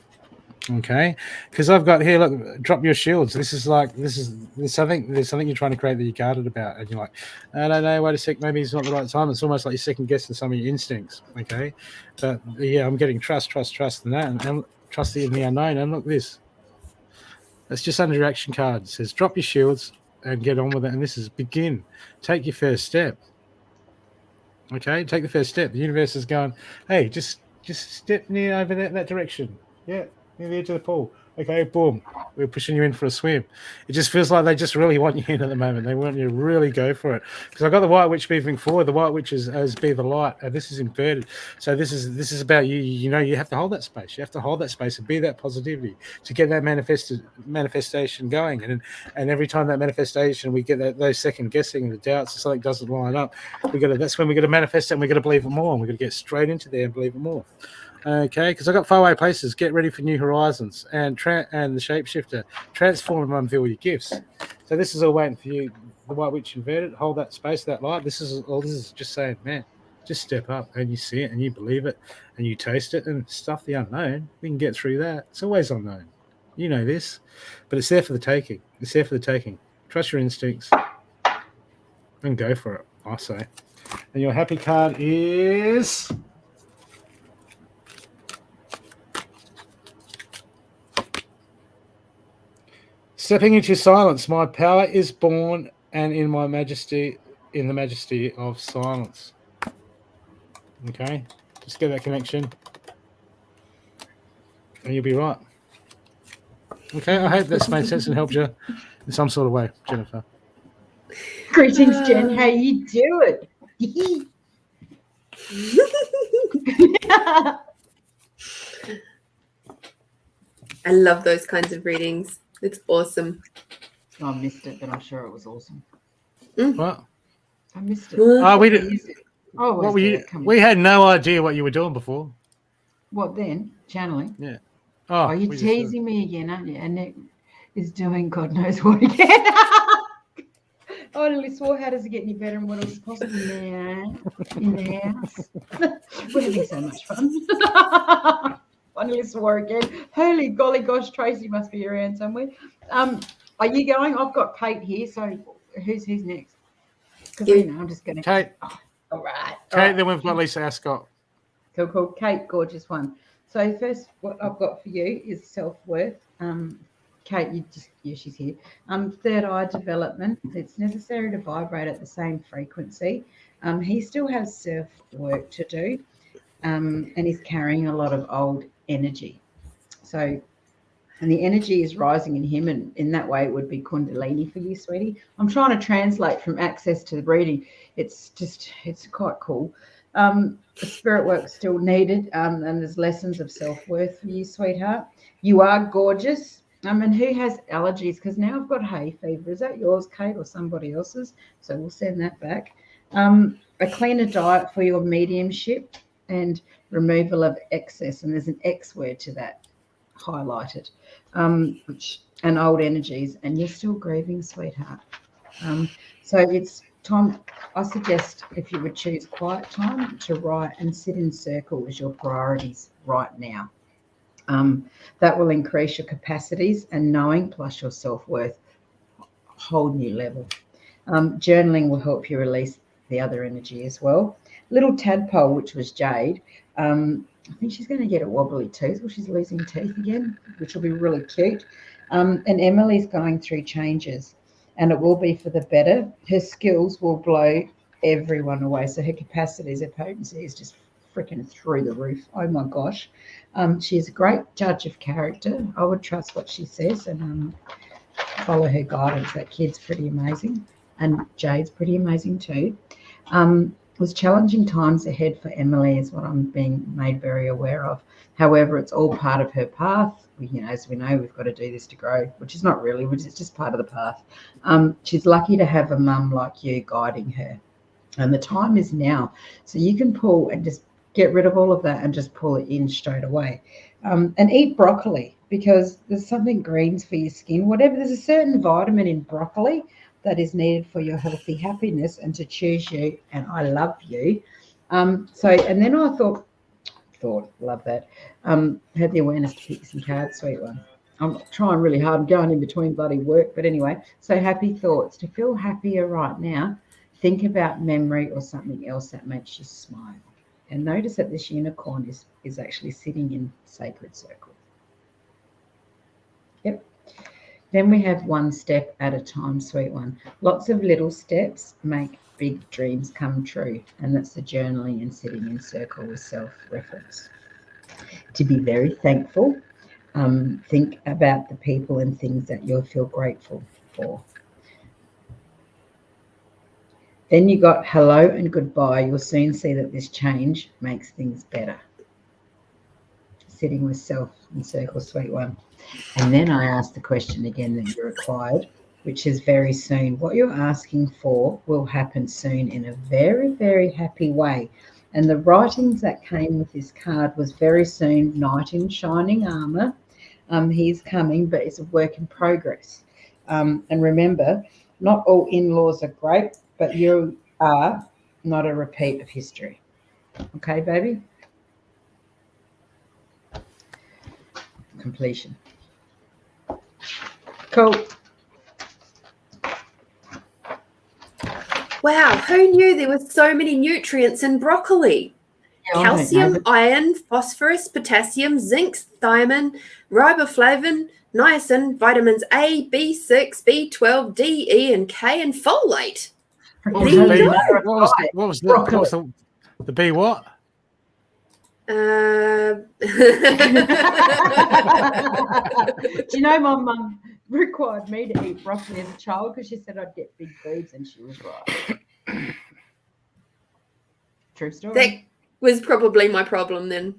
Okay, because I've got here, look, drop your shields. There's something you're trying to create that you're guarded about, and you're like, I don't know, wait a sec, maybe it's not the right time. It's almost like you're second guessing some of your instincts. Okay, but yeah, I'm getting trust, and that, and trust in the unknown. And look, this, that's just under your action card. It says drop your shields and get on with it. And this is begin. Take your first step. Okay, take the first step. The universe is going, hey, just step near over that direction. Yeah. Near the edge of the pool. Okay, boom. We're pushing you in for a swim. It just feels like they just really want you in at the moment. They want you to really go for it. Because I've got the White Witch moving forward. The White Witch is as be the light. And this is inverted. So this is about you. You know, you have to hold that space. You have to hold that space and be that positivity to get that manifestation going. And every time that manifestation, we get those second guessing and the doubts, and something doesn't line up. That's when we got to manifest it, and we got to believe it more. And we got to get straight into there and believe it more. Okay, because I got faraway places. Get ready for new horizons, and the shapeshifter transform and unveil your gifts. So this is all waiting for you. The White Witch inverted. Hold that space, that light. This is just saying, man, just step up and you see it and you believe it and you taste it and stuff the unknown. We can get through that. It's always unknown. You know this, but it's there for the taking. It's there for the taking. Trust your instincts and go for it. I say. And your happy card is. Stepping into silence, my power is born, and in the majesty of silence. Okay, just get that connection, and you'll be right. Okay, I hope that's made sense and helped you in some sort of way, Jennifer. Greetings, Jen. How you doing? I love those kinds of readings. It's awesome. I missed it, but I'm sure it was awesome. What? I missed it. Oh, we did. What were you? We had no idea what you were doing before. What then? Channeling? Yeah. Oh, you're teasing me again, aren't you? Annette is doing God knows what again. I only swore, how does it get any better and what else is possible now in the house? We're having so much fun. Finally swore again. Holy golly gosh, Tracy must be around somewhere. Are you going? I've got Kate here, so who's next? Because I'm just going to. Kate. Oh, all right. Kate, then we've got Lisa Ascot. Cool. Kate, gorgeous one. So first, what I've got for you is self-worth. Kate, she's here. Third eye development. It's necessary to vibrate at the same frequency. He still has self-work to do, and he's carrying a lot of old energy. So, and the energy is rising in him, and in that way it would be Kundalini for you, sweetie. I'm trying to translate from access to the reading. It's quite cool. The spirit work still needed, and there's lessons of self-worth for you, sweetheart. You are gorgeous. And who has allergies? Because now I've got hay fever. Is that yours, Kate, or somebody else's? So we'll send that back. A cleaner diet for your mediumship and removal of excess. And there's an X word to that highlighted, and old energies. And you're still grieving, sweetheart. So it's time. I suggest if you would choose quiet time to write and sit in circle as your priorities right now. That will increase your capacities and knowing plus your self-worth, whole new level. Journaling will help you release the other energy as well. Little tadpole, which was Jade, I think she's going to get a wobbly tooth, or she's losing teeth again, which will be really cute. And Emily's going through changes, and it will be for the better. Her skills will blow everyone away. So her capacities, her potency is just freaking through the roof. Oh my gosh. She's a great judge of character. I would trust what she says and follow her guidance. That kid's pretty amazing, and Jade's pretty amazing too. There's challenging times ahead for Emily is what I'm being made very aware of. However, it's all part of her path. As we know, we've got to do this to grow, which is not really, which is just part of the path. She's lucky to have a mum like you guiding her. And the time is now. So you can pull and just get rid of all of that and just pull it in straight away. And eat broccoli, because there's something greens for your skin. There's a certain vitamin in broccoli that is needed for your healthy happiness and to choose you. And I love you. And then I thought, love that. Had the awareness to pick some cards, sweet one. I'm trying really hard. I'm going in between bloody work. But anyway, so happy thoughts. To feel happier right now, think about memory or something else that makes you smile. And notice that this unicorn is actually sitting in sacred circle. Yep. Then we have one step at a time, sweet one. Lots of little steps make big dreams come true. And that's the journaling and sitting in circle with self-reference. To be very thankful think about the people and things that you'll feel grateful for. Then you got hello and goodbye. You'll soon see that this change makes things better. Sitting with self in circle, sweet one. And then I asked the question again that you required, which is very soon. What you're asking for will happen soon in a very, very happy way. And the writings that came with this card was very soon, knight in shining armor. He's coming, but it's a work in progress. And remember, not all in-laws are great, but you are not a repeat of history. Okay, baby? Completion. Cool. Wow, who knew there were so many nutrients in broccoli? Yeah, Calcium, iron, phosphorus, potassium, zinc, thiamine, riboflavin, niacin, vitamins A, B6, B12, D, E, and K, and folate. What There was you the go. what was the B what? Do you know my mum required me to eat broccoli as a child because she said I'd get big boobs, and she was right. True story. That was probably my problem then.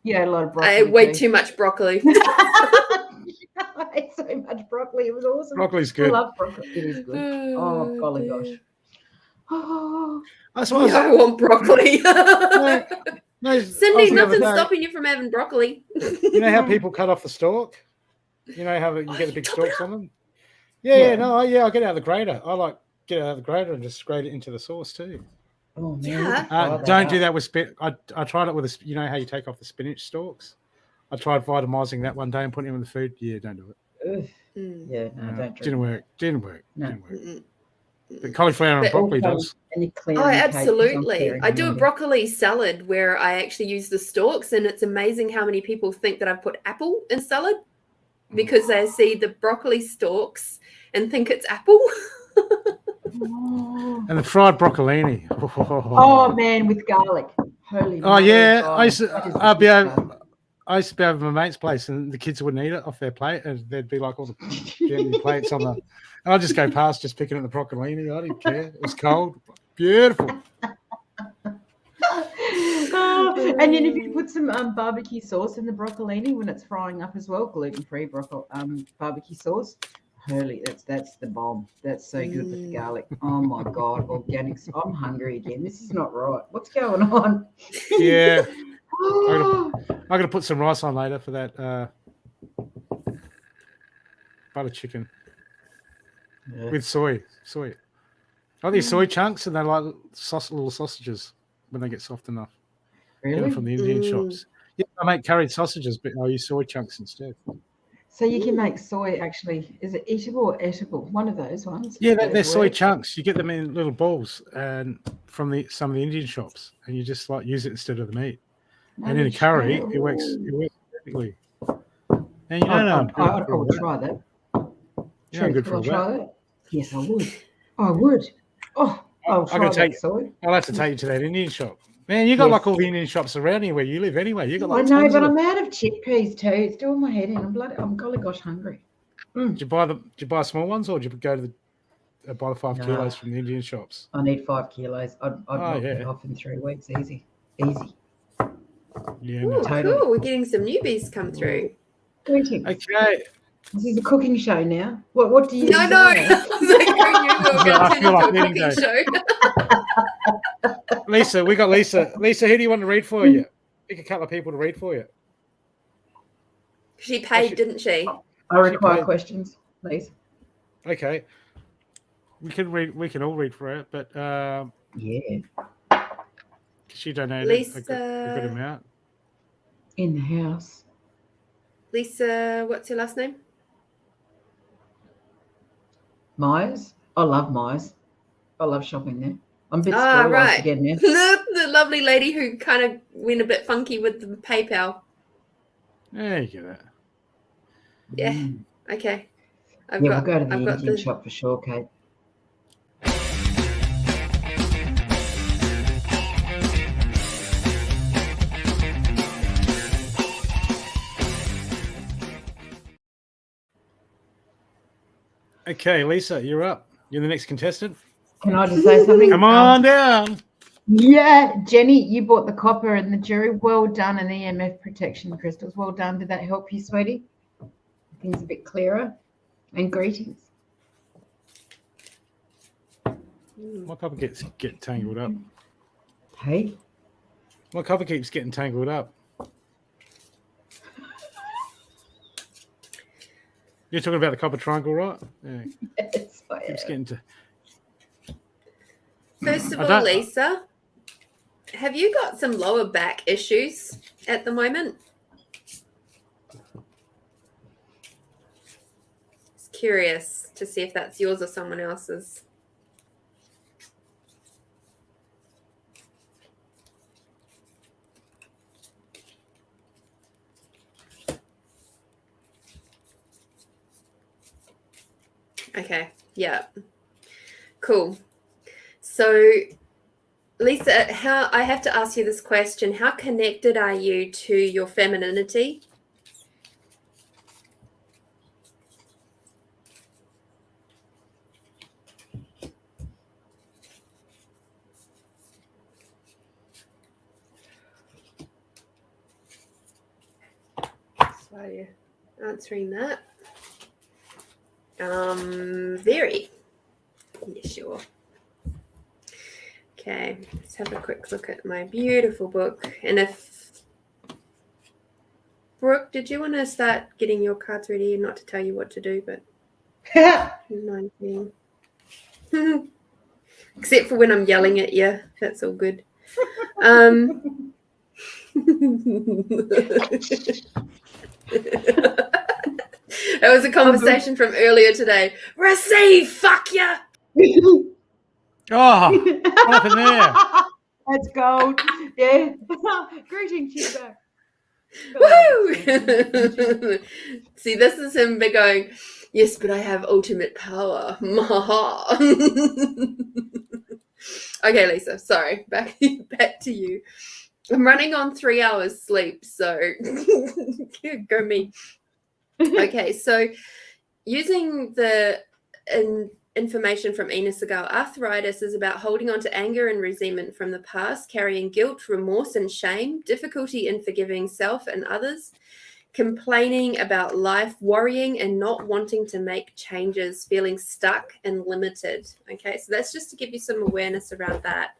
Yeah, a lot of I broccoli. ate way too much broccoli. I ate so much broccoli. It was awesome. Broccoli's I good. love broccoli. It is good. Oh, golly gosh. Oh, I suppose. I want broccoli. No, Cindy, nothing's stopping you from having broccoli. You know how people cut off the stalk? You know how you get the big stalks on them? Yeah, I get it out of the grater. I like get it out of the grater and just grate it into the sauce too. oh man. Yeah. Don't do that with spinach. I tried it with you know how you take off the spinach stalks? I tried vitamizing that one day and putting it in the food. Yeah, don't do it. Yeah, no, don't Didn't work. No. Didn't work. But cauliflower and broccoli does. Oh, absolutely. I do a broccoli salad where I actually use the stalks, and it's amazing how many people think that I've put apple in salad because they see the broccoli stalks and think it's apple. And the fried broccolini. Oh man, with garlic. Holy. Oh yeah, God. I used to be over at my mate's place, and the kids wouldn't eat it off their plate, and there'd be like all the plates on the. And I'd just go past, just picking at the broccolini. I didn't care. It was cold, beautiful. And then if you put some barbecue sauce in the broccolini when it's frying up as well, gluten-free barbecue sauce. Holy, that's the bomb. That's so good with the garlic. Oh my God, organics. I'm hungry again. This is not right. What's going on? Yeah. I'm gonna put some rice on later for that butter chicken with soy. I like these soy chunks, and they're like little sausages when they get soft enough. Really? Get them from the Indian shops. Yeah, I make curried sausages, but I use soy chunks instead. So you can make soy actually. Is it eatable or edible? One of those ones. Yeah, they're soy chunks. You get them in little balls and from some of the Indian shops, and you just like use it instead of the meat. And in a curry, it works perfectly. And you don't know. I would try that. Yeah, good for that. Yes, I would. I would. Oh, I'll try that soy. I'll have to take you to that Indian shop. Man, you got like all the Indian shops around here where you live anyway. You got like I know, but I'm out of chickpeas too. It's doing my head in. I'm golly gosh hungry. Did you buy small ones, or did you go to buy the 5 kilos from the Indian shops? I need 5 kilos. I'd knock it off in 3 weeks. Easy. Yeah, Ooh, totally. Cool. We're getting some newbies come through. Greetings. Okay. This is a cooking show now. What do you? No. I feel like cooking show. Lisa, we got Lisa. Lisa, who do you want to read for you? Pick a couple of people to read for you. She paid, didn't she? I require questions, please. Okay. We can all read for her, but yeah. She donated Lisa, a good amount. In the house. Lisa, what's your last name? Myers. I love Myers. I love shopping there. I'm a bit spoiled again now. The lovely lady who kind of went a bit funky with the PayPal. There you go. Yeah. Okay. We'll go to the Indian shop for sure, Kate. Okay, Lisa, you're up. You're the next contestant. Can I just say something? Come on down. Yeah, Jenny, you bought the copper and the jury. Well done, and EMF protection crystals. Well done. Did that help you, sweetie? Things a bit clearer. And greetings. My copper get tangled up. Hey. My copper keeps getting tangled up. You're talking about the copper triangle, right? Yeah. Yes, I Keeps am. getting to. First of all, Lisa, have you got some lower back issues at the moment? Just curious to see if that's yours or someone else's. Okay, yeah. Cool. So, Lisa, I have to ask you this question. How connected are you to your femininity? So, answering that. Very. Yeah, sure. Okay, let's have a quick look at my beautiful book. And if Brooke, did you want to start getting your cards ready? Not to tell you what to do, but 19. Except for when I'm yelling at you, that's all good. That was a conversation from earlier today. Receive, fuck ya. Oh, what happened there? That's gold. Yeah. Greetings, Hugo. Woo! See, this is him going, yes, but I have ultimate power. Okay, Lisa, sorry. Back to you. I'm running on 3 hours sleep, so go me. Okay, so using the information from Ina Segal, arthritis is about holding on to anger and resentment from the past, carrying guilt, remorse, and shame, difficulty in forgiving self and others, complaining about life, worrying and not wanting to make changes, feeling stuck and limited. Okay, so that's just to give you some awareness around that.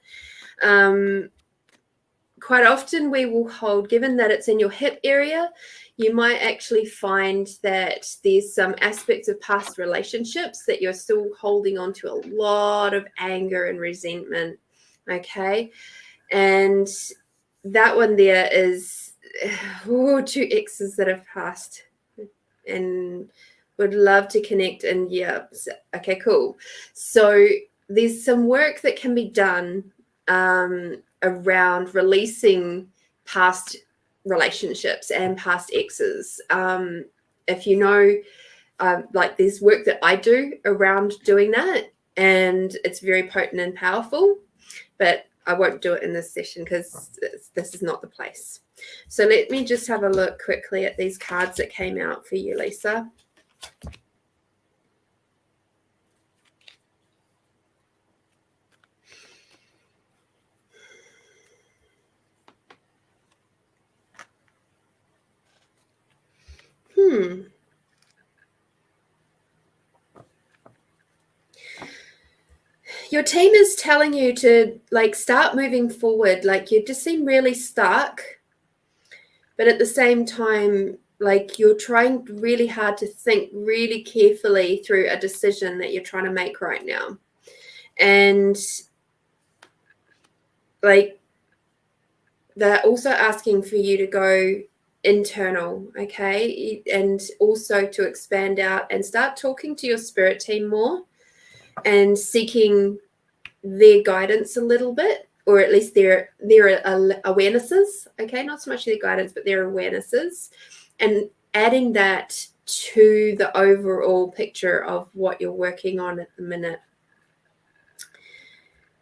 Quite often we will hold, given that it's in your hip area, you might actually find that there's some aspects of past relationships that you're still holding on to a lot of anger and resentment. Okay. And that one there is 2 exes that have passed and would love to connect. And yeah. Okay, cool. So there's some work that can be done around releasing past relationships and past exes. If you know, like there's work that I do around doing that, and it's very potent and powerful, but I won't do it in this session because this is not the place. So let me just have a look quickly at these cards that came out for you, Lisa. Your team is telling you to like start moving forward. Like you just seem really stuck, but at the same time, like you're trying really hard to think really carefully through a decision that you're trying to make right now. And like they're also asking for you to go internal, okay? And also to expand out and start talking to your spirit team more and seeking their guidance a little bit, or at least their awarenesses, okay? Not so much their guidance, but their awarenesses, and adding that to the overall picture of what you're working on at the minute.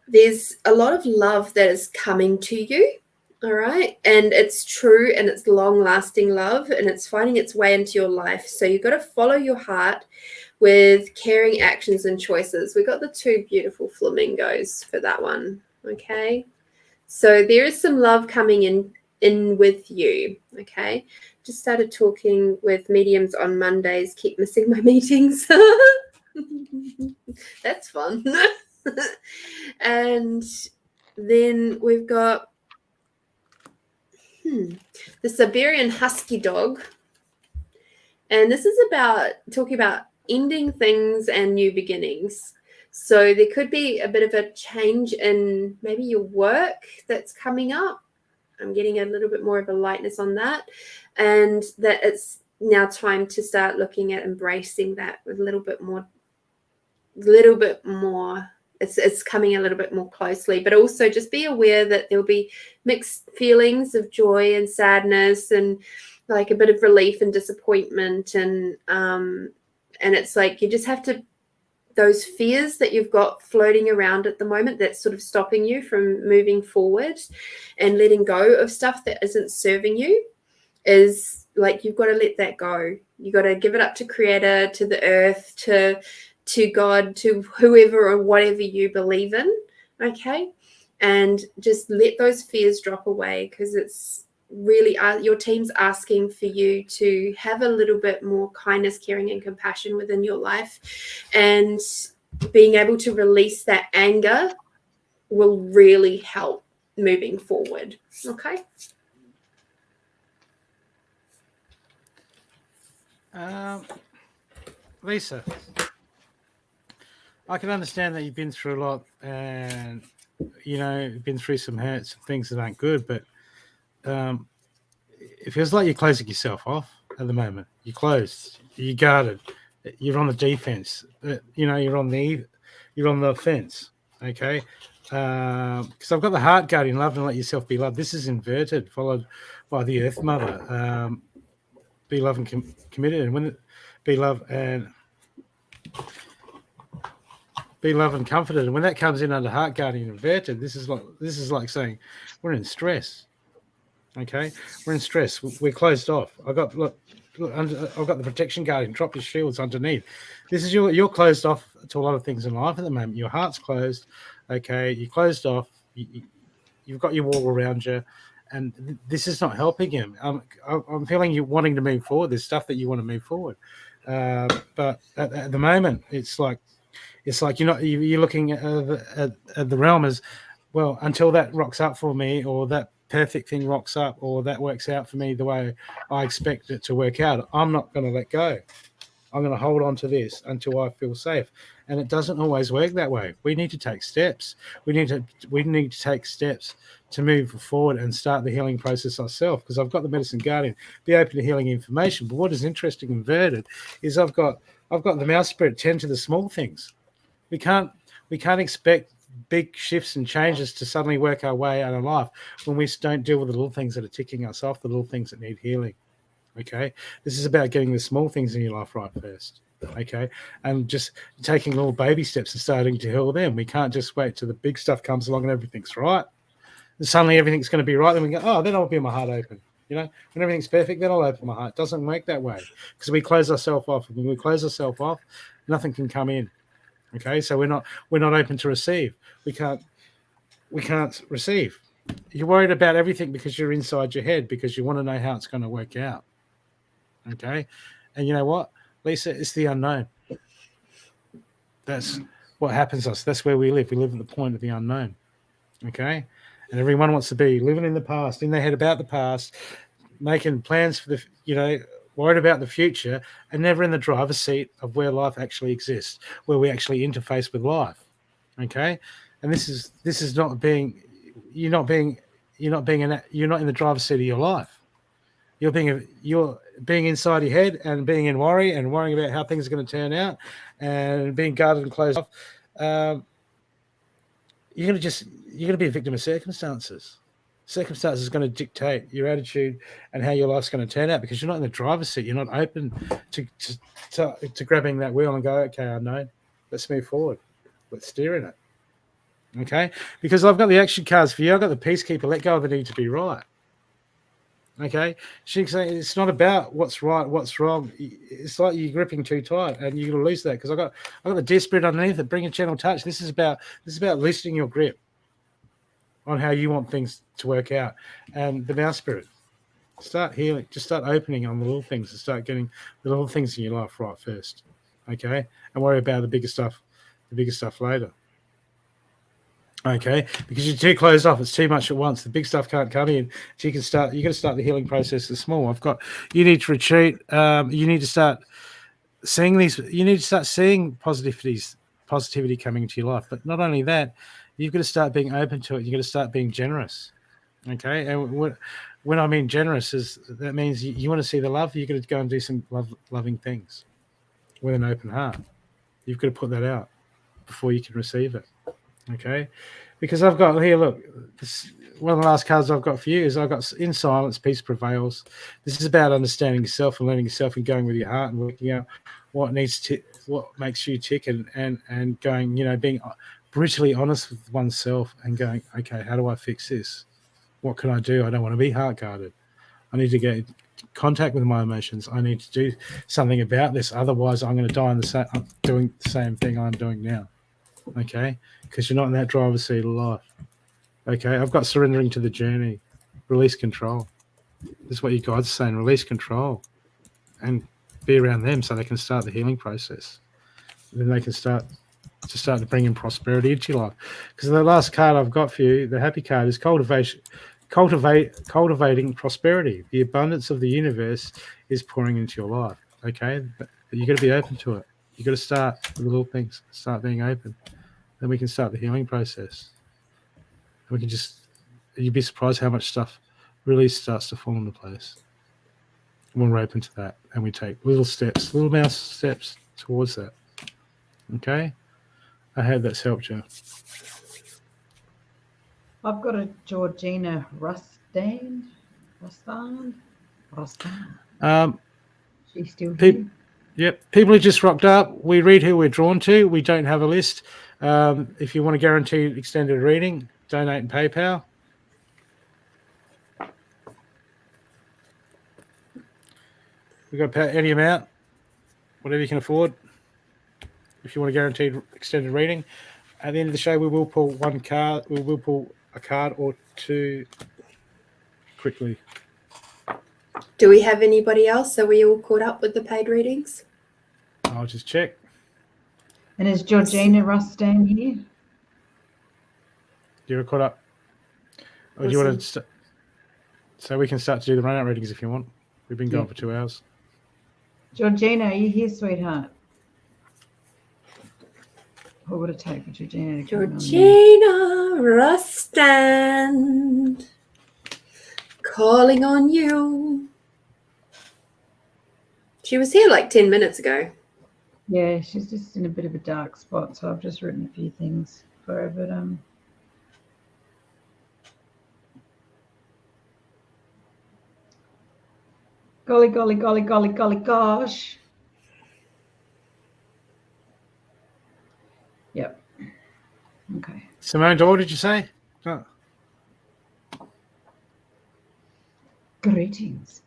There's a lot of love that is coming to you, All right. And it's true and it's long-lasting love and it's finding its way into your life. So you've got to follow your heart with caring actions and choices. We got the 2 beautiful flamingos for that one. Okay. So there is some love coming in with you. Okay. Just started talking with mediums on Mondays. Keep missing my meetings. That's fun. And then we've got the Siberian Husky dog. And this is about talking about ending things and new beginnings. So there could be a bit of a change in maybe your work that's coming up. I'm getting a little bit more of a lightness on that. And that it's now time to start looking at embracing that with a little bit more. It's coming a little bit more closely, but also just be aware that there'll be mixed feelings of joy and sadness and like a bit of relief and disappointment. And it's like, you just have to, those fears that you've got floating around at the moment that's sort of stopping you from moving forward and letting go of stuff that isn't serving you, is like, you've got to let that go. You got to give it up to Creator, to the earth, to God, to whoever or whatever you believe in. Okay. And just let those fears drop away, because it's really your team's asking for you to have a little bit more kindness, caring, and compassion within your life. And being able to release that anger will really help moving forward. Okay. Lisa, I can understand that you've been through a lot and, you've been through some hurts and things that aren't good, but it feels like you're closing yourself off at the moment. You're closed, you're guarded, you're on the defense, you're on the fence, okay? Because I've got the heart guarding love and let yourself be loved. This is inverted, followed by the Earth Mother. Be loved and committed, and be loved and comforted. And when that comes in under heart guarding inverted, this is like saying we're in stress. Okay, we're in stress. We're closed off. I've got the protection guarding. Drop your shields underneath. This is you're closed off to a lot of things in life at the moment. Your heart's closed. Okay, you're closed off. You've got your wall around you. And this is not helping him. I'm feeling you wanting to move forward. There's stuff that you want to move forward, but at the moment, it's like you're looking at the realm as well. Until that rocks up for me, or that perfect thing rocks up, or that works out for me the way I expect it to work out, I'm not going to let go. I'm going to hold on to this until I feel safe. And it doesn't always work that way. We need to take steps. We need to take steps to move forward and start the healing process ourselves. Because I've got the medicine guardian, be open to healing information. But what is interesting and inverted is I've got the mouse spirit tend to the small things. We can't expect big shifts and changes to suddenly work our way out of life when we don't deal with the little things that are ticking us off, the little things that need healing. Okay, this is about getting the small things in your life right first. Okay, and just taking little baby steps and starting to heal them. We can't just wait till the big stuff comes along and everything's right. And suddenly everything's going to be right. Then we go, oh, then I'll be my heart open. When everything's perfect, then I'll open my heart. It doesn't work that way because we close ourselves off. And when we close ourselves off, nothing can come in. Okay, so we're not open to receive. We can't receive. You're worried about everything because you're inside your head because you want to know how it's going to work out. Okay, and you know what, Lisa, it's the unknown. That's what happens to us. That's where we live. We live at the point of the unknown. Okay, and everyone wants to be living in the past, in their head about the past, making plans for the, worried about the future, and never in the driver's seat of where life actually exists, where we actually interface with life. Okay, and this is not being. You're not in the driver's seat of your life. You're being inside your head and being in worrying about how things are going to turn out and being guarded and closed off. You're going to be a victim of circumstances. Circumstances are going to dictate your attitude and how your life's going to turn out because you're not in the driver's seat. You're not open to grabbing that wheel and go, okay, I know. Let's move forward. Let's steer in it. Okay, because I've got the action cards for you. I've got the Peacekeeper. Let go of the need to be right. Okay, she's saying it's not about what's right, what's wrong. It's like you're gripping too tight, and you're gonna lose that. Because I got the Death Spirit underneath it. Bring a gentle touch. This is about loosening your grip on how you want things to work out. And the Mouse Spirit, start healing. Just start opening on the little things, and start getting the little things in your life right first. Okay, and worry about the bigger stuff later. Okay, because you're too closed off. It's too much at once. The big stuff can't come in. So you got to start the healing process as small. You need to retreat. You need to start seeing these. You need to start seeing positivity coming into your life. But not only that, you've got to start being open to it. You've got to start being generous. Okay, and when I mean generous, that means you want to see the love. You've got to go and do some loving things with an open heart. You've got to put that out before you can receive it. Okay, because I've got here, look, one of the last cards I've got for you is I've got In Silence, Peace Prevails. This is about understanding yourself and learning yourself and going with your heart and working out what makes you tick and going, being brutally honest with oneself and going, okay, how do I fix this? What can I do? I don't want to be heart-guarded. I need to get in contact with my emotions. I need to do something about this. Otherwise, I'm going to die doing the same thing I'm doing now. Okay, because you're not in that driver's seat of life. Okay, I've got surrendering to the journey, release control. This is what your guides are saying, release control and be around them so they can start the healing process. Then they can start to bring in prosperity into your life. Because the last card I've got for you, the happy card, is cultivating prosperity. The abundance of the universe is pouring into your life. Okay, but you've got to be open to it. You've got to start with the little things, start being open. Then we can start the healing process. And you'd be surprised how much stuff really starts to fall into place when we're open to that. And we take little mouse steps towards that. Okay? I hope that's helped you. I've got a Georgina Rustan. She's still here. Yep. People who just rocked up, we read who we're drawn to. We don't have a list. If you want to guarantee extended reading, donate in PayPal. We've got any amount, whatever you can afford. If you want a guaranteed extended reading, at the end of the show, we will pull one card. We will pull a card or two quickly. Do we have anybody else? Are we all caught up with the paid readings? I'll just check. And is Georgina Rustan here? You're caught up. Or do you want to so we can start to do the run-out readings if you want. We've been going for 2 hours. Georgina, are you here, sweetheart? What would it take for Georgina to come Georgina Rustan, calling on you. She was here like 10 minutes ago. Yeah, she's just in a bit of a dark spot, so I've just written a few things for her, but golly gosh. Yep. Okay. Simone, what did you say? Oh. Greetings.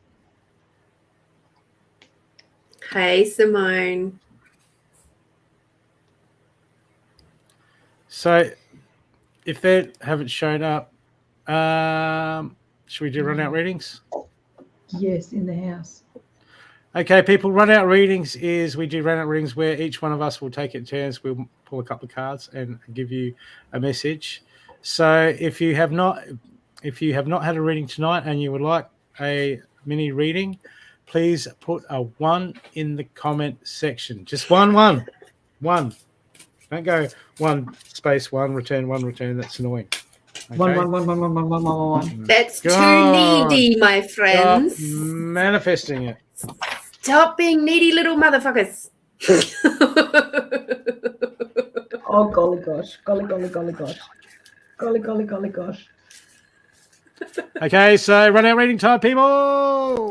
Hey, Simone. So, if they haven't shown up, should we do run-out readings? Yes, in the house. Okay, people, run-out readings is we do run-out readings where each one of us will take it in turns. We'll pull a couple of cards and give you a message. So, if you have not had a reading tonight and you would like a mini reading, please put a 1 in the comment section. Just one. Don't go 1 space 1 return 1 return. That's annoying. Okay? One. That's too needy, my friends. Stop manifesting it. Stop being needy little motherfuckers. Oh, golly gosh. Golly gosh. Okay, so run-out reading time, people.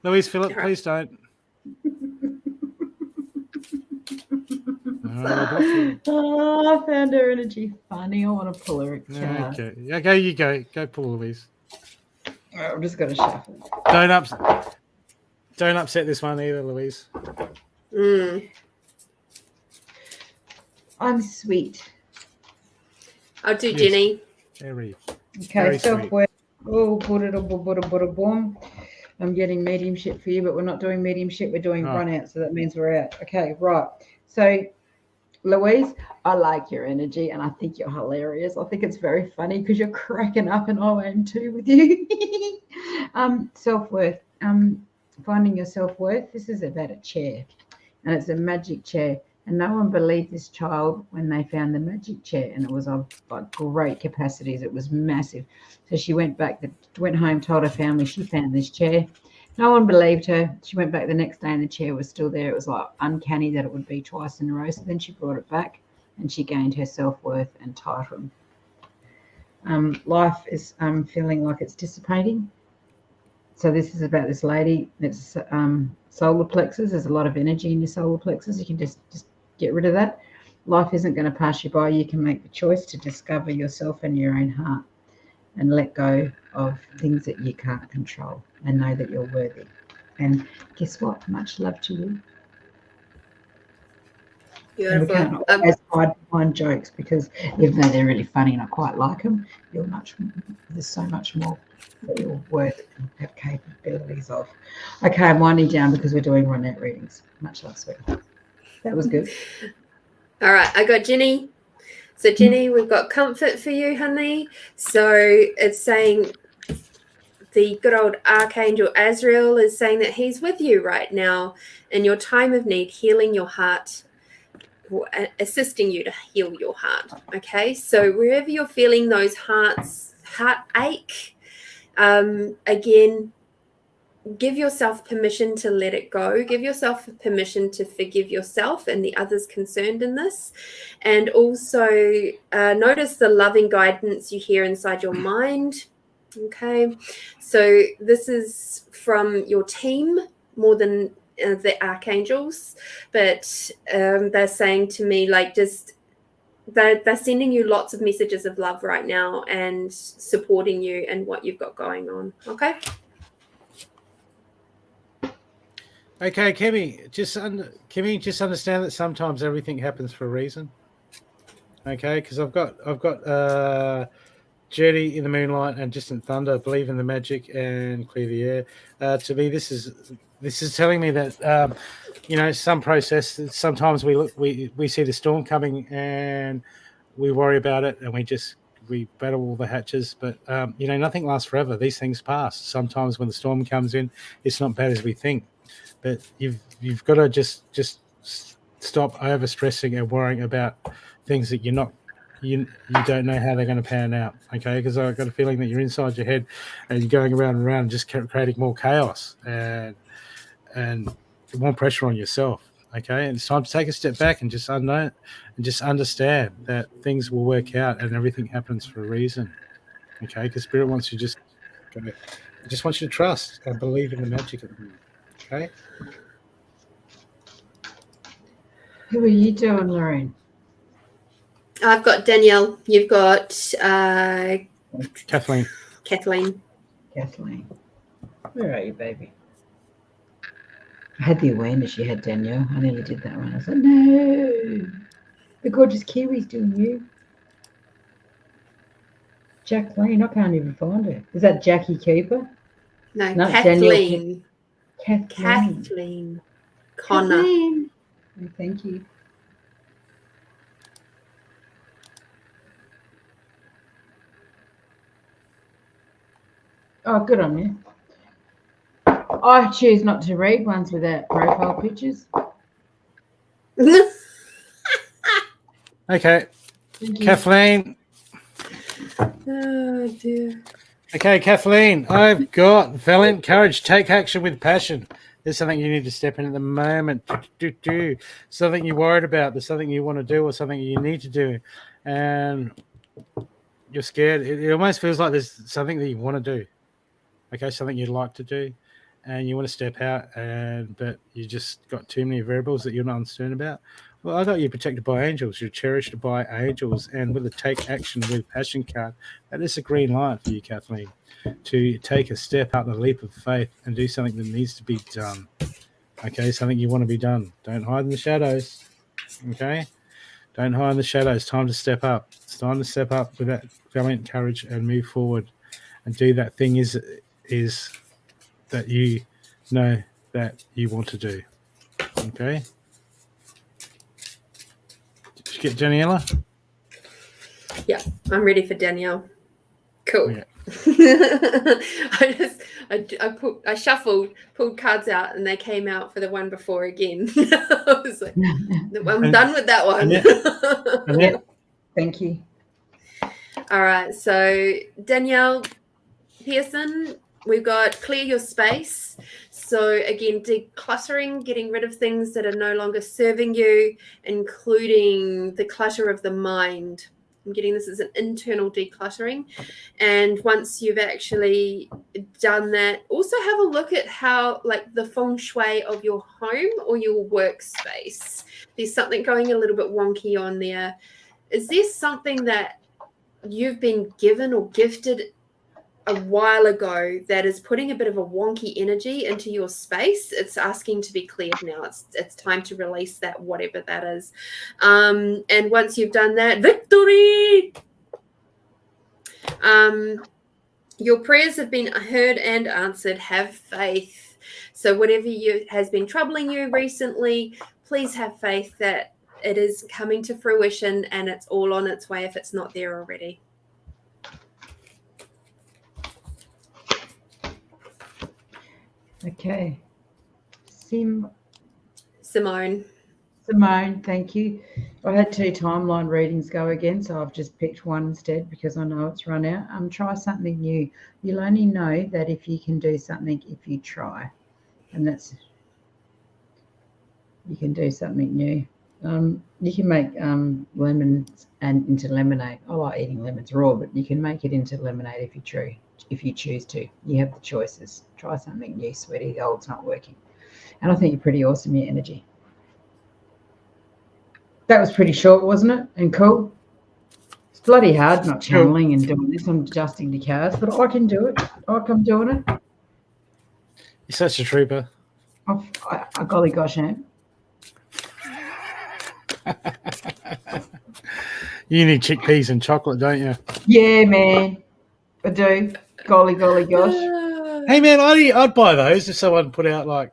Louise Phillip, please don't. Oh, I found her energy funny. I want to pull her a card. Okay, you go. Go pull Louise. All right, I'm just going to shuffle. Don't upset this one either, Louise. I'm sweet. I'll do Jenny. Very. Okay, self-worth. Oh, boom. I'm getting mediumship for you, but we're not doing mediumship. We're doing run out, so that means we're out. Okay, right. So, Louise, I like your energy, and I think you're hilarious. I think it's very funny because you're cracking up, and I am too with you. Self-worth. Finding your self-worth. This is about a chair, and it's a magic chair. And no one believed this child when they found the magic chair, and it was of like great capacities. It was massive. So she went home, told her family she found this chair. No one believed her. She went back the next day, and the chair was still there. It was like uncanny that it would be twice in a row. So then she brought it back, and she gained her self-worth and title. Life is feeling like it's dissipating. So this is about this lady. It's solar plexus. There's a lot of energy in your solar plexus. You can just get rid of that. Life isn't going to pass you by. You can make the choice to discover yourself and your own heart and let go of things that you can't control and know that you're worthy. And guess what? Much love to you. Beautiful. And we can't always hide behind jokes because even though they're really funny and I quite like them, there's so much more that you're worth and have capabilities of. Okay, I'm winding down because we're doing Annette readings. Much love, sweetie. That was good. All right, I got Jenny. So Jenny, we've got comfort for you, honey. So it's saying the good old Archangel Azrael is saying that he's with you right now in your time of need, healing your heart, assisting you to heal your heart. Okay, so wherever you're feeling those heartache, again, give yourself permission to let it go. Give yourself permission to forgive yourself and the others concerned in this. And also notice the loving guidance you hear inside your mind. Okay. So this is from your team more than the archangels. But they're saying to me, like, just they're sending you lots of messages of love right now and supporting you and what you've got going on. Okay. Okay, Kimmy, just understand that sometimes everything happens for a reason. Okay, because I've got Journey in the Moonlight and Distant Thunder, Believe in the Magic and Clear the Air. To me, this is telling me that some process. Sometimes we see the storm coming and we worry about it and we battle all the hatches, but nothing lasts forever. These things pass. Sometimes when the storm comes in, it's not bad as we think. But you've got to just stop over stressing and worrying about things that you don't know how they're going to pan out. Okay, because I've got a feeling that you're inside your head and you're going around and around, just creating more chaos and more pressure on yourself. Okay, and it's time to take a step back and just understand that things will work out and everything happens for a reason. Okay, because Spirit wants you wants you to trust and believe in the magic of it. Okay. Who are you doing, Lorene? I've got Danielle. You've got Kathleen. Kathleen. Where are you, baby? I had the awareness you had Danielle. I nearly did that one. I was like, no. The gorgeous Kiwi's doing you. Jacqueline. I can't even find her. Is that Jackie Cooper? No, Kathleen. Kathleen. Connor. Kathleen. Oh, thank you. Oh, good on you. I choose not to read ones without profile pictures. Okay. Kathleen. Oh, dear. Okay, Kathleen, I've got valiant courage. Take action with passion. There's something you need to step in at the moment. Something you're worried about. There's something you want to do or something you need to do. And you're scared. It almost feels like there's something that you want to do. Okay, something you'd like to do. and you want to step out, but you just got too many variables that you're not uncertain about. Well, I got you protected by angels. You're cherished by angels, and with a take action with passion card, that is a green light for you, Kathleen, to take a step out, a leap of faith, and do something that needs to be done. Okay, something you want to be done. Don't hide in the shadows. Okay, don't hide in the shadows. Time to step up. It's time to step up with that valiant courage and move forward, and do that thing is that you know that you want to do. Okay. Did you get Daniela? Yeah, I'm ready for Danielle. Cool. Yeah. I shuffled, pulled cards out, and they came out for the one before again. I was like, I'm done with that one. Annette? Thank you. All right, so Danielle Pearson, we've got clear your space. So again, decluttering, getting rid of things that are no longer serving you, including the clutter of the mind. I'm getting this as an internal decluttering. And once you've actually done that, also have a look at how, like, the feng shui of your home or your workspace. There's something going a little bit wonky on there. Is there something that you've been given or gifted a while ago that is putting a bit of a wonky energy into your space? It's asking to be cleared now. It's time to release that, whatever that is. And once you've done that, victory! Your prayers have been heard and answered. Have faith. So whatever has been troubling you recently, please have faith that it is coming to fruition and it's all on its way if it's not there already. Okay. Simone, thank you. I had 2 timeline readings go again, so I've just picked one instead because I know it's run out. Try something new. You'll only know that if you can do something if you try, and that's, you can do something new. You can make lemons and into lemonade. I like eating lemons raw, but you can make it into lemonade if you choose to. You have the choices. Try something new, sweetie. The old's not working. And I think you're pretty awesome, your energy. That was pretty short, wasn't it? And cool. It's bloody hard not channeling and doing this. I'm adjusting the cards, but I can do it. I'm doing it. You're such a trooper. I golly gosh, am. You need chickpeas and chocolate, don't you? Yeah, man. I do. Golly gosh. Hey, man, I'd buy those if someone put out, like,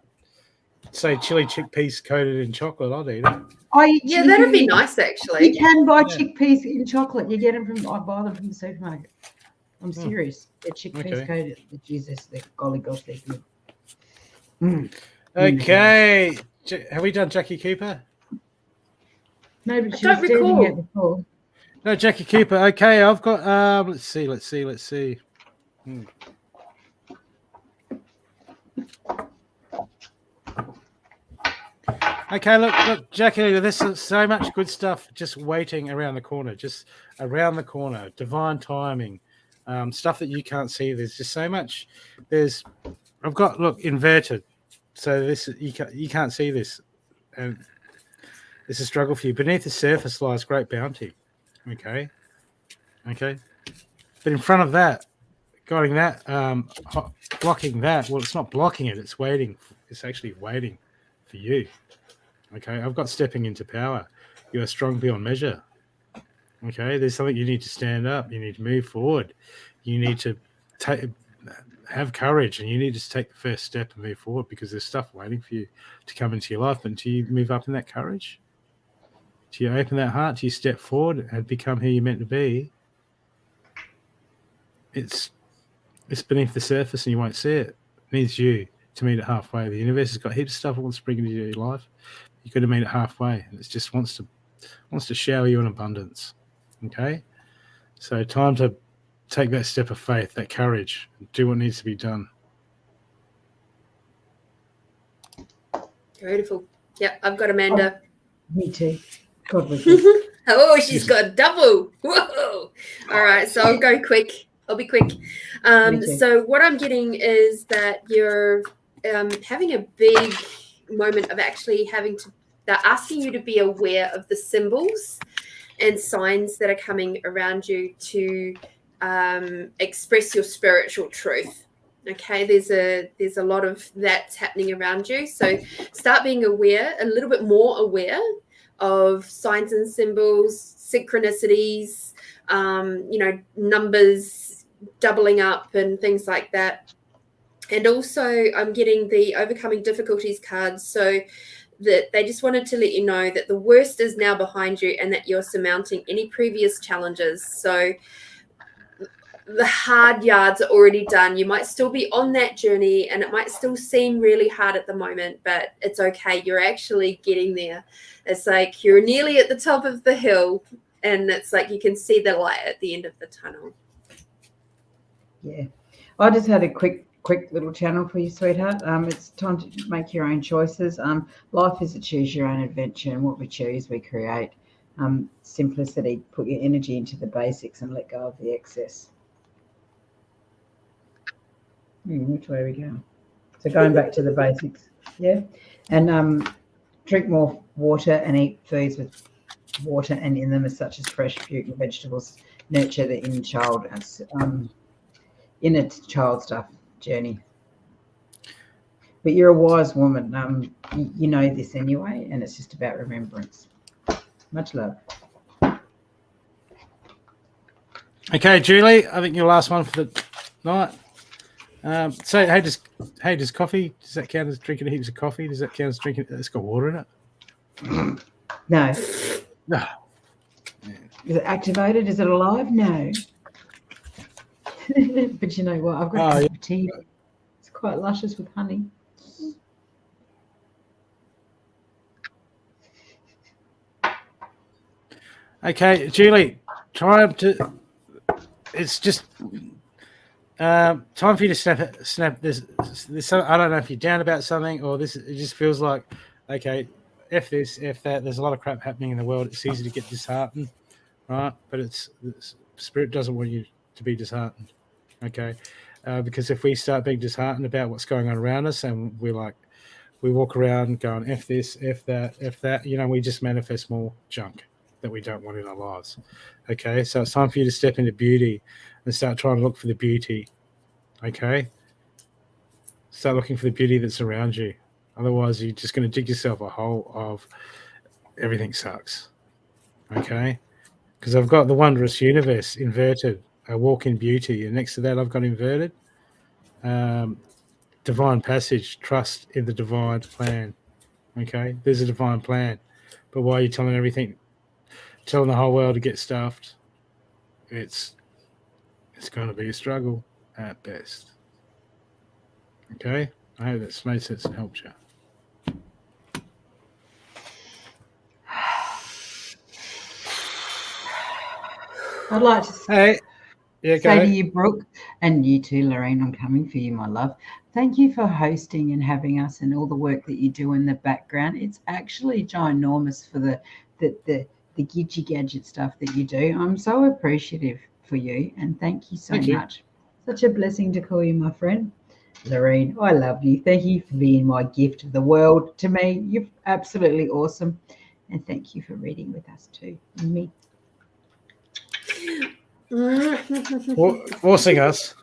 say, chili chickpeas coated in chocolate. I'd eat it. Yeah, that'd be nice, actually. You can buy chickpeas in chocolate. You get them I buy them from the supermarket. I'm serious. They're chickpeas coated. Jesus, they're golly gosh, they're good. Okay. Have we done Jackie Cooper? No, but she was doing it before. No, Jackie Cooper. Okay, I've got. Let's see. Okay, look, Jackie. There's so much good stuff just waiting around the corner. Divine timing, stuff that you can't see. There's just so much. I've got inverted. So this you can't see this, and it's a struggle for you. Beneath the surface lies great bounty. Okay. But in front of that, blocking that. Well, it's not blocking it. It's waiting. It's actually waiting for you. Okay. Have got stepping into power. You are strong beyond measure. Okay. There's something you need to stand up. You need to move forward. You need to have courage, and you need to take the first step and move forward because there's stuff waiting for you to come into your life. But until you move up in that courage, till you open that heart, till you step forward and become who you're meant to be, it's beneath the surface and you won't see it. It needs you to meet it halfway. The universe has got heaps of stuff it wants to bring into your life. You've got to meet it halfway, and it just wants to shower you in abundance. Okay? So time to take that step of faith, that courage, and do what needs to be done. Beautiful. Yeah, I've got Amanda. Me too. God bless you. Oh, she's got double. Whoa. All right, so I'll go quick. I'll be quick. So what I'm getting is that you're having a big moment of actually they're asking you to be aware of the symbols and signs that are coming around you to express your spiritual truth. Okay, there's a lot of that's happening around you. So start being aware, a little bit more aware of signs and symbols, synchronicities, numbers doubling up and things like that. And also I'm getting the overcoming difficulties cards. So that they just wanted to let you know that the worst is now behind you and that you're surmounting any previous challenges. So the hard yards are already done. You might still be on that journey and it might still seem really hard at the moment, but it's okay. You're actually getting there. It's like you're nearly at the top of the hill and it's like you can see the light at the end of the tunnel. Yeah. I just had a quick little channel for you, sweetheart. It's time to make your own choices. Life is a choose your own adventure, and what we choose, we create. Simplicity, put your energy into the basics and let go of the excess. Which way are we going? So going back to the basics, yeah? And drink more water and eat foods with water and in them, as such as fresh fruit and vegetables. Nurture the inner child stuff journey. But you're a wise woman. You know this anyway, and it's just about remembrance. Much love. Okay, Julie, I think you're the last one for the night. So, does coffee, does that count as drinking heaps of coffee? Does that count as drinking? It's got water in it. No. No. Is it activated? Is it alive? No. But you know what? I've got a cup of tea. It's quite luscious with honey. Okay, Julie, it's just time for you to snap this. I don't know if you're down about something or this. It just feels like, okay, F this, F that. There's a lot of crap happening in the world. It's easy to get disheartened, right? But Spirit doesn't want you to be disheartened, okay? Because if we start being disheartened about what's going on around us and we walk around going F this, F that, we just manifest more junk that we don't want in our lives. Okay, so it's time for you to step into beauty and start trying to look for the beauty. Okay, start looking for the beauty that's around you. Otherwise, you're just going to dig yourself a hole of everything sucks. Okay, because I've got the wondrous universe inverted. I walk in beauty, and next to that, I've got inverted divine passage. Trust in the divine plan. Okay, there's a divine plan, but why are you telling the whole world to get stuffed? It's going to be a struggle at best. Okay, I hope that's made sense and helped you. I'd like to say to you, Brooke, and you too, Lorene, I'm coming for you, my love. Thank you for hosting and having us and all the work that you do in the background. It's actually ginormous for the gidgy gadget stuff that you do. I'm so appreciative for you, and thank you so much. Such a blessing to call you my friend. Lorene, I love you. Thank you for being my gift of the world to me. You're absolutely awesome. And thank you for reading with us too. And me. Forcing us.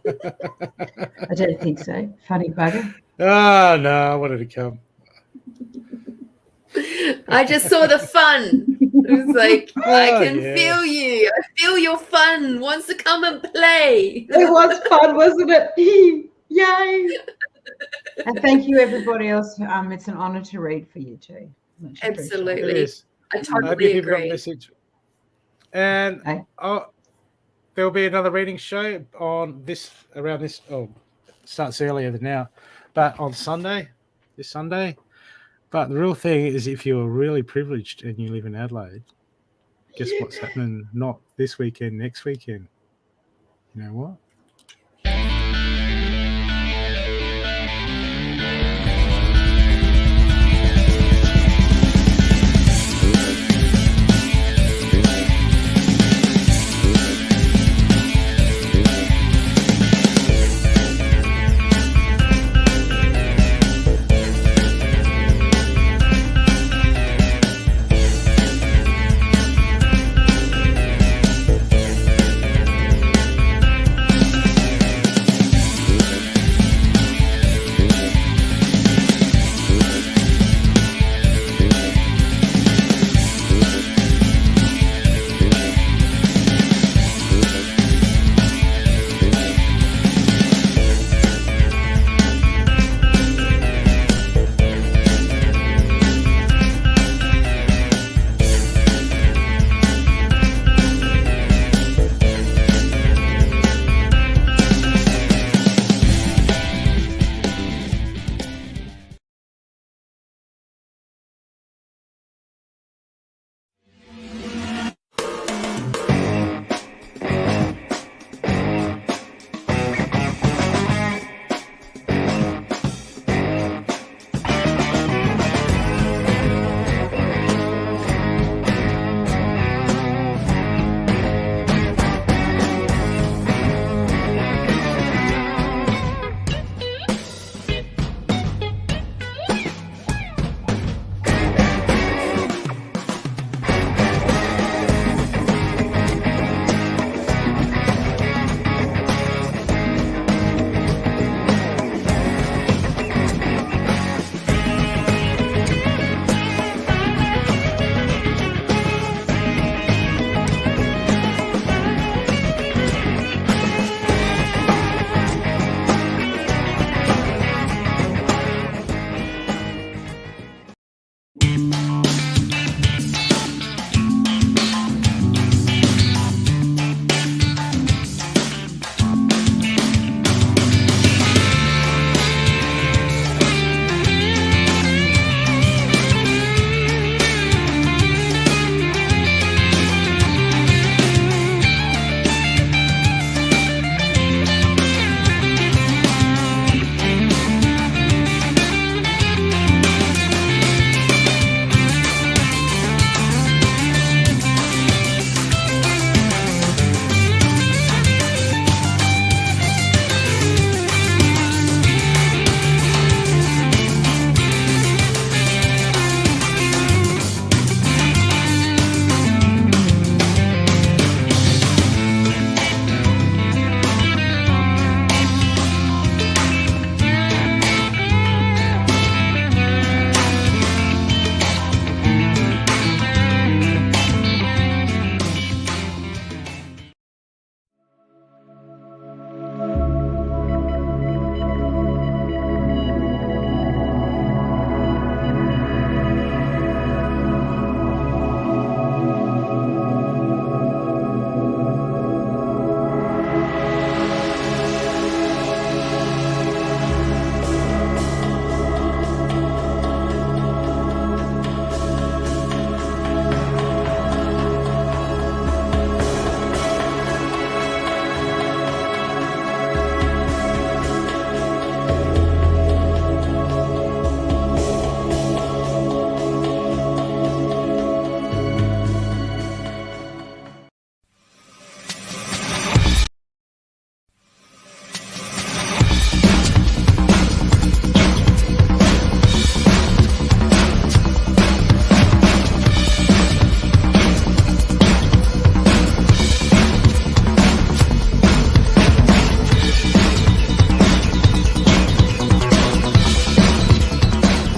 I don't think so. Funny bugger. Oh, no, I wanted to come. I just saw the fun. It was like, I can feel you. I feel your fun. Wants to come and play. It was fun, wasn't it? Yay. And thank you, everybody else. It's an honor to read for you too. Much absolutely. It is. I totally agree. And there'll be another reading show on around this. Oh, starts earlier than now, but on this Sunday. But the real thing is, if you're really privileged and you live in Adelaide, guess what's happening? Not this weekend, next weekend. You know what?